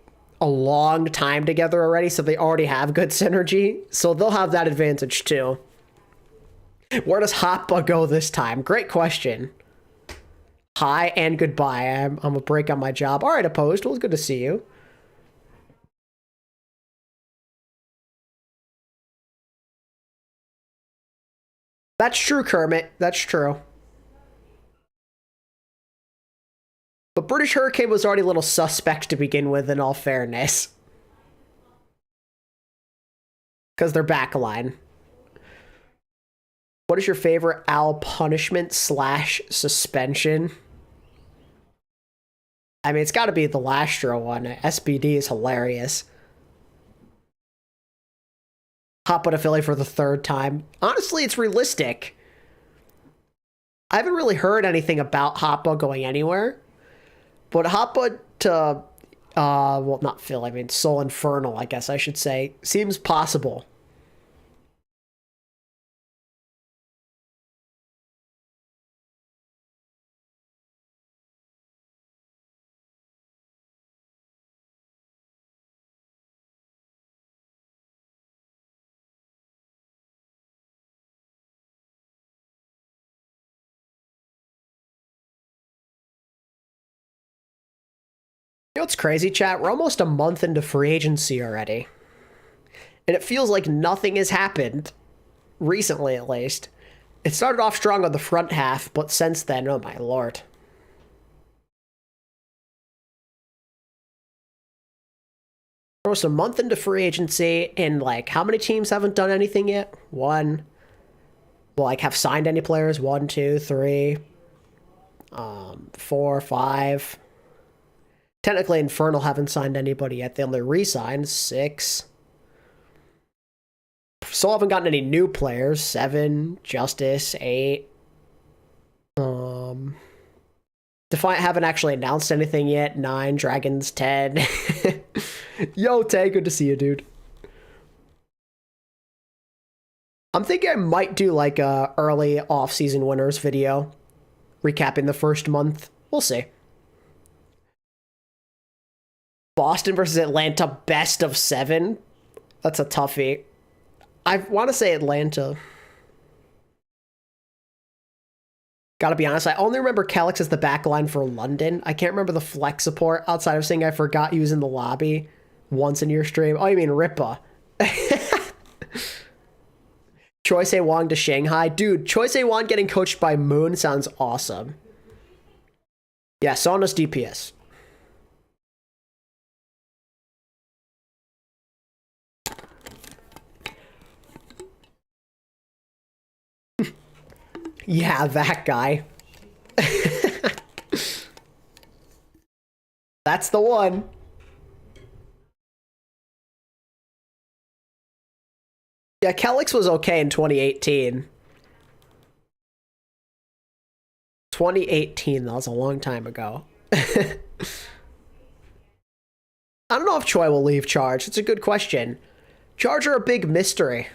a long time together already, so they already have good synergy. So they'll have that advantage, too. Where does Hoppa go this time? Great question. Hi and goodbye. I'm a break on my job. All right, Opposed. Well, it's good to see you. That's true, Kermit. That's true. But British Hurricane was already a little suspect to begin with, in all fairness. Because they're backline. What is your favorite OWL punishment / suspension? I mean, it's got to be the Lastro one. SBD is hilarious. Hoppa to Philly for the 3rd time. Honestly, it's realistic. I haven't really heard anything about Hoppa going anywhere. But Hoppa to, well, not Philly, I mean, Soul Infernal, I guess I should say, seems possible. You know what's crazy, chat? We're almost a month into free agency already. And it feels like nothing has happened. Recently, at least. It started off strong on the front half, but since then, oh my lord. We're almost a month into free agency, and like, how many teams haven't done anything yet? 1. Well, like, have signed any players? 1, 2, 3. 4, 5. Technically, Infernal haven't signed anybody yet. They only re-signed 6. Still haven't gotten any new players. 7. Justice 8. Defiant haven't actually announced anything yet. 9. Dragons 10. Yo, Tay, good to see you, dude. I'm thinking I might do like a early off-season winners video, recapping the first month. We'll see. Boston versus Atlanta, best of 7. That's a toughie. I want to say Atlanta. Gotta be honest, I only remember Calyx as the backline for London. I can't remember the flex support outside of saying I forgot he was in the lobby once in your stream. Oh, you mean Rippa. Choi Se-Wong to Shanghai. Dude, Choi Se-Wong getting coached by Moon sounds awesome. Yeah, Sauna's DPS. Yeah, that guy. That's the one. Yeah, Calyx was okay in 2018. 2018, that was a long time ago. I don't know if Choi will leave Charge. It's a good question. Charge are a big mystery.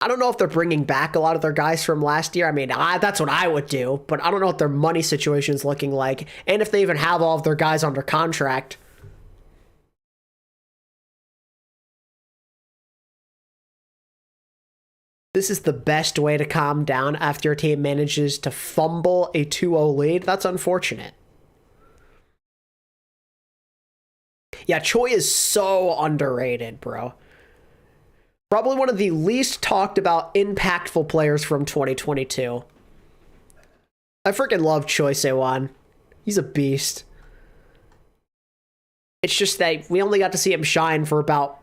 I don't know if they're bringing back a lot of their guys from last year. I mean, that's what I would do, but I don't know what their money situation is looking like, and if they even have all of their guys under contract. This is the best way to calm down after your team manages to fumble a 2-0 lead. That's unfortunate. Yeah, Choi is so underrated, bro. Probably one of the least talked about impactful players from 2022. I freaking love Choi Se-Won. He's a beast. It's just that we only got to see him shine for about,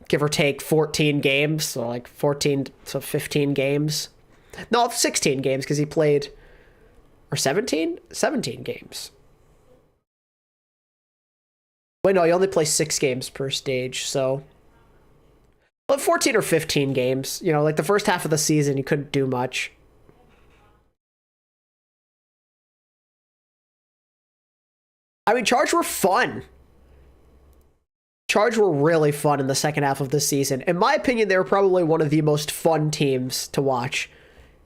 give or take, 14 games. So like 14 to 15 games. No, 16 games because he played... Or 17? 17 games. Wait, no, he only plays 6 games per stage, so... Well, 14 or 15 games. You know, like the first half of the season, you couldn't do much. I mean, Charge were fun. Charge were really fun in the second half of the season. In my opinion, they were probably one of the most fun teams to watch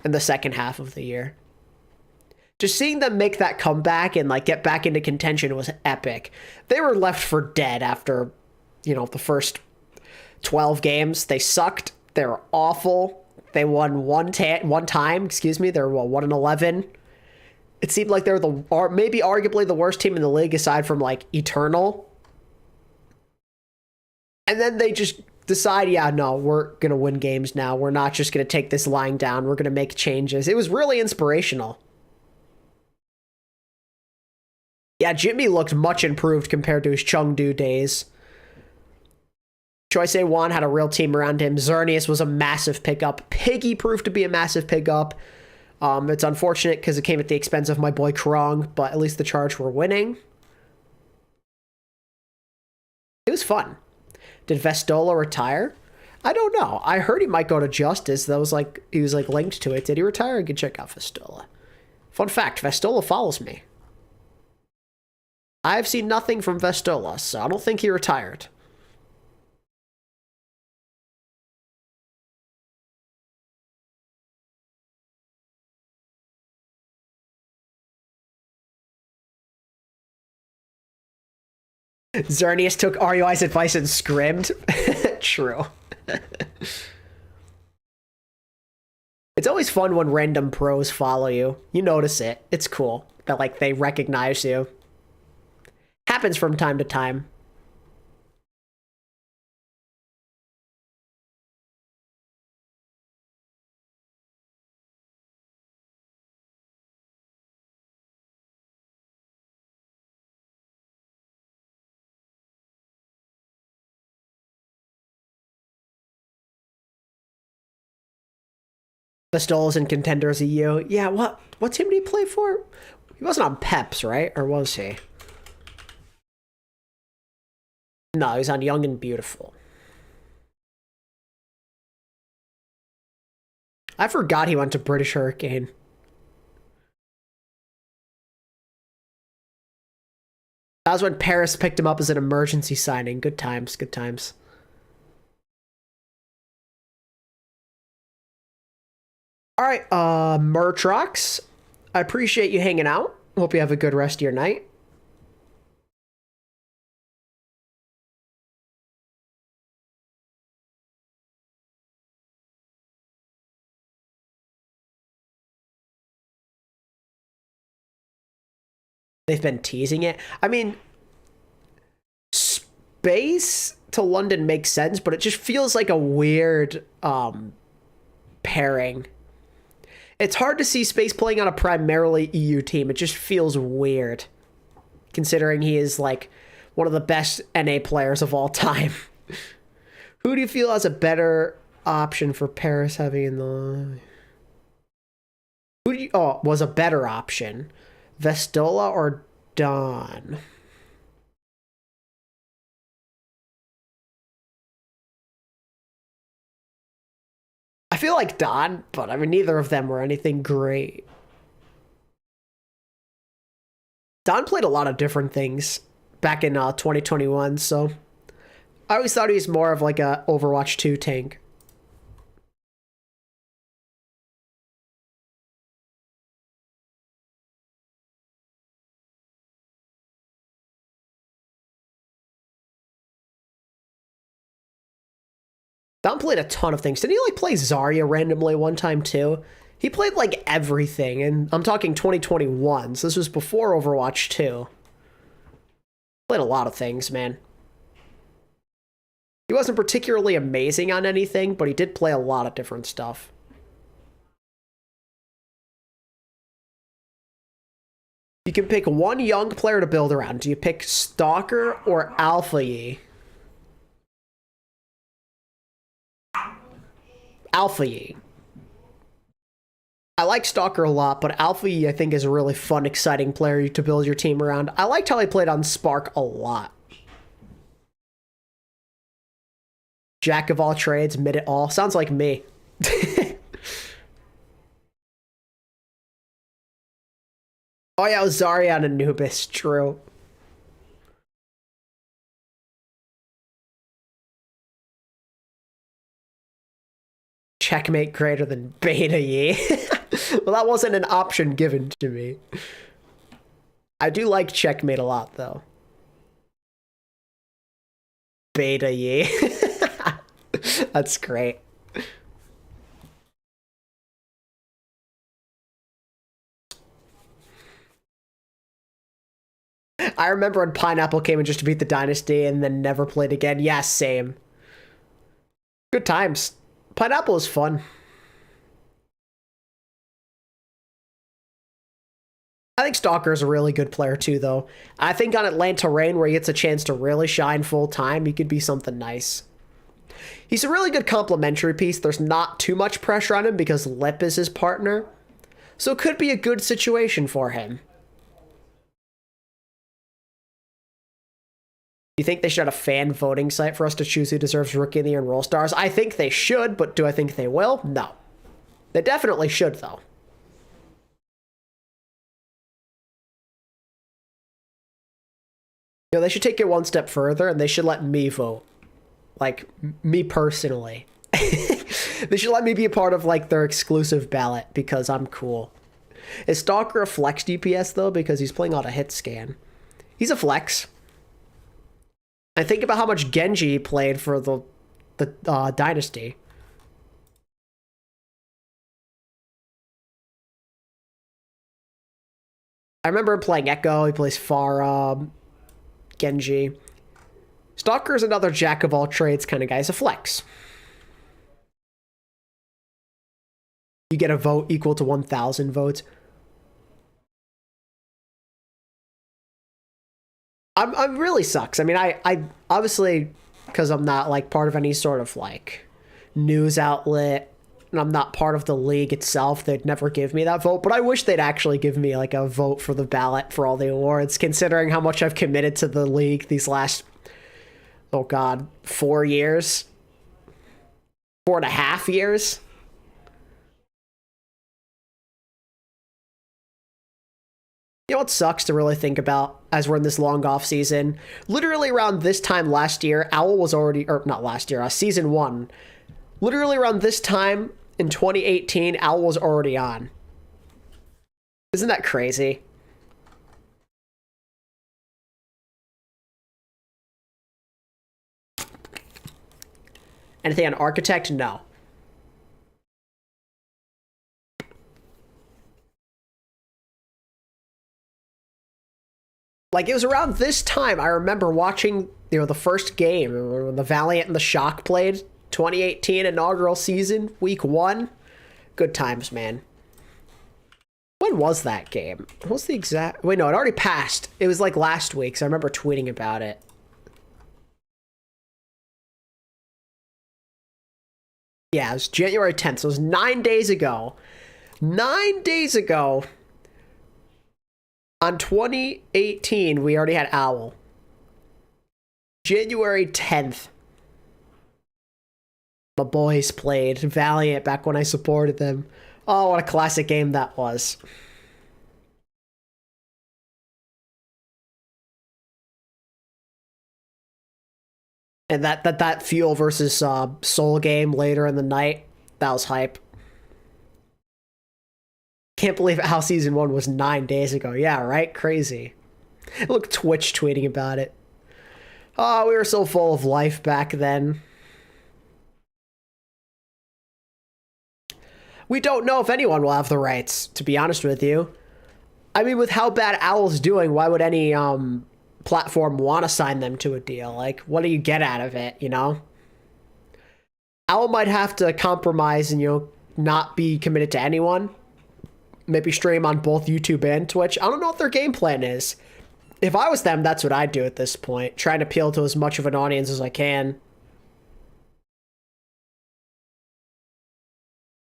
in the second half of the year. Just seeing them make that comeback and like get back into contention was epic. They were left for dead after, you know, the first 12 games. They sucked. They were awful. They won one time. Excuse me. They were 1-11. It seemed like they're maybe arguably the worst team in the league aside from like Eternal. And then they just decide, yeah, no, we're gonna win games now. We're not just gonna take this lying down. We're gonna make changes. It was really inspirational. Yeah, Jimmy looked much improved compared to his Chengdu days. Choi Se-Wan had a real team around him. Xerneas was a massive pickup. Piggy proved to be a massive pickup. It's unfortunate because it came at the expense of my boy Krong, but at least the Charge were winning. It was fun. Did Vestola retire? I don't know. I heard he might go to Justice. That was like, he was like linked to it. Did he retire? I could check out Vestola. Fun fact, Vestola follows me. I've seen nothing from Vestola, so I don't think he retired. Xerneas took RUI's advice and scrimmed. True. It's always fun when random pros follow you. You notice it. It's cool that like they recognize you. Happens from time to time. Bestola's in Contenders EU. Yeah, what team did he play for? He wasn't on Peps, right? Or was he? No, he's on Young and Beautiful. I forgot he went to British Hurricane. That was when Paris picked him up as an emergency signing. Good times, good times. All right, Murtrox, I appreciate you hanging out. Hope you have a good rest of your night. They've been teasing it. I mean, space to London makes sense, but it just feels like a weird pairing. It's hard to see Space playing on a primarily EU team. It just feels weird, considering he is like one of the best NA players of all time. Who do you feel has a better option for Paris having in the... Who do you... Oh, was a better option. Vestola or Dawn? I feel like Dawn, but I mean, neither of them were anything great. Dawn played a lot of different things back in 2021, so I always thought he was more of like a Overwatch 2 tank. Dawn played a ton of things. Didn't he like play Zarya randomly one time too? He played like everything, and I'm talking 2021, so this was before Overwatch 2. Played a lot of things, man. He wasn't particularly amazing on anything, but he did play a lot of different stuff. You can pick one young player to build around. Do you pick Stalker or alphayOWL? alphayOWL. I like Stalker a lot, but alphayOWL I think is a really fun, exciting player to build your team around. I liked how he played on Spark a lot. Jack of all trades, mid it all. Sounds like me. Oh yeah, it was Zarya and Anubis, true. checkmate greater than beta ye? Well, that wasn't an option given to me. I do like checkmate a lot, though. Beta ye. That's great. I remember when Pineapple came in just to beat the Dynasty and then never played again. Yeah, same. Good times. Pineapple is fun. I think Stalker is a really good player too, though. I think on Atlanta Reign, where he gets a chance to really shine full time, he could be something nice. He's a really good complementary piece. There's not too much pressure on him because Lip is his partner. So it could be a good situation for him. Do you think they should have a fan voting site for us to choose who deserves Rookie of the Year and Roll Stars? I think they should, but do I think they will? No. They definitely should, though. You know, they should take it one step further, and they should let me vote. Like, me personally. They should let me be a part of, like, their exclusive ballot, because I'm cool. Is Stalker a flex DPS, though? Because he's playing out a hit scan. He's a flex. I think about how much Genji played for the Dynasty. I remember him playing Echo. He plays Pharah, Genji. Stalker's another jack of all trades kind of guy. He's a flex. You get a vote equal to 1,000 votes. I'm really sucks. I mean, I obviously, because I'm not like part of any sort of like news outlet and I'm not part of the league itself, they'd never give me that vote. But I wish they'd actually give me like a vote for the ballot for all the awards, considering how much I've committed to the league these last, oh God, 4 years, 4.5 years. You know what sucks to really think about as we're in this long off season? Literally around this time last year, OWL was already, or not last year, season 1. Literally around this time in 2018, OWL was already on. Isn't that crazy? Anything on Architect? No. Like, it was around this time I remember watching, you know, the first game when the Valiant and the Shock played. 2018 inaugural season, week 1. Good times, man. When was that game? What was the exact... Wait, no, it already passed. It was like last week, so I remember tweeting about it. Yeah, it was January 10th, so it was 9 days ago. 9 days ago... On 2018, we already had OWL. January 10th. My boys played Valiant back when I supported them. Oh, what a classic game that was. And that Fuel versus Soul game later in the night, that was hype. Can't believe how season 1 was 9 days ago. Yeah, right? Crazy. Look, Twitch tweeting about it. Oh, we were so full of life back then. We don't know if anyone will have the rights, to be honest with you. I mean, with how bad OWL's doing, why would any platform want to sign them to a deal? Like, what do you get out of it, you know? OWL might have to compromise and, you know, not be committed to anyone. Maybe stream on both YouTube and Twitch. I don't know what their game plan is. If I was them, that's what I'd do at this point. Try and appeal to as much of an audience as I can.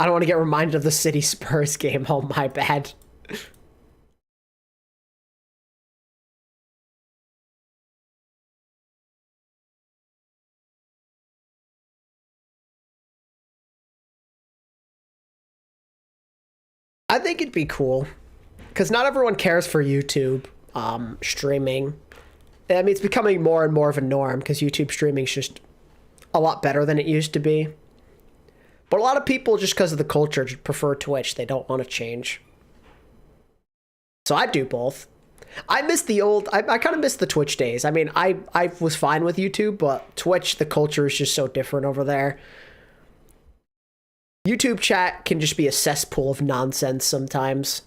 I don't want to get reminded of the City Spurs game. Oh, my bad. I think it'd be cool. Because not everyone cares for YouTube streaming. I mean, it's becoming more and more of a norm because YouTube streaming is just a lot better than it used to be. But a lot of people, just because of the culture, prefer Twitch. They don't want to change. So I do both. I miss the old... I kind of miss the Twitch days. I mean, I was fine with YouTube, but Twitch, the culture is just so different over there. YouTube chat can just be a cesspool of nonsense sometimes.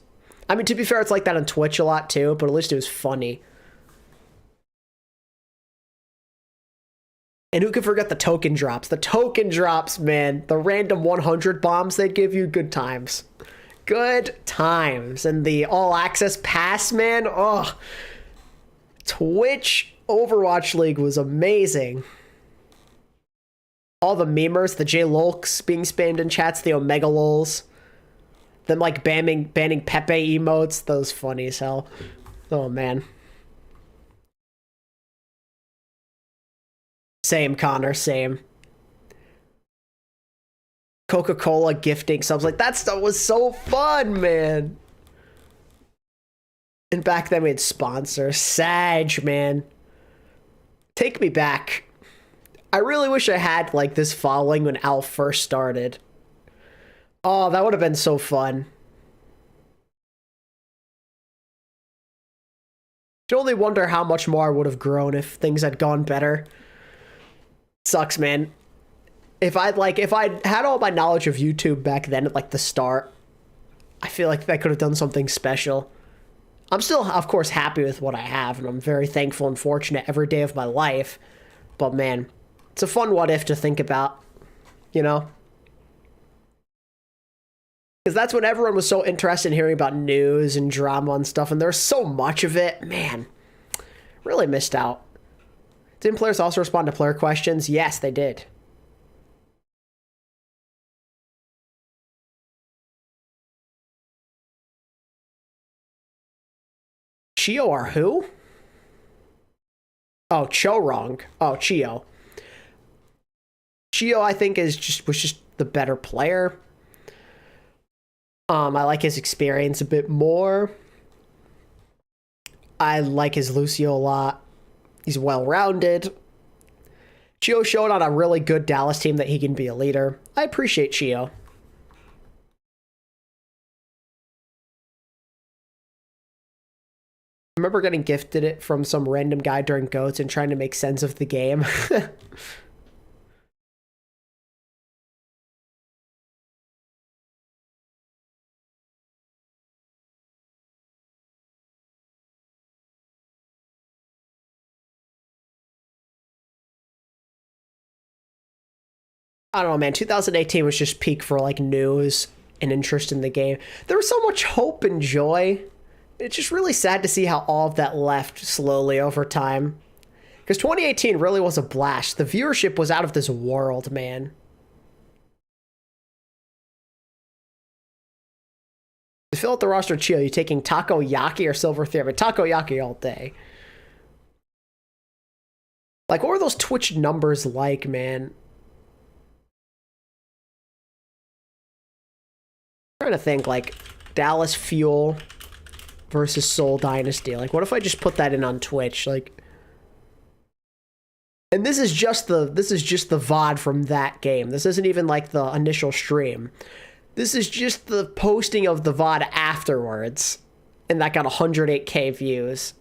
I mean, to be fair, it's like that on Twitch a lot too, but at least it was funny. And who can forget the token drops? The token drops, man. The random 100 bombs they'd give you. Good times. Good times. And the all-access pass, man. Oh. Twitch Overwatch League was amazing. All the memers, the J-Lolks being spammed in chats, the Omega Lols. Them, like, banning Pepe emotes. Those funny as hell. Oh, man. Same, Connor, same. Coca-Cola gifting subs, like, that stuff was so fun, man. And back then we had sponsors. Sag, man. Take me back. I really wish I had, like, this following when Al first started. Oh, that would have been so fun. You only wonder how much more I would have grown if things had gone better. Sucks, man. If I'd had all my knowledge of YouTube back then at, like, the start, I feel like I could have done something special. I'm still, of course, happy with what I have, and I'm very thankful and fortunate every day of my life. But, man, it's a fun what if to think about, you know? Because that's when everyone was so interested in hearing about news and drama and stuff, and there's so much of it. Man, really missed out. Didn't players also respond to player questions? Yes, they did. Chio are who? Oh, Chorong. Oh, Chio. Chio, I think, was just the better player. I like his experience a bit more. I like his Lucio a lot. He's well-rounded. Chio showed on a really good Dallas team that he can be a leader. I appreciate Chio. I remember getting gifted it from some random guy during GOATS and trying to make sense of the game. I don't know, man. 2018 was just peak for, like, news and interest in the game. There was so much hope and joy. It's just really sad to see how all of that left slowly over time. Because 2018 really was a blast. The viewership was out of this world, man. To fill out the roster, Chio, you taking Takoyaki or Silver Theory? Takoyaki all day. Like, what were those Twitch numbers like, man? I'm trying to think, like, Dallas Fuel versus Seoul Dynasty. Like, what if I just put that in on Twitch? Like, and this is just the VOD from that game. This isn't even like the initial stream. This is just the posting of the VOD afterwards. And that got 108K views.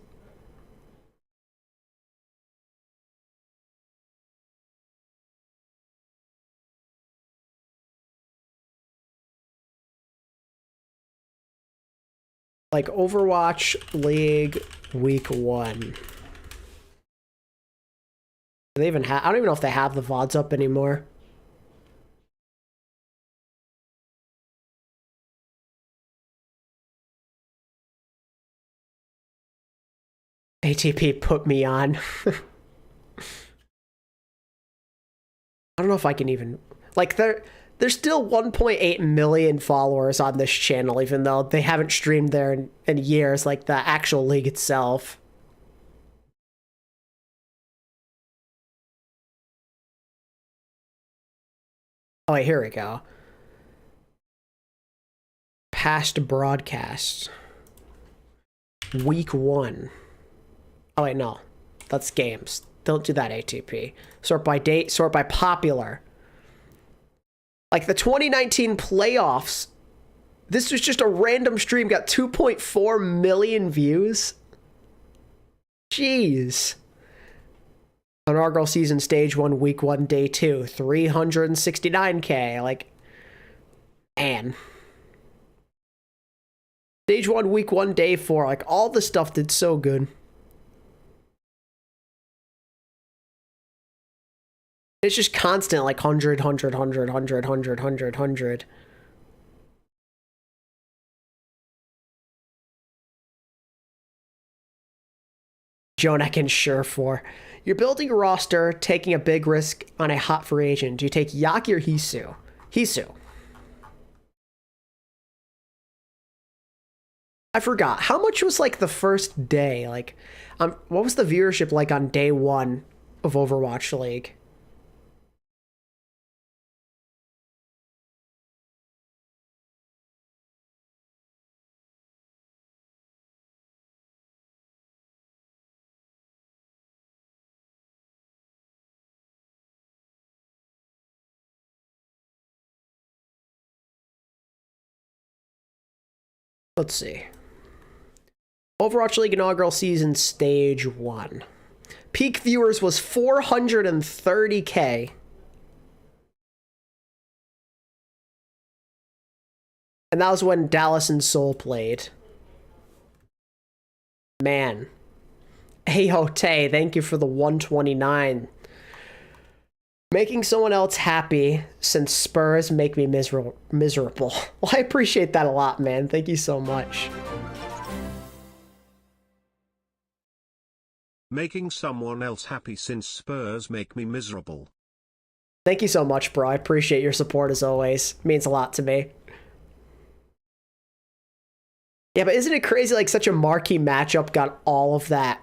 Like, Overwatch League Week 1. Do they even have... I don't even know if they have the VODs up anymore. ATP put me on. I don't know if I can even... Like, there's still 1.8 million followers on this channel, even though they haven't streamed there in years, like the actual league itself. Oh, wait, here we go. Past broadcasts. Week 1. Oh, wait, no. That's games. Don't do that, ATP. Sort by date, sort by popular. Like the 2019 playoffs, this was just a random stream, got 2.4 million views. Jeez. Inaugural season, stage 1, week 1, day 2, 369K. Like, man. Stage 1, week 1, day 4. Like, all the stuff did so good. It's just constant, like 100, 100, 100, 100, 100, 100, 100. Jonak and Sure4. You're building a roster, taking a big risk on a hot free agent. Do you take Yaki or Hisu? Hisu. I forgot. How much was like the first day? Like, what was the viewership like on day 1 of Overwatch League? Let's see. Overwatch League inaugural season, stage 1. Peak viewers was 430K. And that was when Dallas and Seoul played. Man. Ayo Tay, thank you for the 129. Making someone else happy since Spurs make me miserable. Well, I appreciate that a lot, man. Thank you so much. Making someone else happy since Spurs make me miserable. Thank you so much, bro. I appreciate your support as always. It means a lot to me. Yeah, but isn't it crazy, like, such a marquee matchup got all of that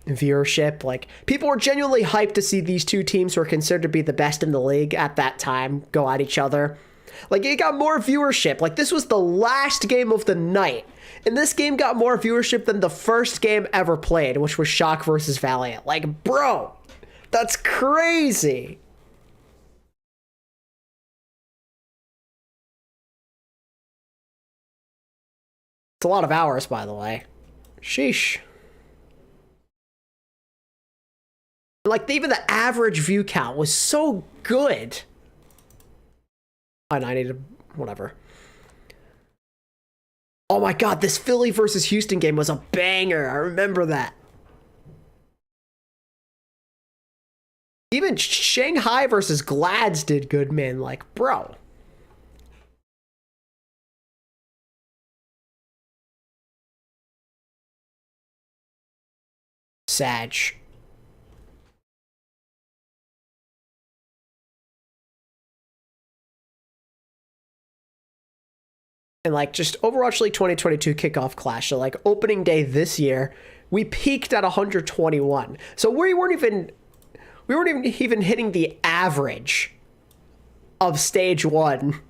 viewership? Like, people were genuinely hyped to see these two teams who are considered to be the best in the league at that time go at each other. Like, it got more viewership. Like, this was the last game of the night. And this game got more viewership than the first game ever played, which was Shock versus Valiant. Like, bro, that's crazy. It's a lot of hours, by the way. Sheesh. Like, even the average view count was so good. And I need to, whatever. Oh my god, this Philly versus Houston game was a banger. I remember that. Even Shanghai versus Glads did good, man. Like, bro. Sag. And like just Overwatch League 2022 kickoff clash. So like opening day this year, we peaked at 121. So we weren't even hitting the average of stage 1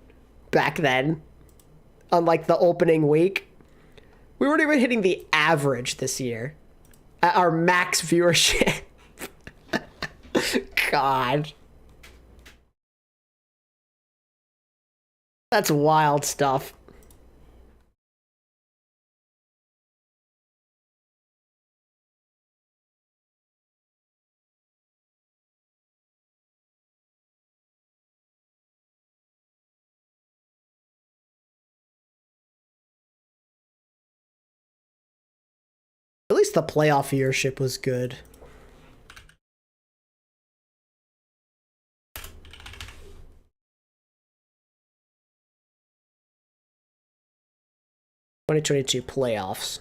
back then. Unlike the opening week, we weren't even hitting the average this year at our max viewership. God. That's wild stuff. At least the playoff viewership was good. (2022) playoffs.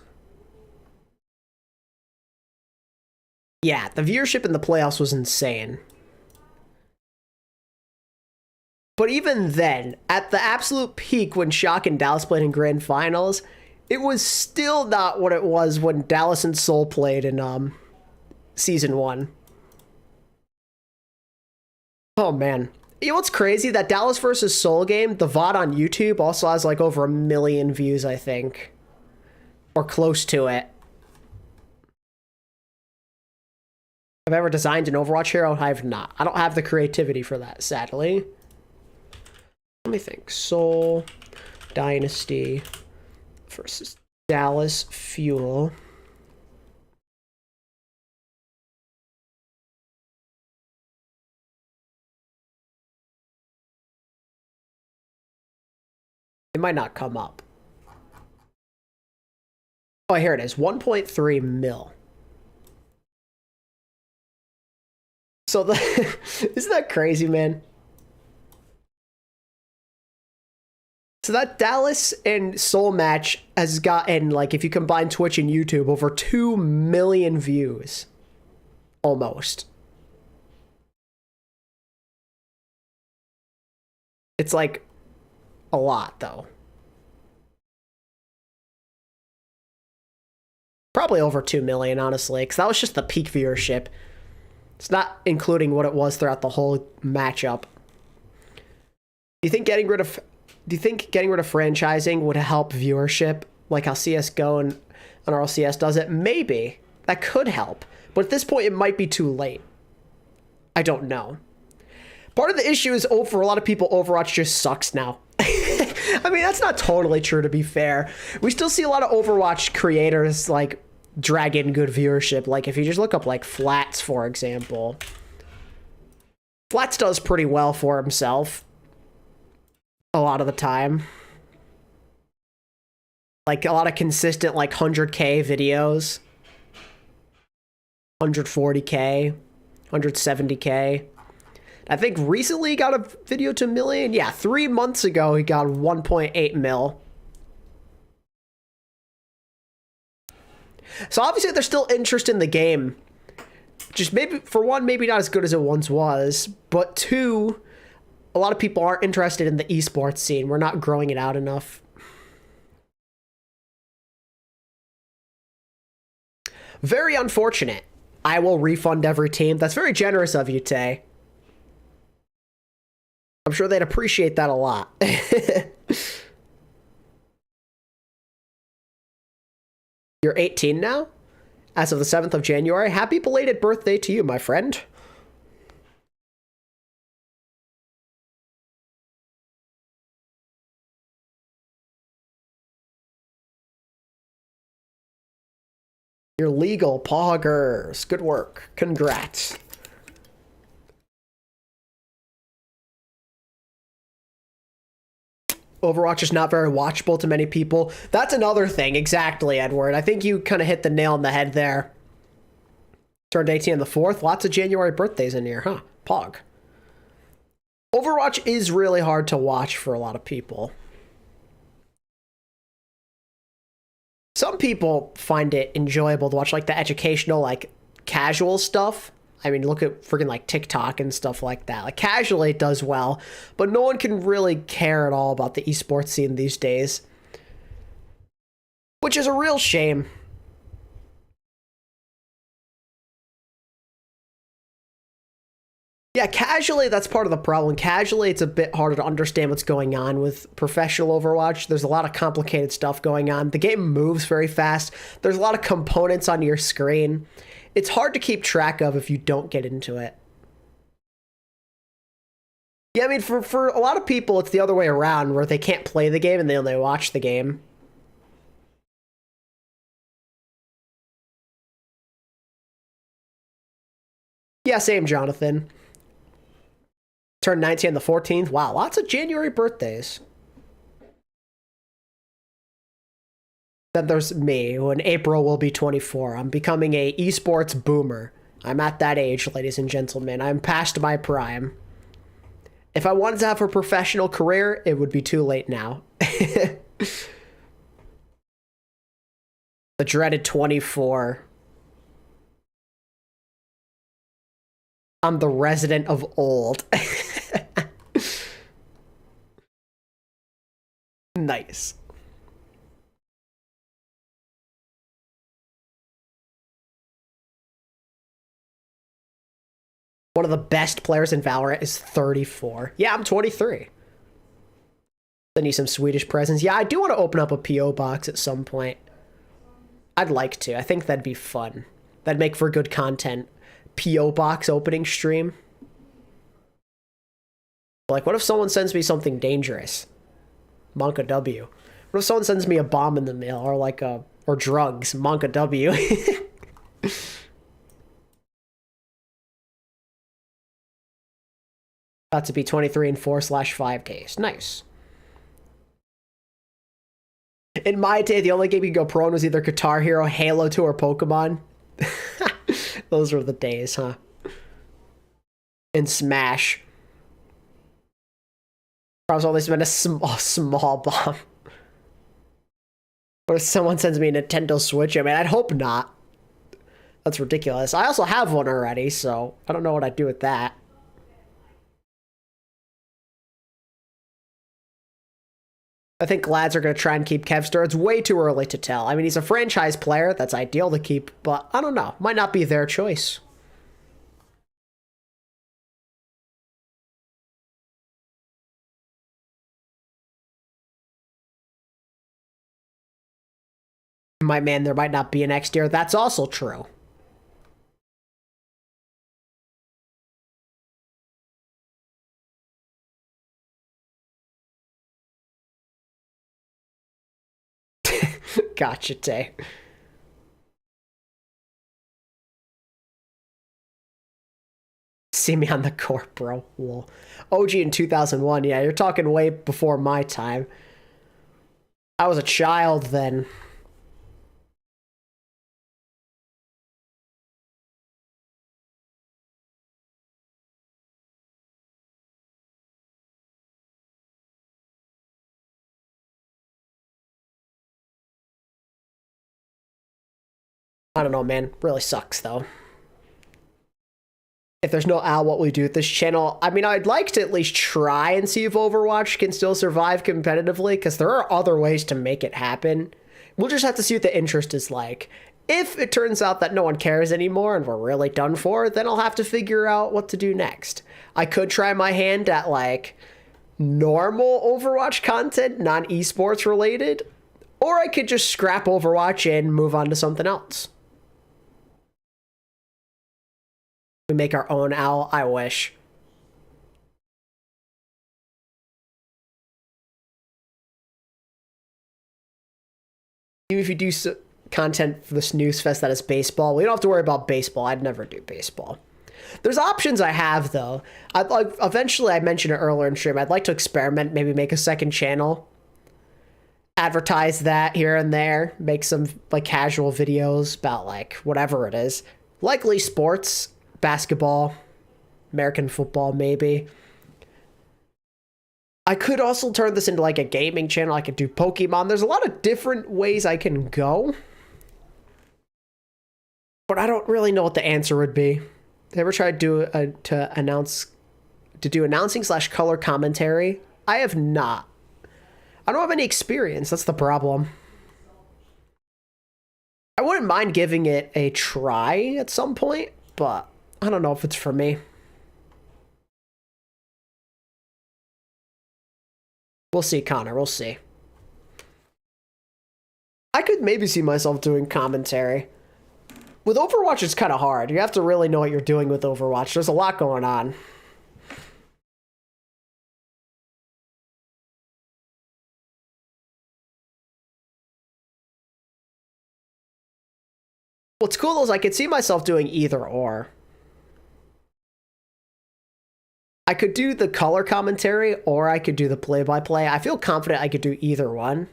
Yeah, the viewership in the playoffs was insane. But even then, at the absolute peak when Shock and Dallas played in grand finals, it was still not what it was when Dallas and Seoul played in season 1. Oh man. You know what's crazy? That Dallas versus Seoul game, the VOD on YouTube also has like over 1 million views, I think. Or close to it. Have I ever designed an Overwatch hero? I have not. I don't have the creativity for that, sadly. Let me think. Seoul Dynasty versus Dallas Fuel. It might not come up. Oh, here it is. 1.3 mil. So isn't that crazy, man? So that Dallas and Seoul match has gotten, like, if you combine Twitch and YouTube, over 2 million views. Almost. It's like a lot, though. Probably over 2 million, honestly, because that was just the peak viewership. It's not including what it was throughout the whole matchup. Do you think getting rid of franchising would help viewership, like how CS:GO and RLCS does it? Maybe. That could help. But at this point, it might be too late. I don't know. Part of the issue is, for a lot of people, Overwatch just sucks now. I mean, that's not totally true, to be fair. We still see a lot of Overwatch creators, like, drag in good viewership. Like, if you just look up, like, Flats, for example. Flats does pretty well for himself. A lot of the time. Like, a lot of consistent, like, 100K videos. 140K. 170K. I think recently he got a video to 1 million. Yeah, 3 months ago he got 1.8 mil. So obviously there's still interest in the game. Just maybe, for one, maybe not as good as it once was. But two, a lot of people aren't interested in the esports scene. We're not growing it out enough. Very unfortunate. I will refund every team. That's very generous of you, Tay. I'm sure they'd appreciate that a lot. You're 18 now? As of the 7th of January? Happy belated birthday to you, my friend. You're legal, poggers. Good work. Congrats. Overwatch is not very watchable to many people. That's another thing. Exactly, Edward. I think you kind of hit the nail on the head there. Turned 18 on the 4th. Lots of January birthdays in here, huh? Pog. Overwatch is really hard to watch for a lot of people. Some people find it enjoyable to watch, like, the educational, like, casual stuff. I mean, look at freaking, like, TikTok and stuff like that. Like, casually it does well, but no one can really care at all about the esports scene these days. Which is a real shame. Yeah, casually, that's part of the problem. Casually, it's a bit harder to understand what's going on with professional Overwatch. There's a lot of complicated stuff going on. The game moves very fast. There's a lot of components on your screen. It's hard to keep track of if you don't get into it. Yeah, I mean, for a lot of people, it's the other way around, where they can't play the game and they only watch the game. Yeah, same, Jonathan. Turned 19 on the 14th. Wow, lots of January birthdays. Then there's me, who in April will be 24. I'm becoming a esports boomer. I'm at that age, ladies and gentlemen. I'm past my prime. If I wanted to have a professional career, it would be too late now. The dreaded 24. I'm the resident of old. Nice. One of the best players in Valorant is 34. Yeah, I'm 23. Send you some Swedish presents. Yeah, I do want to open up a P.O. box at some point. I'd like to. I think that'd be fun. That'd make for good content. P.O. box opening stream. Like, what if someone sends me something dangerous? Monka W. What if someone sends me a bomb in the mail, or like or drugs? Monka W. About to be 23 and 4/5 days. Nice. In my day, the only game you could go pro in was either Guitar Hero, Halo 2, or Pokemon. Those were the days, huh? And Smash. I was always been a small bomb. What if someone sends me a Nintendo Switch? I mean, I'd hope not. That's ridiculous. I also have one already, so I don't know what I'd do with that. I think Glads are going to try and keep Kevster. It's way too early to tell. I mean, he's a franchise player. That's ideal to keep, but I don't know. Might not be their choice. My man, there might not be a next year. That's also true. Gotcha, Tay. See me on the court, bro. Lol. OG in 2001. Yeah, you're talking way before my time. I was a child then. I don't know, man. Really sucks, though. If there's no Al, what will we do with this channel? I mean, I'd like to at least try and see if Overwatch can still survive competitively, because there are other ways to make it happen. We'll just have to see what the interest is like. If it turns out that no one cares anymore and we're really done for, then I'll have to figure out what to do next. I could try my hand at, like, normal Overwatch content, non-esports related, or I could just scrap Overwatch and move on to something else. We make our own OWL. I wish. Even if you do content for the Snooze Fest that is baseball, we don't have to worry about baseball. I'd never do baseball. There's options I have, though. I'd like, eventually, I mentioned it earlier in stream, I'd like to experiment, maybe make a second channel, advertise that here and there, make some like casual videos about like whatever it is, likely sports, basketball, American football, maybe. I could also turn this into like a gaming channel. I could do Pokemon. There's a lot of different ways I can go, but I don't really know what the answer would be. Ever tried to do announcing / color commentary? I have not. I don't have any experience. That's the problem. I wouldn't mind giving it a try at some point, but I don't know if it's for me. We'll see, Connor. We'll see. I could maybe see myself doing commentary. With Overwatch, it's kind of hard. You have to really know what you're doing with Overwatch. There's a lot going on. What's cool is I could see myself doing either or. I could do the color commentary or I could do the play-by-play. I feel confident I could do either one.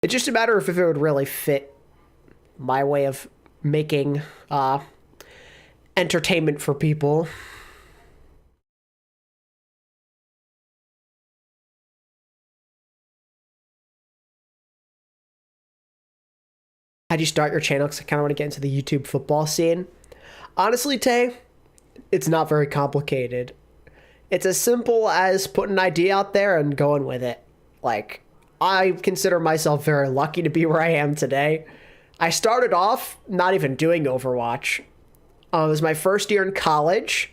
It's just a matter of if it would really fit my way of making entertainment for people. How'd you start your channel? Because I kind of want to get into the YouTube football scene. Honestly, Tay, it's not very complicated. It's as simple as putting an idea out there and going with it. Like, I consider myself very lucky to be where I am today. I started off not even doing Overwatch. It was my first year in college.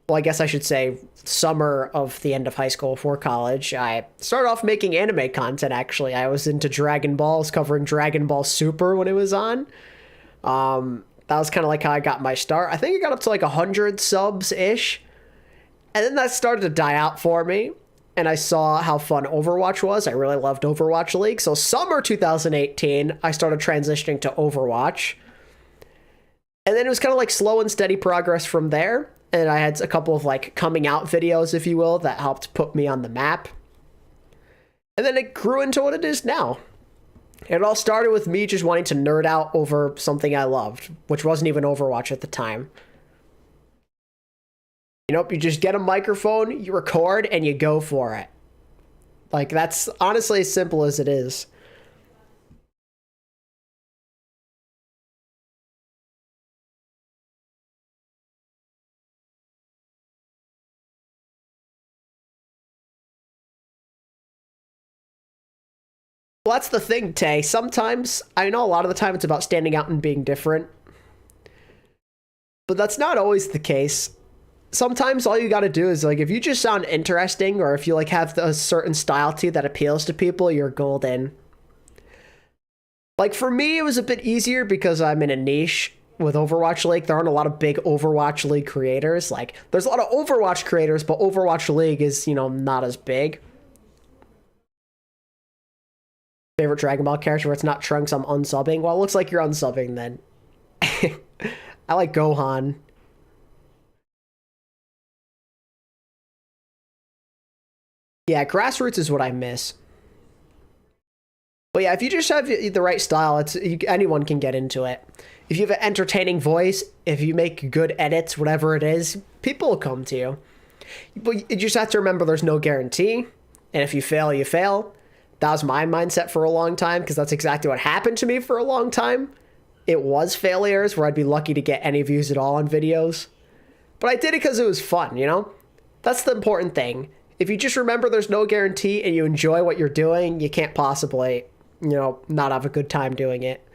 Well, I guess I should say summer of the end of high school before college. I started off making anime content, actually. I was into Dragon Balls, covering Dragon Ball Super when it was on. That was kind of like how I got my start. I think I got up to like 100 subs-ish. And then that started to die out for me, and I saw how fun Overwatch was. I really loved Overwatch League. So summer 2018, I started transitioning to Overwatch. And then it was kind of like slow and steady progress from there. And I had a couple of like coming out videos, if you will, that helped put me on the map. And then it grew into what it is now. It all started with me just wanting to nerd out over something I loved, which wasn't even Overwatch at the time. You know, you just get a microphone, you record, and you go for it. Like, that's honestly as simple as it is. Well, that's the thing, Tay. Sometimes, I know a lot of the time it's about standing out and being different. But that's not always the case. Sometimes all you gotta do is, like, if you just sound interesting, or if you, like, have a certain style to you that appeals to people, you're golden. Like, for me, it was a bit easier because I'm in a niche with Overwatch League. There aren't a lot of big Overwatch League creators. Like, there's a lot of Overwatch creators, but Overwatch League is, you know, not as big. Favorite Dragon Ball character where it's not Trunks, I'm unsubbing. Well, it looks like you're unsubbing then. I like Gohan. Yeah, grassroots is what I miss. But yeah, if you just have the right style, anyone can get into it. If you have an entertaining voice, if you make good edits, whatever it is, people will come to you. But you just have to remember there's no guarantee. And if you fail, you fail. That was my mindset for a long time, because that's exactly what happened to me for a long time. It was failures where I'd be lucky to get any views at all on videos. But I did it because it was fun, you know? That's the important thing. If you just remember there's no guarantee and you enjoy what you're doing, you can't possibly, you know, not have a good time doing it.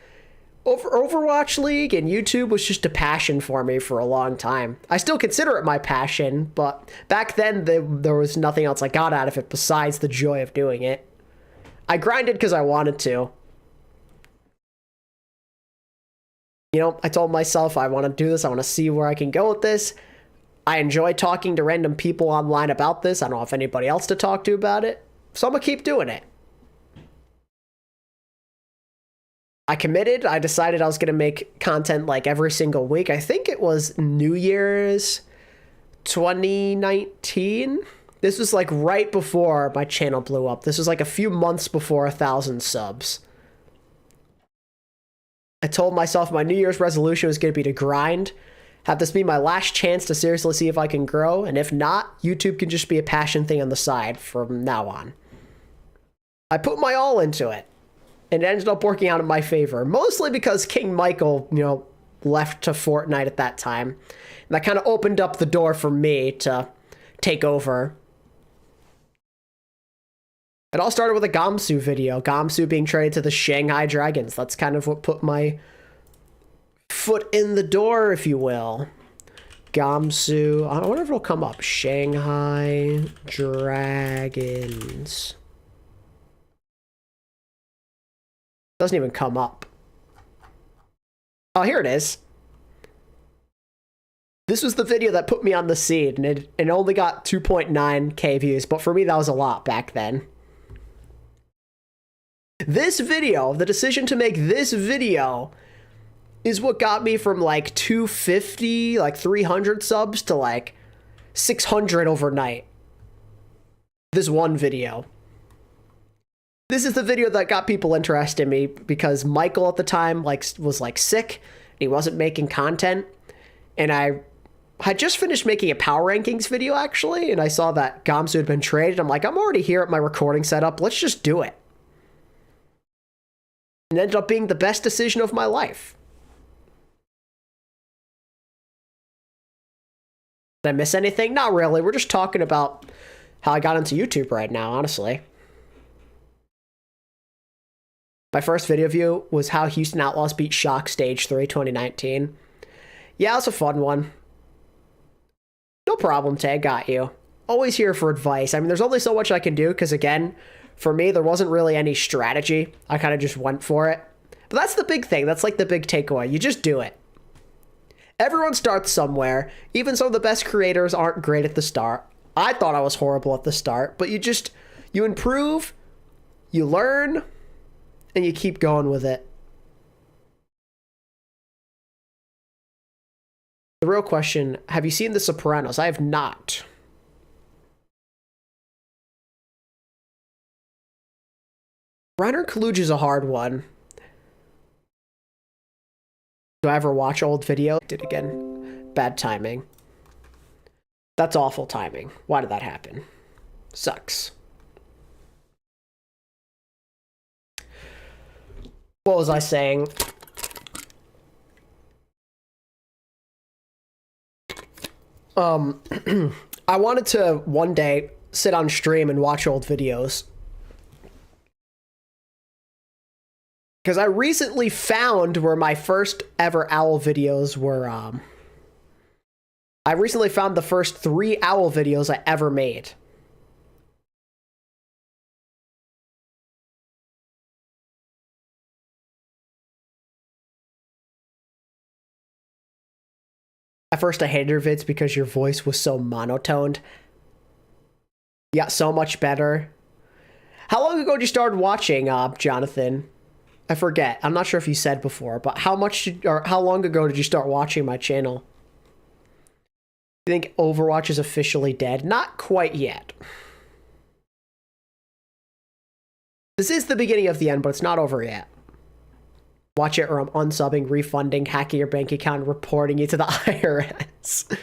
Overwatch League and YouTube was just a passion for me for a long time. I still consider it my passion, but back then there was nothing else I got out of it besides the joy of doing it. I grinded because I wanted to. You know, I told myself I want to do this. I want to see where I can go with this. I enjoy talking to random people online about this. I don't have anybody else to talk to about it. So I'm going to keep doing it. I committed. I decided I was going to make content like every single week. I think it was New Year's 2019. This was like right before my channel blew up. This was like a few months before 1,000 subs. I told myself my New Year's resolution was going to be to grind, have this be my last chance to seriously see if I can grow, and if not, YouTube can just be a passion thing on the side from now on. I put my all into it, and it ended up working out in my favor, mostly because King Michael, you know, left to Fortnite at that time, and that kind of opened up the door for me to take over. It all started with a Gamsu video. Gamsu being traded to the Shanghai Dragons. That's kind of what put my foot in the door, if you will. Gamsu. I wonder if it'll come up. Shanghai Dragons. Doesn't even come up. Oh, here it is. This was the video that put me on the scene, and it only got 2.9k views, but for me that was a lot back then. This video, the decision to make this video, is what got me from like 250, like 300 subs to like 600 overnight. This one video. This is the video that got people interested in me because Michael at the time was sick. He wasn't making content. And I had just finished making a power rankings video actually. And I saw that Gamsu had been traded. I'm like, I'm already here at my recording setup. Let's just do it. And it ended up being the best decision of my life. Did I miss anything? Not really. We're just talking about how I got into YouTube right now, honestly. My first video view was how Houston Outlaws beat Shock Stage 3 2019. Yeah, it was a fun one. No problem, Tay, got you. Always here for advice. I mean, there's only so much I can do because, again, for me, there wasn't really any strategy. I kind of just went for it. But that's the big thing. That's like the big takeaway. You just do it. Everyone starts somewhere. Even some of the best creators aren't great at the start. I thought I was horrible at the start, but you improve, you learn, and you keep going with it. The real question, have you seen The Sopranos? I have not. Reiner Kaluuya is a hard one. Do I ever watch old video? Did again. Bad timing. That's awful timing. Why did that happen? Sucks. What was I saying? I wanted to one day sit on stream and watch old videos. Because I recently found where my first ever OWL videos were, I recently found the first 3 OWL videos I ever made. At first I hated your vids because your voice was so monotoned. You got so much better. How long ago did you start watching, Jonathan? I forget. I'm not sure if you said before, but how long ago did you start watching my channel? You think Overwatch is officially dead? Not quite yet. This is the beginning of the end, but it's not over yet. Watch it or I'm unsubbing, refunding, hacking your bank account, and reporting you to the IRS.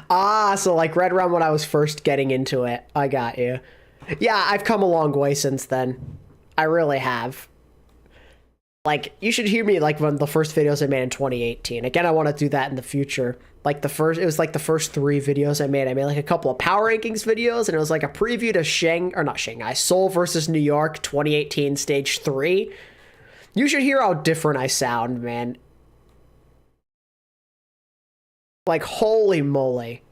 Ah, so like right around when I was first getting into it. I got you. Yeah, I've come a long way since then. I really have. Like, you should hear me like one of the first videos I made in 2018. Again, I want to do that in the future. Like it was like the first 3 videos I made. I made like a couple of power rankings videos, and it was like a preview to Seoul versus New York 2018 stage 3. You should hear how different I sound, man. Like, holy moly.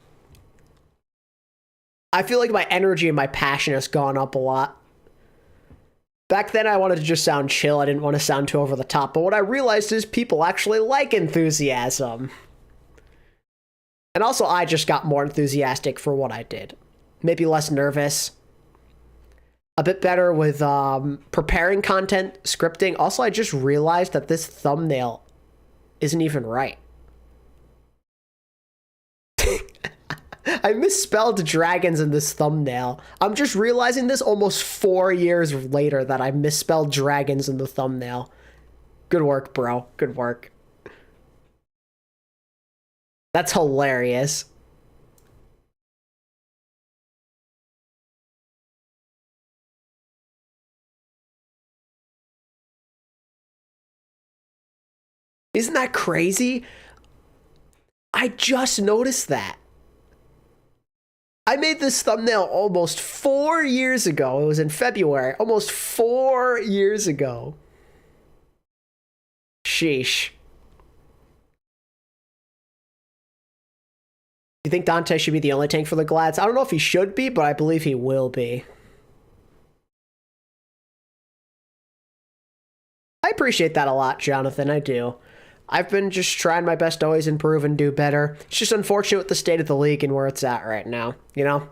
I feel like my energy and my passion has gone up a lot. Back then, I wanted to just sound chill. I didn't want to sound too over the top. But what I realized is people actually like enthusiasm. And also, I just got more enthusiastic for what I did. Maybe less nervous. A bit better with preparing content, scripting. Also, I just realized that this thumbnail isn't even right. I misspelled dragons in this thumbnail. I'm just realizing this almost 4 years later that I misspelled dragons in the thumbnail. Good work, bro. Good work. That's hilarious. Isn't that crazy? I just noticed that. I made this thumbnail almost 4 years ago. It was in February. Almost 4 years ago. Sheesh. You think Danteh should be the only tank for the Glads? I don't know if he should be, but I believe he will be. I appreciate that a lot, Jonathan. I do. I've been just trying my best to always improve and do better. It's just unfortunate with the state of the league and where it's at right now, you know?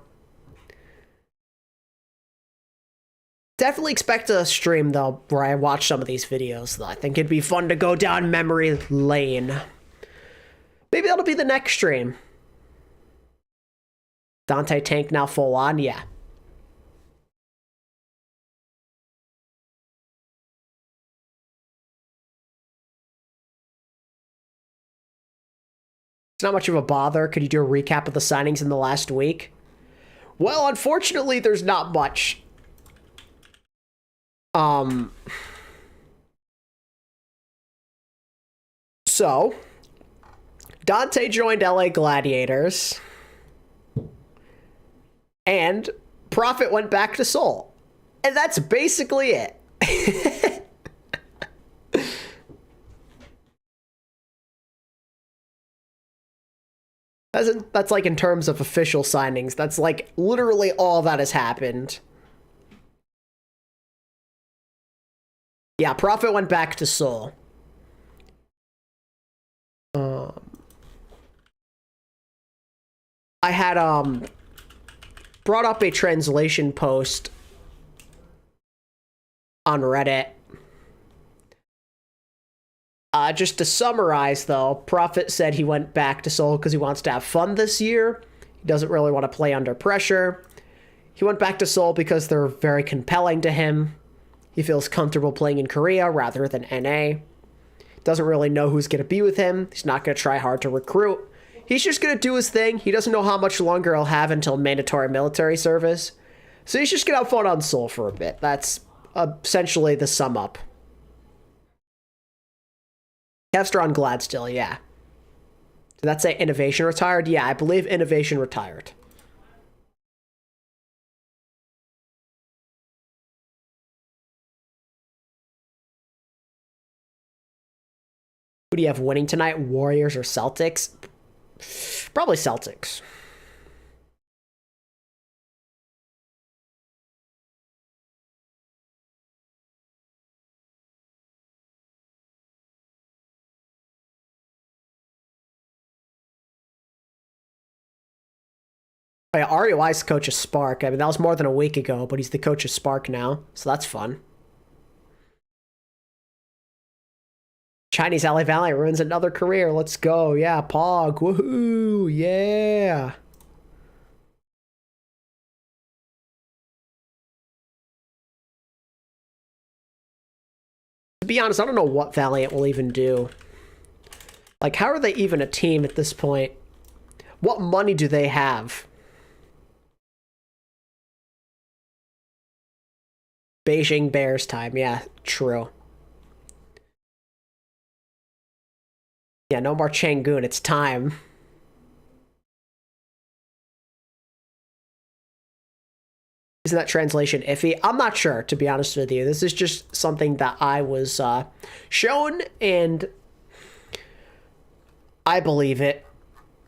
Definitely expect a stream, though, where I watch some of these videos, though. I think it'd be fun to go down memory lane. Maybe that'll be the next stream. Danteh tank now full on? Yeah. It's not much of a bother. Could you do a recap of the signings in the last week? Well, unfortunately, there's not much. So, Danteh joined LA Gladiators. And Prophet went back to Seoul. And that's basically it. That's like in terms of official signings. That's like literally all that has happened. Yeah, Prophet went back to Seoul. I had brought up a translation post on Reddit. Just to summarize, though, Prophet said he went back to Seoul because he wants to have fun this year. He doesn't really want to play under pressure. He went back to Seoul because they're very compelling to him. He feels comfortable playing in Korea rather than NA. Doesn't really know who's going to be with him. He's not going to try hard to recruit. He's just going to do his thing. He doesn't know how much longer he'll have until mandatory military service. So he's just going to have fun on Seoul for a bit. That's essentially the sum up. Kevster on Glad still, yeah. Did that say Innovation retired? Yeah, I believe Innovation retired. Who do you have winning tonight? Warriors or Celtics? Probably Celtics. Oh, yeah, RUI's coach of Spark. I mean, that was more than a week ago, but he's the coach of Spark now, so that's fun. Chinese LA Valley ruins another career. Let's go. Yeah, Pog. Woohoo. Yeah. To be honest, I don't know what Valiant will even do. Like, how are they even a team at this point? What money do they have? Beijing Bears time. Yeah, true. Yeah, no more Changun. It's time. Isn't that translation iffy? I'm not sure, to be honest with you. This is just something that I was shown, and I believe it.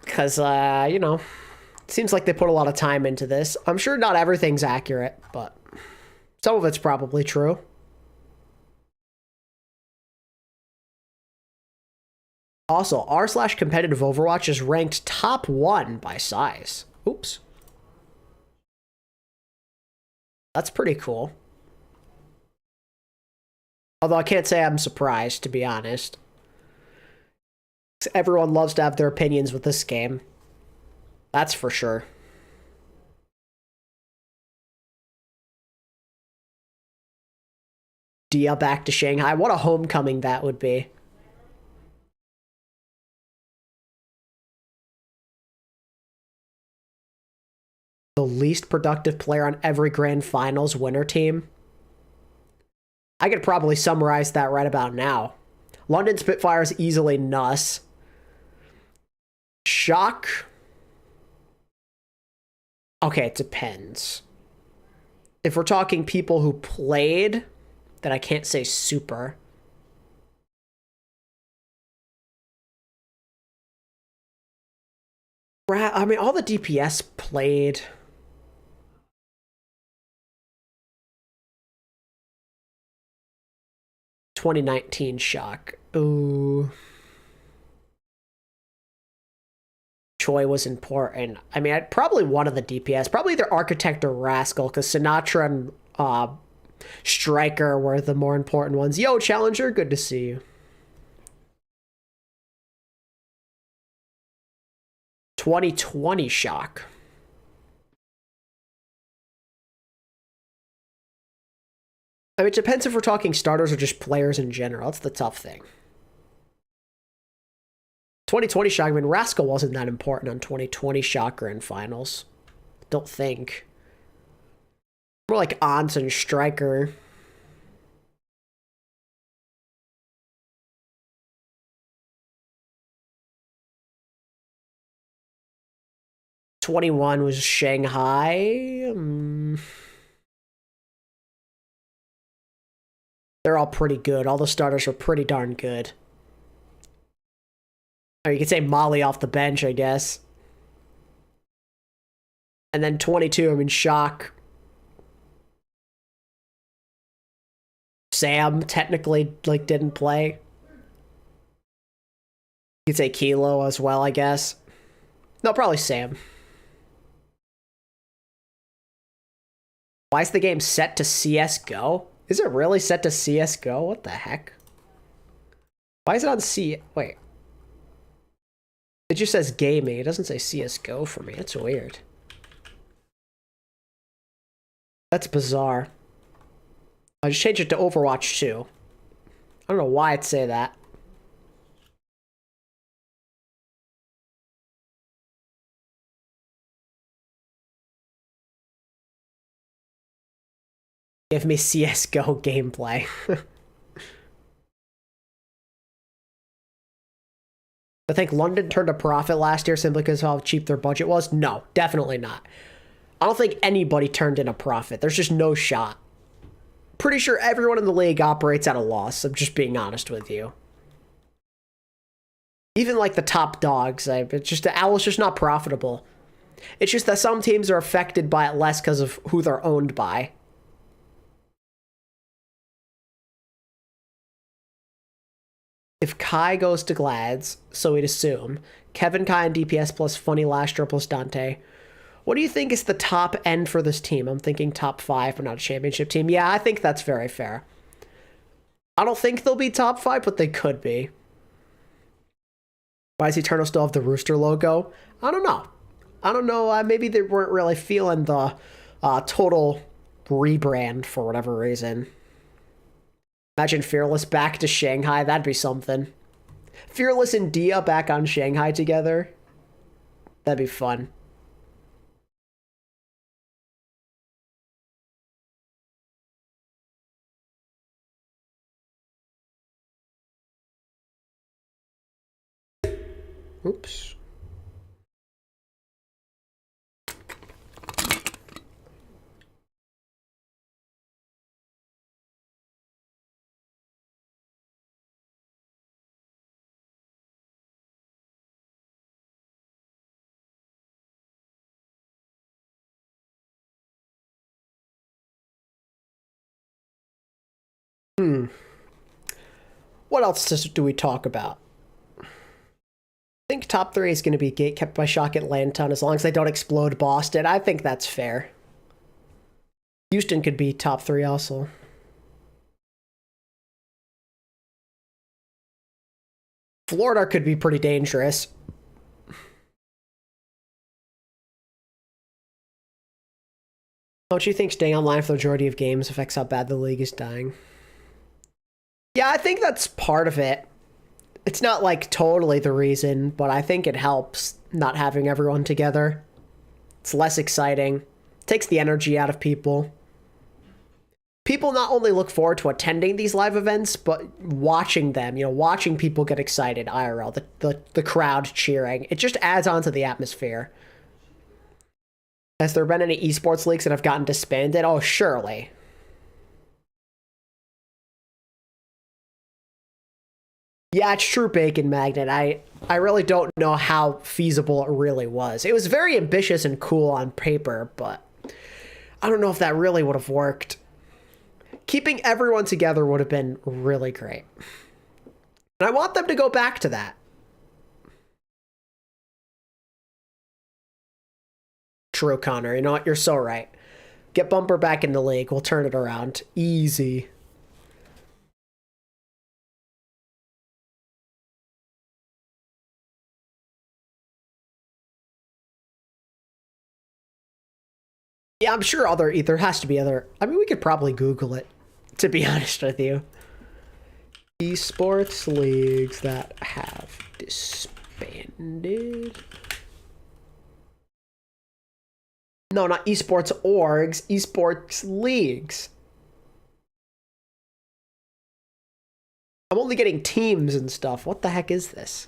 Because, you know, it seems like they put a lot of time into this. I'm sure not everything's accurate, but some of it's probably true. Also, r/competitive Overwatch is ranked top 1 by size. Oops. That's pretty cool. Although I can't say I'm surprised, to be honest. Everyone loves to have their opinions with this game. That's for sure. Dia back to Shanghai. What a homecoming that would be. The least productive player on every grand finals winner team. I could probably summarize that right about now. London Spitfires easily Nuss. Shock. Okay, it depends. If we're talking people who played, then I can't say super. I mean, all the DPS played. "2019 Shock." Ooh. Choi was important. I mean, I'd probably one of the DPS. Probably either Architect or Rascal, because Sinatra and Striker were the more important ones. Yo, Challenger, good to see you. 2020 Shock. I mean, it depends if we're talking starters or just players in general. That's the tough thing. 2020 Shock, I mean, Rascal wasn't that important on 2020 Shock Grand Finals. Don't think. More like Ons and Striker. '21 was Shanghai. They're all pretty good. All the starters were pretty darn good. Or you could say Molly off the bench, I guess. And then 22, I mean, Shock. Sam technically, like, didn't play. You could say Kilo as well, I guess. No, probably Sam. Why is the game set to CSGO? Is it really set to CSGO? What the heck? Why is it on C? Wait. It just says gaming. It doesn't say CSGO for me. That's weird. That's bizarre. I just changed it to Overwatch 2. I don't know why I'd say that. Give me CSGO gameplay. I think London turned a profit last year simply because of how cheap their budget was. No, definitely not. I don't think anybody turned in a profit. There's just no shot. Pretty sure everyone in the league operates at a loss. I'm just being honest with you. Even like the top dogs, it's just the OWL's just not profitable. It's just that some teams are affected by it less because of who they're owned by. If Kai goes to Glads, so we'd assume, Kevin, Kai, and DPS plus Funny Lastro plus Danteh. What do you think is the top end for this team? I'm thinking top 5, but not a championship team. Yeah, I think that's very fair. I don't think they'll be top 5, but they could be. Why does Eternal still have the rooster logo? I don't know. I don't know. Maybe they weren't really feeling the total rebrand for whatever reason. Imagine Fearless back to Shanghai. That'd be something. Fearless and Dia back on Shanghai together. That'd be fun. Oops. What else do we talk about? I think top 3 is going to be gate kept by Shock at Lanton as long as they don't explode Boston. I think that's fair. Houston could be top 3 also. Florida could be pretty dangerous. Don't you think staying online for the majority of games affects how bad the league is dying? Yeah, I think that's part of it. It's not like totally the reason, but I think it helps not having everyone together. It's less exciting. It takes the energy out of people. People not only look forward to attending these live events, but watching them, watching people get excited, IRL, the crowd cheering. It just adds on to the atmosphere. Has there been any esports leagues that have gotten disbanded? Oh, surely. Yeah, it's true, Bacon Magnet. I really don't know how feasible it really was. It was very ambitious and cool on paper, but I don't know if that really would have worked. Keeping everyone together would have been really great. And I want them to go back to that. True, Connor. You know what? You're so right. Get Bumper back in the league. We'll turn it around. Easy. Yeah, I'm sure there has to be other. I mean, we could probably Google it, to be honest with you. Esports leagues that have disbanded. No, not esports orgs, esports leagues. I'm only getting teams and stuff. What the heck is this?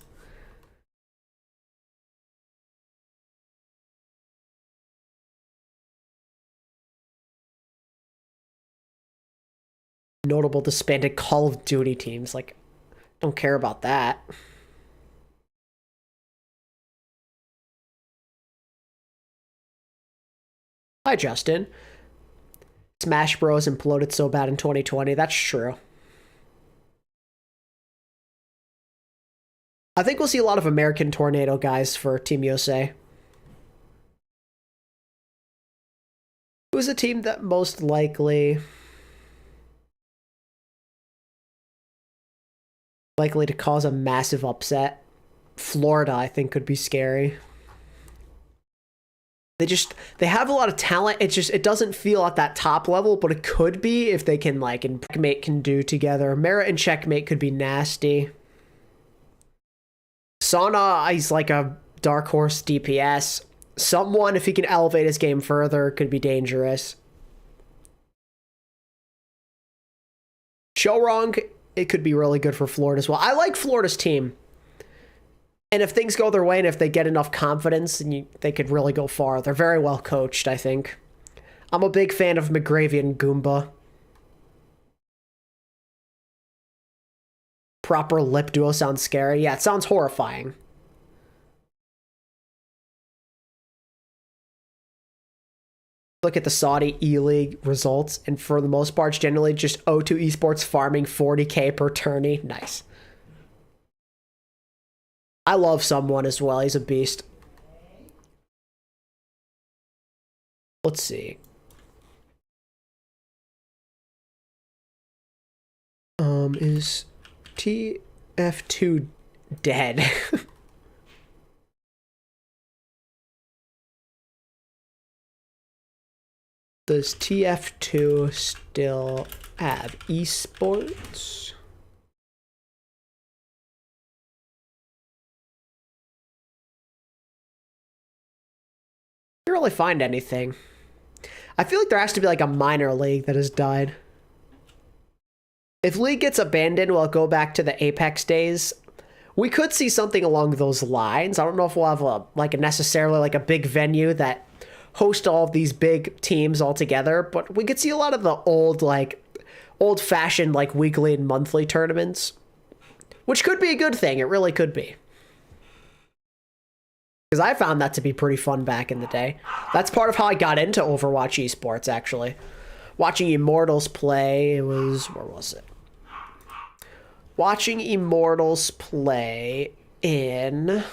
Notable disbanded Call of Duty teams. Like, don't care about that. Hi, Justin. Smash Bros. Imploded so bad in 2020. That's true. I think we'll see a lot of American Tornado guys for Team USA. Who's a team that most likely to cause a massive upset? Florida, I think, could be scary. They have a lot of talent. It doesn't feel at that top level, but it could be if they can, like, and Checkmate can do together. Merit and Checkmate could be nasty. Sauna, he's like a dark horse DPS. Someone, if he can elevate his game further, could be dangerous. Chorong, it could be really good for Florida as well. I like Florida's team. And if things go their way and if they get enough confidence, they could really go far. They're very well coached, I think. I'm a big fan of McGravy and Goomba. Proper lip duo sounds scary. Yeah, it sounds horrifying. Look at the Saudi E-League results, and for the most part, it's generally just O2 Esports farming 40k per tourney. Nice. I love someone as well. He's a beast. Let's see. Is TF2 dead? Does TF2 still have esports? Can't really find anything. I feel like there has to be like a minor league that has died. If League gets abandoned, will it go back to the Apex days? We could see something along those lines. I don't know if we'll have a necessarily like a big venue that host all of these big teams all together, but we could see a lot of the old-fashioned like weekly and monthly tournaments, which could be a good thing. It really could be. Because I found that to be pretty fun back in the day. That's part of how I got into Overwatch esports, actually. Watching Immortals play, where was it? Watching Immortals play in...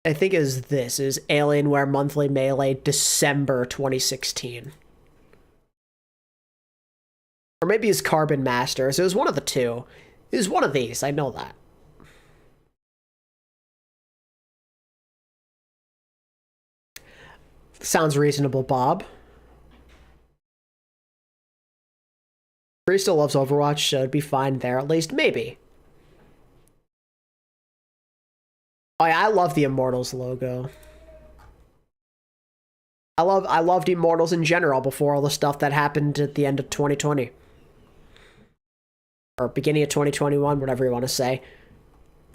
I think it was Alienware Monthly Melee, December 2016. Or maybe it's Carbon Masters. It was one of the two. It was one of these, I know that. Sounds reasonable, Bob. Bree still loves Overwatch, so it'd be fine there, at least, maybe. Oh yeah, I love the Immortals logo. I loved Immortals in general before all the stuff that happened at the end of 2020. Or beginning of 2021, whatever you want to say.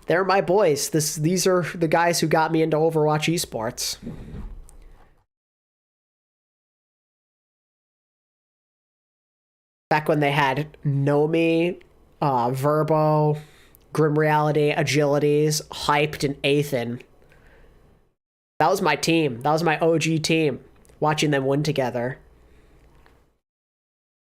They're my boys. These are the guys who got me into Overwatch esports. Back when they had Nomi, Verbo, Grim Reality, Agilities, Hyped, and Athen. That was my team. That was my OG team. Watching them win together.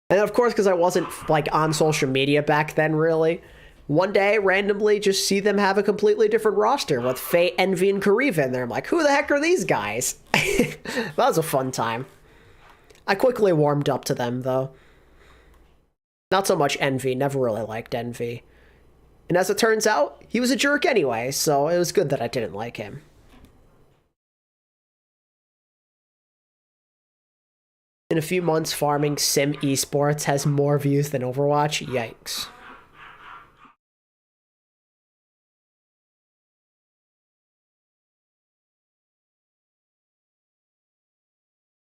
And of course, because I wasn't like on social media back then, really. One day, randomly, just see them have a completely different roster with Faye, Envy, and Kariva in there. I'm like, who the heck are these guys? That was a fun time. I quickly warmed up to them, though. Not so much Envy. Never really liked Envy. And as it turns out, he was a jerk anyway, so it was good that I didn't like him. In a few months, farming Sim Esports has more views than Overwatch. Yikes.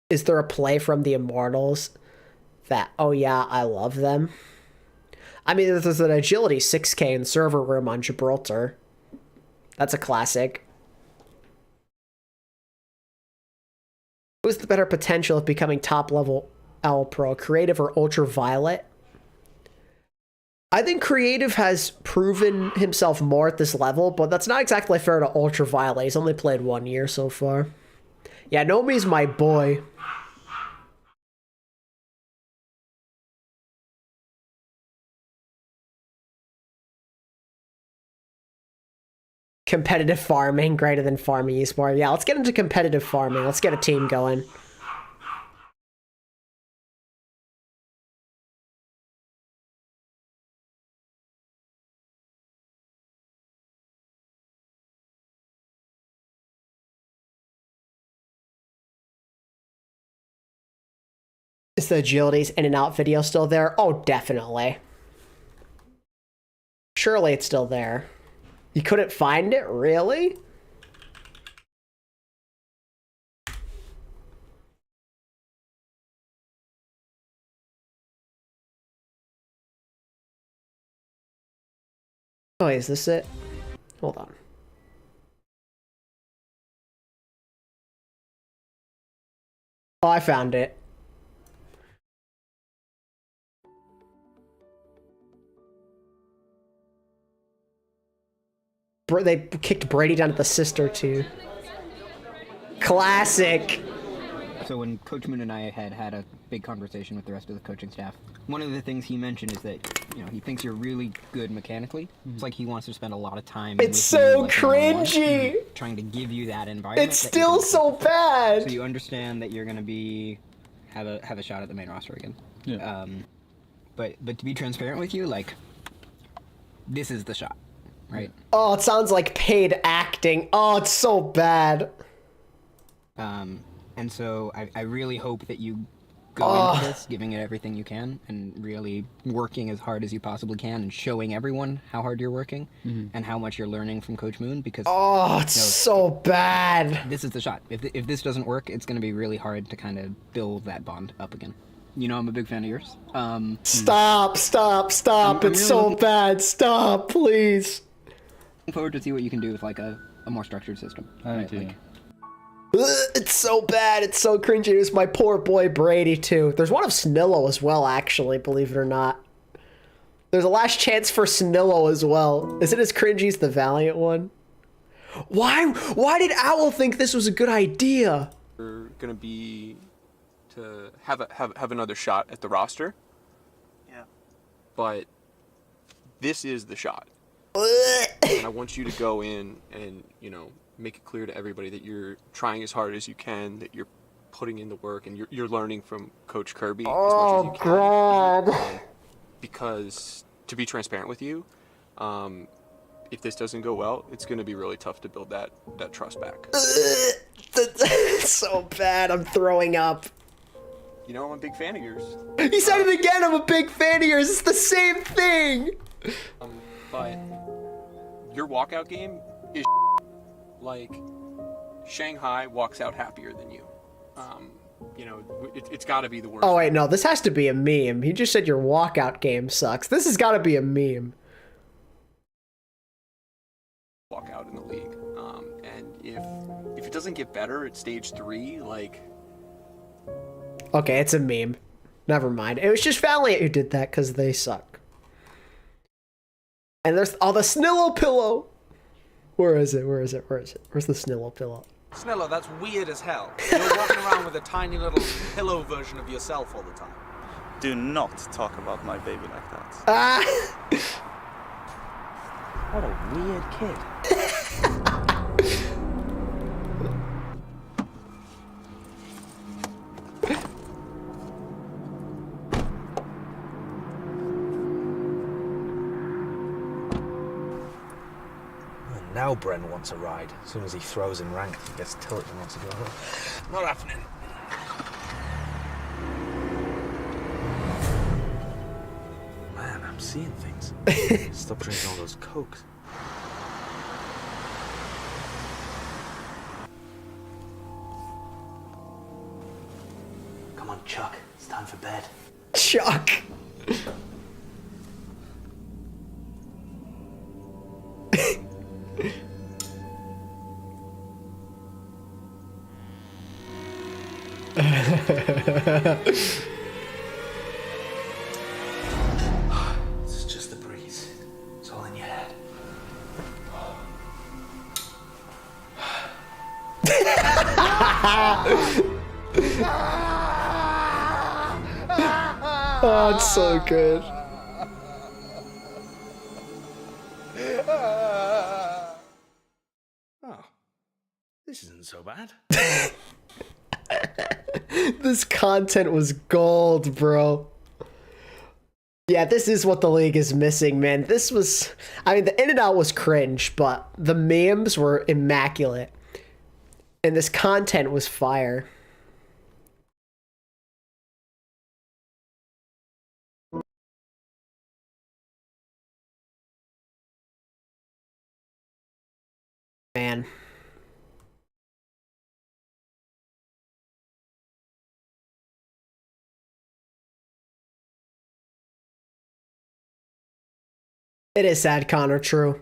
Is there a play from the Immortals that, oh yeah, I love them? I mean, there's an Agility 6K in server room on Gibraltar. That's a classic. Who's the better potential of becoming top-level L Pro, Creative or Ultraviolet? I think Creative has proven himself more at this level, but that's not exactly fair to Ultraviolet. He's only played 1 year so far. Yeah, Nomi's my boy. Competitive farming greater than farming esport. Yeah, let's get into competitive farming. Let's get a team going. Is the agility's in and out video still there? Oh, definitely. Surely it's still there. You couldn't find it? Really? Oh, is this it? Hold on. Oh, I found it. They kicked Brady down to the sister too. Classic. So when Coach Moon and I had a big conversation with the rest of the coaching staff, one of the things he mentioned is that, you know, he thinks you're really good mechanically. It's like he wants to spend a lot of time. It's so cringy. Trying to give you that environment. It's still so bad. So you understand that you're going to have a shot at the main roster again. Yeah. But to be transparent with you, like, this is the shot, right? Oh, it sounds like paid acting. Oh, it's so bad. And so I really hope that you go into this, giving it everything you can, and really working as hard as you possibly can, and showing everyone how hard you're working, and how much you're learning from Coach Moon, because... Oh, it's so bad. This is the shot. If this doesn't work, it's going to be really hard to kind of build that bond up again. You know I'm a big fan of yours. Stop. I'm It's really so bad. Stop, please. Looking forward to see what you can do with, like, a more structured system. Thank you. It's so bad. It's so cringy. It was my poor boy Brady, too. There's one of Snillo as well, actually, believe it or not. There's a last chance for Snillo as well. Is it as cringy as the Valiant one? Why did Owl think this was a good idea? We're gonna be to have another shot at the roster. Yeah. But this is the shot. And I want you to go in and, you know, make it clear to everybody that you're trying as hard as you can, that you're putting in the work, and you're learning from Coach Kirby as much as you can. God. Because, to be transparent with you, if this doesn't go well, it's going to be really tough to build that trust back. It's so bad. I'm throwing up. You know, I'm a big fan of yours. He said it again. I'm a big fan of yours. It's the same thing. But your walkout game is like Shanghai walks out happier than you. You know, it's got to be the worst. Oh, wait, no. This has to be a meme. He just said your walkout game sucks. This has got to be a meme. Walkout in the league. And if it doesn't get better at stage 3, like... Okay, it's a meme. Never mind. It was just Valiant who did that because they suck. And there's the Snillo pillow. Where is it? Where's the Snillo pillow? Snillo, that's weird as hell. You're walking around with a tiny little pillow version of yourself all the time. Do not talk about my baby like that. Ah! What a weird kid. Now Bren wants a ride. As soon as he throws in rank, he gets tilted and wants to go home. Not happening. Man, I'm seeing things. Stop drinking all those cokes. Come on, Chuck. It's time for bed. Chuck. It's just the breeze. It's all in your head. Oh, it's so good. This isn't so bad. This content was gold, bro. Yeah, this is what the league is missing, man. This was... I mean, the in and out was cringe, but the memes were immaculate. And this content was fire. Man. It is sad, Connor, true.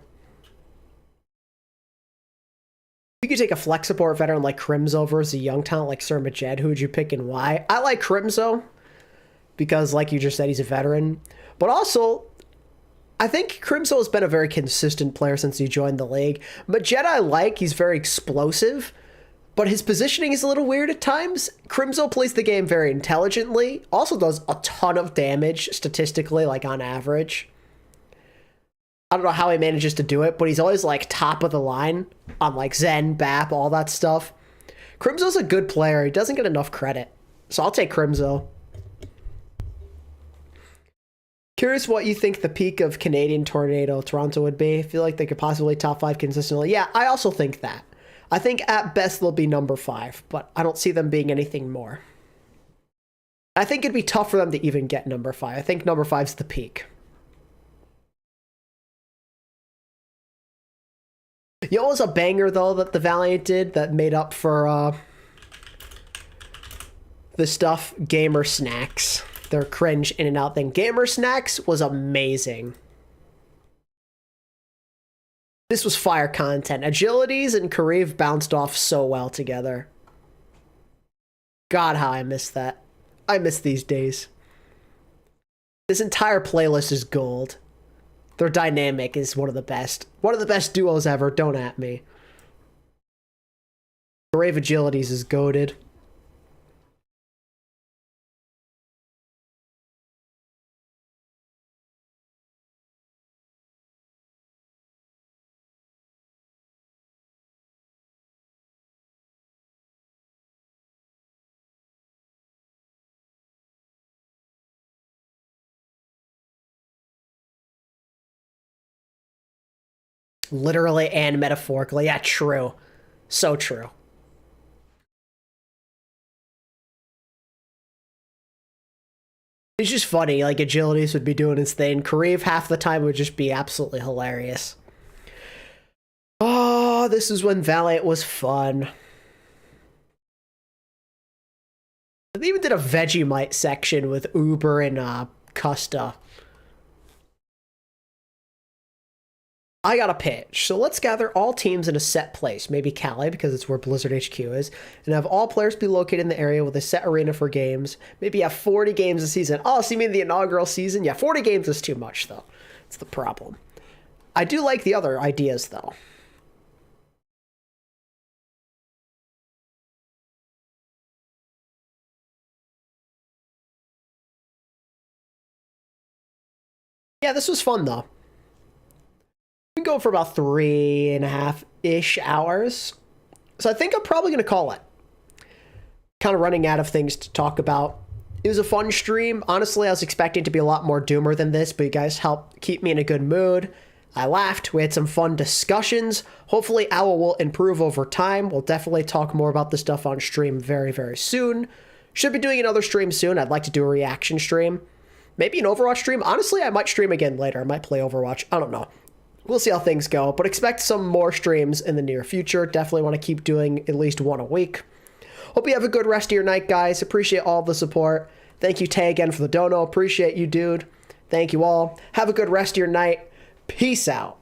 If you could take a flex support veteran like Crimzo versus a young talent like Sir Majed, who would you pick and why? I like Crimzo because, like you just said, he's a veteran. But also, I think Crimzo has been a very consistent player since he joined the league. Majed I like, he's very explosive, but his positioning is a little weird at times. Crimzo plays the game very intelligently, also does a ton of damage statistically, like on average. I don't know how he manages to do it, but he's always like top of the line on like Zen, BAP, all that stuff. Crimzo's a good player. He doesn't get enough credit. So I'll take Crimzo. Curious what you think the peak of Canadian Tornado Toronto would be. I feel like they could possibly top 5 consistently. Yeah, I also think that. I think at best they'll be number 5, but I don't see them being anything more. I think it'd be tough for them to even get number 5. I think number 5's the peak. You know what was a banger, though, that the Valiant did that made up for the stuff? Gamer Snacks. Their cringe in and out thing. Gamer Snacks was amazing. This was fire content. Agilities and Kareev bounced off so well together. God, how I miss that. I miss these days. This entire playlist is gold. Their dynamic is one of the best. One of the best duos ever. Don't at me. Kareev Agilities is goated. Literally and metaphorically. Yeah, true. So true. It's just funny, like, Agilities would be doing his thing. Kareev half the time would just be absolutely hilarious. Oh, this is when Valiant was fun. They even did a Vegemite section with Uber and Custa. I got a pitch. So let's gather all teams in a set place, maybe Cali, because it's where Blizzard HQ is, and have all players be located in the area with a set arena for games. Maybe have 40 games a season. Oh, so you mean the inaugural season? Yeah, 40 games is too much, though. It's the problem. I do like the other ideas, though. Yeah, this was fun, though. We can go for about 3.5-ish hours. So I think I'm probably going to call it. Kind of running out of things to talk about. It was a fun stream. Honestly, I was expecting to be a lot more doomer than this, but you guys helped keep me in a good mood. I laughed. We had some fun discussions. Hopefully, OWL will improve over time. We'll definitely talk more about this stuff on stream very, very soon. Should be doing another stream soon. I'd like to do a reaction stream. Maybe an Overwatch stream. Honestly, I might stream again later. I might play Overwatch. I don't know. We'll see how things go, but expect some more streams in the near future. Definitely want to keep doing at least one a week. Hope you have a good rest of your night, guys. Appreciate all the support. Thank you, Tay, again for the dono. Appreciate you, dude. Thank you all. Have a good rest of your night. Peace out.